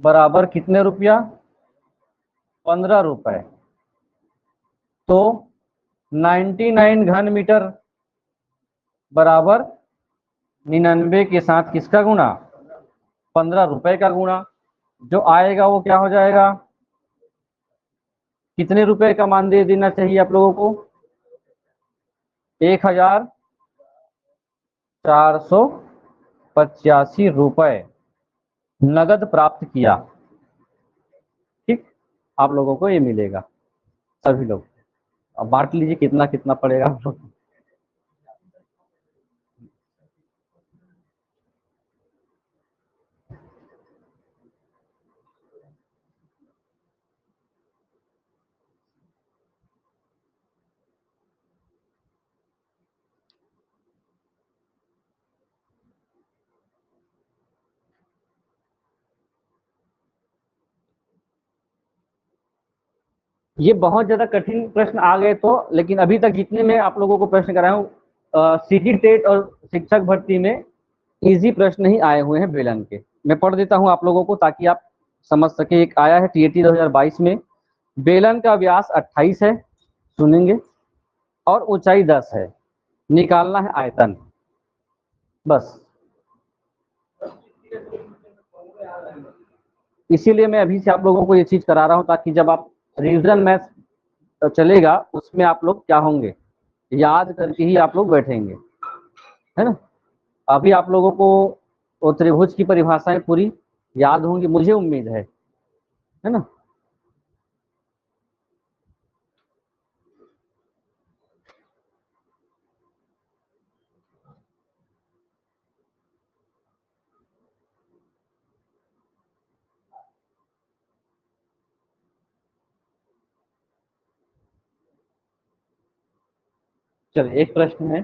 बराबर कितने रुपया, 15 रुपए। तो 99 घन मीटर बराबर 99 के साथ किसका गुणा, 15 रुपए का गुणा। जो आएगा वो क्या हो जाएगा, कितने रुपए का मान दे देना चाहिए आप लोगों को, 1485 रुपए नगद प्राप्त किया। ठीक, आप लोगों को ये मिलेगा सभी लोग। अब बांट लीजिए कितना कितना पड़ेगा आप लोग। ये बहुत ज्यादा कठिन प्रश्न आ गए तो, लेकिन अभी तक जितने मैं आप लोगों को प्रश्न कराया हूँ सीटी टेट और शिक्षक भर्ती में इजी प्रश्न ही आए हुए हैं बेलन के। मैं पढ़ देता हूँ आप लोगों को ताकि आप समझ सके। एक आया है टीएटी 2022 में, बेलन का व्यास 28 है, सुनेंगे, और ऊंचाई 10 है, निकालना है आयतन। बस इसीलिए मैं अभी से आप लोगों को ये चीज करा रहा हूँ ताकि जब आप रिविजन मैथ चलेगा उसमें आप लोग क्या होंगे, याद करके ही आप लोग बैठेंगे, है ना। अभी आप लोगों को वो त्रिभुज की परिभाषाएं पूरी याद होंगी, मुझे उम्मीद है ना। चलिए एक प्रश्न है,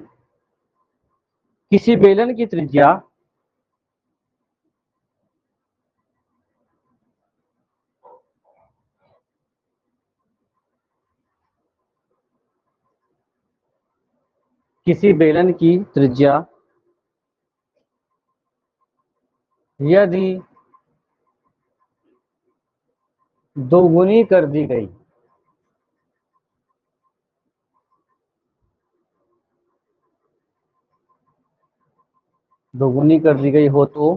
किसी बेलन की त्रिज्या किसी बेलन की त्रिज्या यदि दोगुनी कर दी गई दोगुनी कर दी गई हो तो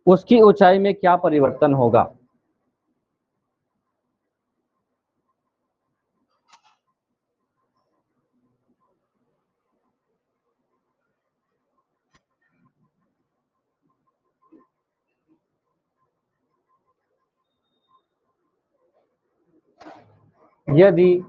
उसकी ऊंचाई में क्या परिवर्तन होगा। यदि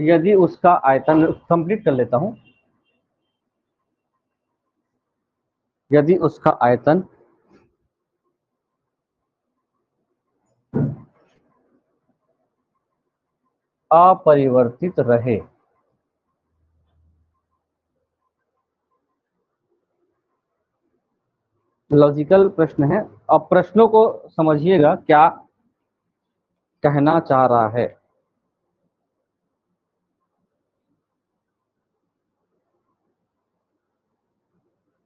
यदि उसका आयतन, कंप्लीट कर लेता हूं, यदि उसका आयतन अपरिवर्तित रहे, लॉजिकल प्रश्न है। अब प्रश्नों को समझिएगा क्या कहना चाह रहा है।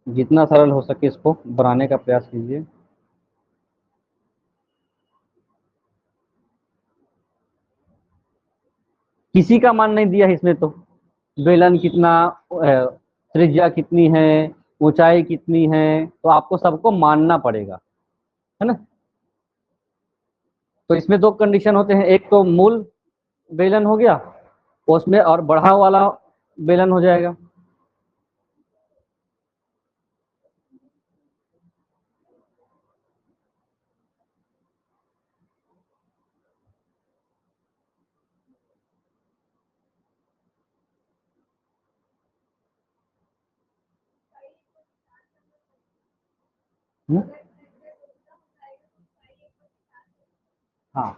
जितना सरल हो सके इसको बनाने का प्रयास कीजिए। किसी का मान नहीं दिया है इसमें तो, बेलन कितना, त्रिज्या कितनी है, ऊंचाई कितनी है, तो आपको सबको मानना पड़ेगा, है ना। तो इसमें दो कंडीशन होते हैं, एक तो मूल बेलन हो गया, उसमें और बढ़ा वाला बेलन हो जाएगा। हम्म? हाँ,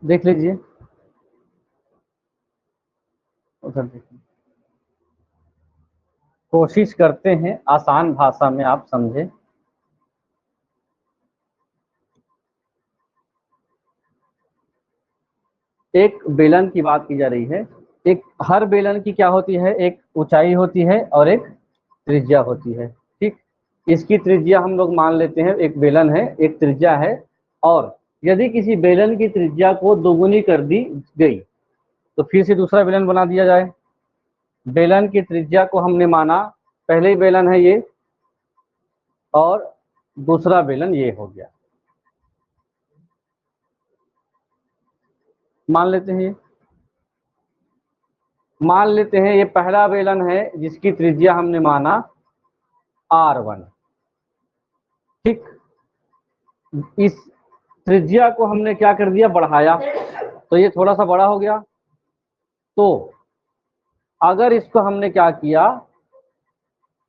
देख लीजिए, उधर देखिए, कोशिश करते हैं आसान भाषा में आप समझे। एक बेलन की बात की जा रही है, एक हर बेलन की क्या होती है, एक ऊंचाई होती है और एक त्रिज्या होती है, ठीक। इसकी त्रिज्या हम लोग मान लेते हैं, एक बेलन है, एक त्रिज्या है, और यदि किसी बेलन की त्रिज्या को दोगुनी कर दी गई तो फिर से दूसरा बेलन बना दिया जाए। बेलन की त्रिज्या को हमने माना, पहले ही बेलन है ये, और दूसरा बेलन ये हो गया, मान लेते हैं ये, मान लेते हैं ये पहला बेलन है जिसकी त्रिज्या हमने माना R1, ठीक। इस त्रिज्या को हमने क्या कर दिया, बढ़ाया, तो ये थोड़ा सा बड़ा हो गया। तो अगर इसको हमने क्या किया,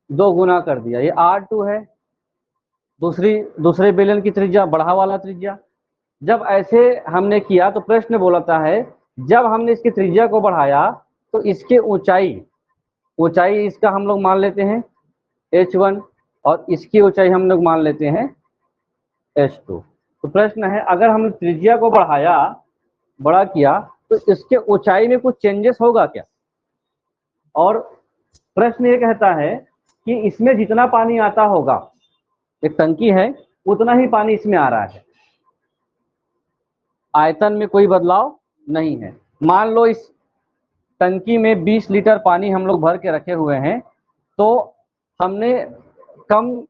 दो गुना कर दिया, ये R2 है, दूसरे बेलन की त्रिज्या, बढ़ा वाला त्रिज्या। जब ऐसे हमने किया तो प्रश्न बोलता है, जब हमने इसकी त्रिज्या को बढ़ाया तो इसके ऊंचाई, ऊंचाई इसका हम लोग मान लेते हैं h1, और इसकी ऊंचाई हम लोग मान लेते हैं h2। तो प्रश्न है, अगर हमने त्रिज्या को बढ़ाया, बड़ा किया, तो इसके ऊंचाई में कुछ चेंजेस होगा क्या। और प्रश्न ये कहता है कि इसमें जितना पानी आता होगा, एक टंकी है, उतना ही पानी इसमें आ रहा है, आयतन में कोई बदलाव नहीं है। मान लो इस टंकी में 20 लीटर पानी हम लोग भर के रखे हुए हैं, तो हमने कम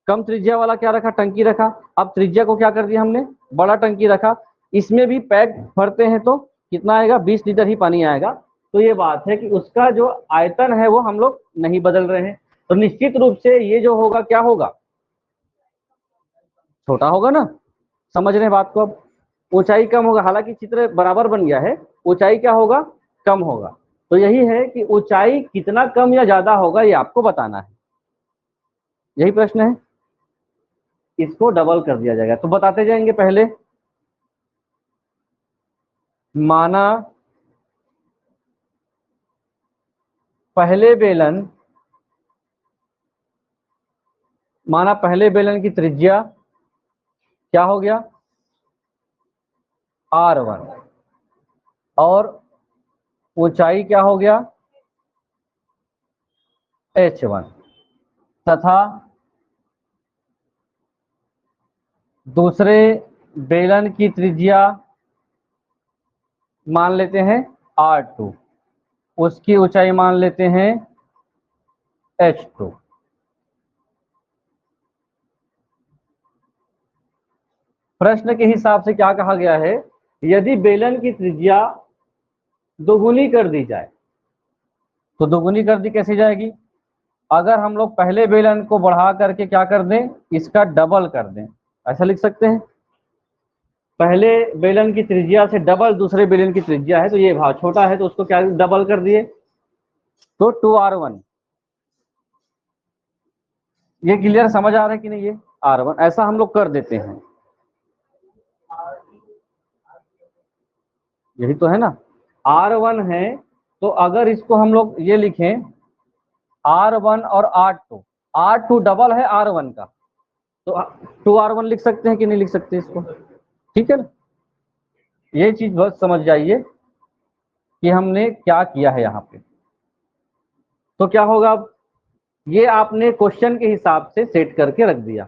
कम त्रिज्या वाला क्या रखा, टंकी रखा। अब त्रिज्या को क्या कर दिया हमने, बड़ा टंकी रखा। इसमें भी पैक भरते हैं तो कितना आएगा, 20 लीटर ही पानी आएगा। तो ये बात है कि उसका जो आयतन है वो हम लोग नहीं बदल रहे हैं, तो निश्चित रूप से ये जो होगा क्या होगा, छोटा होगा ना। समझ रहे हैं बात को। अब ऊंचाई कम होगा, हालांकि चित्र बराबर बन गया है, ऊंचाई क्या होगा, कम होगा। तो यही है कि ऊंचाई कितना कम या ज्यादा होगा ये आपको बताना है, यही प्रश्न है। इसको डबल कर दिया जाएगा, तो बताते जाएंगे। पहले माना पहले बेलन, माना पहले बेलन की त्रिज्या क्या हो गया, R1, और ऊंचाई क्या हो गया, H1, तथा दूसरे बेलन की त्रिज्या मान लेते हैं R2, उसकी ऊंचाई मान लेते हैं H2। प्रश्न के हिसाब से क्या कहा गया है, यदि बेलन की त्रिज्या दोगुनी कर दी जाए, तो दोगुनी कर दी कैसे जाएगी, अगर हम लोग पहले बेलन को बढ़ा करके क्या कर दें, इसका डबल कर दें, ऐसा लिख सकते हैं। पहले बेलन की त्रिज्या से डबल दूसरे बेलन की त्रिज्या है, तो ये भाग छोटा है तो उसको क्या डबल कर दिए, तो 2R1। ये क्लियर समझ आ रहा है कि नहीं, ये R1 ऐसा हम लोग कर देते हैं, यही तो है ना, R1 है, तो अगर इसको हम लोग ये लिखें R1 और R2 डबल है R1 का, तो 2R1 लिख सकते हैं कि नहीं लिख सकते इसको, ठीक है ना। ये चीज बस समझ जाइए कि हमने क्या किया है यहाँ पे। तो क्या होगा, अब ये आपने क्वेश्चन के हिसाब से सेट करके रख दिया।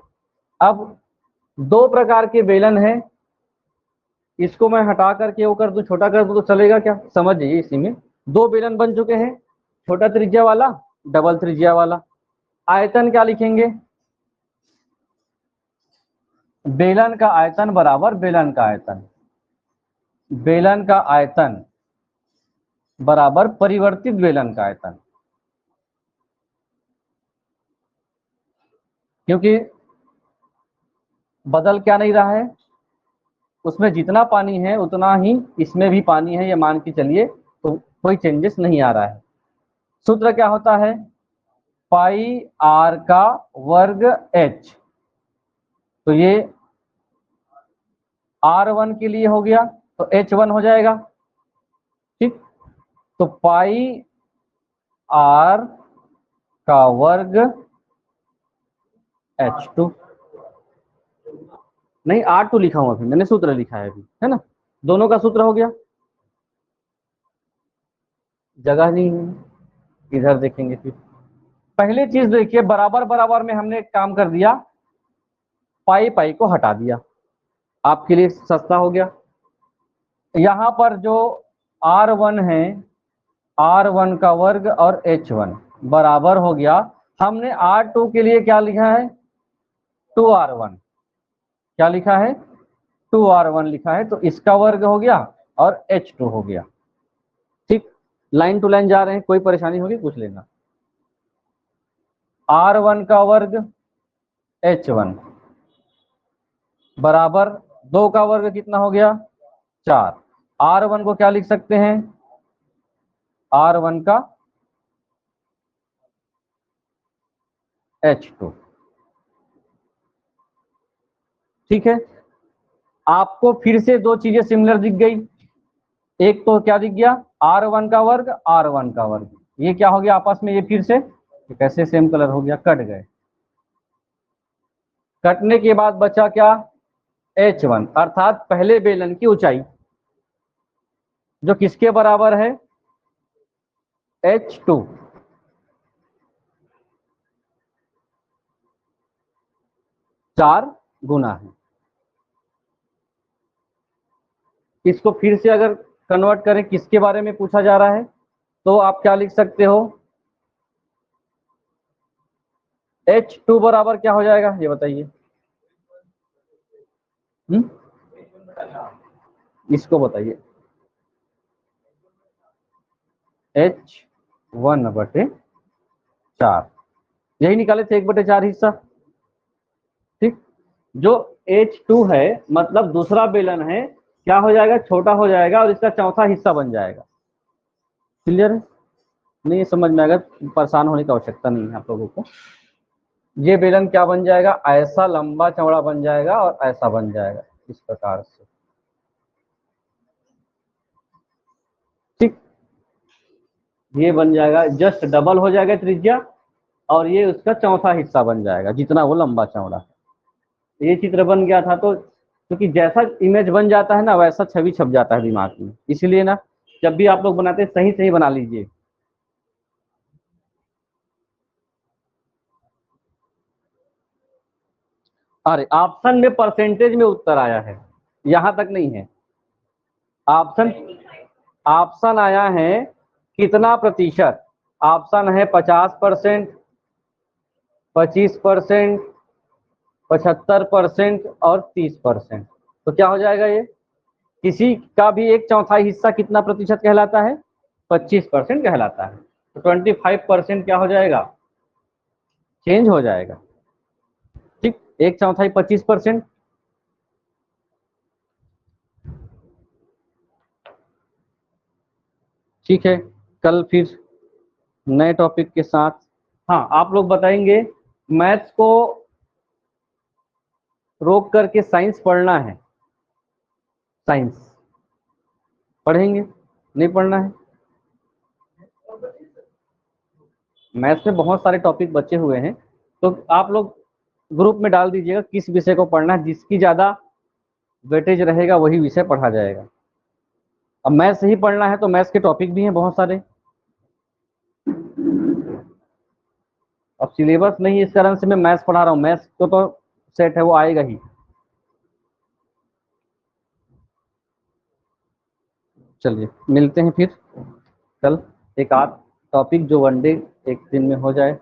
अब दो प्रकार के बेलन है, इसको मैं हटा करके वो कर दूं, छोटा कर दूं तो चलेगा क्या, समझिए। इसी में दो बेलन बन चुके हैं, छोटा त्रिज्या वाला, डबल त्रिज्या वाला। आयतन क्या लिखेंगे, बेलन का आयतन बराबर बेलन का आयतन, बेलन का आयतन बराबर परिवर्तित बेलन का आयतन, क्योंकि बदल क्या नहीं रहा है, उसमें जितना पानी है उतना ही इसमें भी पानी है, ये मान के चलिए, तो कोई चेंजेस नहीं आ रहा है। सूत्र क्या होता है, पाई R का वर्ग H, तो ये R1 के लिए हो गया, तो H1 हो जाएगा, ठीक। तो पाई R का वर्ग H2, नहीं R2 लिखा हूं, अभी मैंने सूत्र लिखा है अभी, है ना, दोनों का सूत्र हो गया। जगह नहीं है, इधर देखेंगे फिर। पहली चीज देखिए, बराबर बराबर में हमने एक काम कर दिया, पाई पाई को हटा दिया, आपके लिए सस्ता हो गया। यहाँ पर जो R1 है, R1 का वर्ग और H1 बराबर हो गया, हमने R2 के लिए क्या लिखा है, 2R1, क्या लिखा है, 2R1 लिखा है, तो इसका वर्ग हो गया और H2 हो गया, ठीक। लाइन टू लाइन जा रहे हैं, कोई परेशानी होगी पूछ लेना। R1 का वर्ग H1 बराबर 2 का वर्ग कितना हो गया, 4। R1 को क्या लिख सकते हैं, R1 का H2, ठीक है। आपको फिर से दो चीजें सिमिलर दिख गई, एक तो क्या दिख गया, R1 का वर्ग, R1 का वर्ग, ये क्या हो गया आपस में, ये फिर से कैसे सेम कलर हो गया, कट गए। कटने के बाद बचा क्या, H1, अर्थात पहले बेलन की ऊंचाई, जो किसके बराबर है, H2, 4 गुना है। इसको फिर से अगर कन्वर्ट करें, किसके बारे में पूछा जा रहा है, तो आप क्या लिख सकते हो, H2 बराबर क्या हो जाएगा, ये बताइए। इसको बताइए, H1/4, यही निकाले थे, 1/4 हिस्सा, ठीक। जो H2 है, मतलब दूसरा बेलन है, क्या हो जाएगा, छोटा हो जाएगा और इसका चौथा हिस्सा बन जाएगा। क्लियर है, नहीं समझ में आएगा, परेशान होने की आवश्यकता नहीं है आप लोगों को। ये बेलन क्या बन जाएगा, ऐसा लंबा चौड़ा बन जाएगा और ऐसा बन जाएगा, इस प्रकार से, ठीक। ये बन जाएगा, जस्ट डबल हो जाएगा त्रिज्या, और ये उसका चौथा हिस्सा बन जाएगा जितना वो लंबा चौड़ा है। ये चित्र बन गया था, तो क्योंकि जैसा इमेज बन जाता है ना वैसा छवि छप जाता है दिमाग में, इसलिए ना जब भी आप लोग बनाते हैं सही सही बना लीजिए। अरे ऑप्शन में परसेंटेज में उत्तर आया है, यहां तक नहीं है। ऑप्शन ऑप्शन आया है कितना प्रतिशत, ऑप्शन है 50%, 25%, 75% और 30%। तो क्या हो जाएगा ये, किसी का भी एक चौथाई हिस्सा कितना प्रतिशत कहलाता है, 25% कहलाता है। तो 25% क्या हो जाएगा, चेंज हो जाएगा। ठीक, एक चौथाई 25%। ठीक है, कल फिर नए टॉपिक के साथ। हाँ, आप लोग बताएंगे मैथ्स को रोक करके साइंस पढ़ना है, साइंस पढ़ेंगे, नहीं पढ़ना है। मैथ्स में बहुत सारे टॉपिक बचे हुए हैं, तो आप लोग ग्रुप में डाल दीजिएगा किस विषय को पढ़ना है, जिसकी ज़्यादा वेटेज रहेगा वही विषय पढ़ा जाएगा। अब मैथ्स ही पढ़ना है तो मैथ्स के टॉपिक भी हैं बहुत सारे। अब सिलेबस नहीं, इस कारण से मैं मैथ्स पढ़ा रहा हूँ, मैथ्स तो सेट है वो आएगा ही। चलिए मिलते हैं फिर कल, एक आध टॉपिक जो वनडे एक दिन में हो जाए।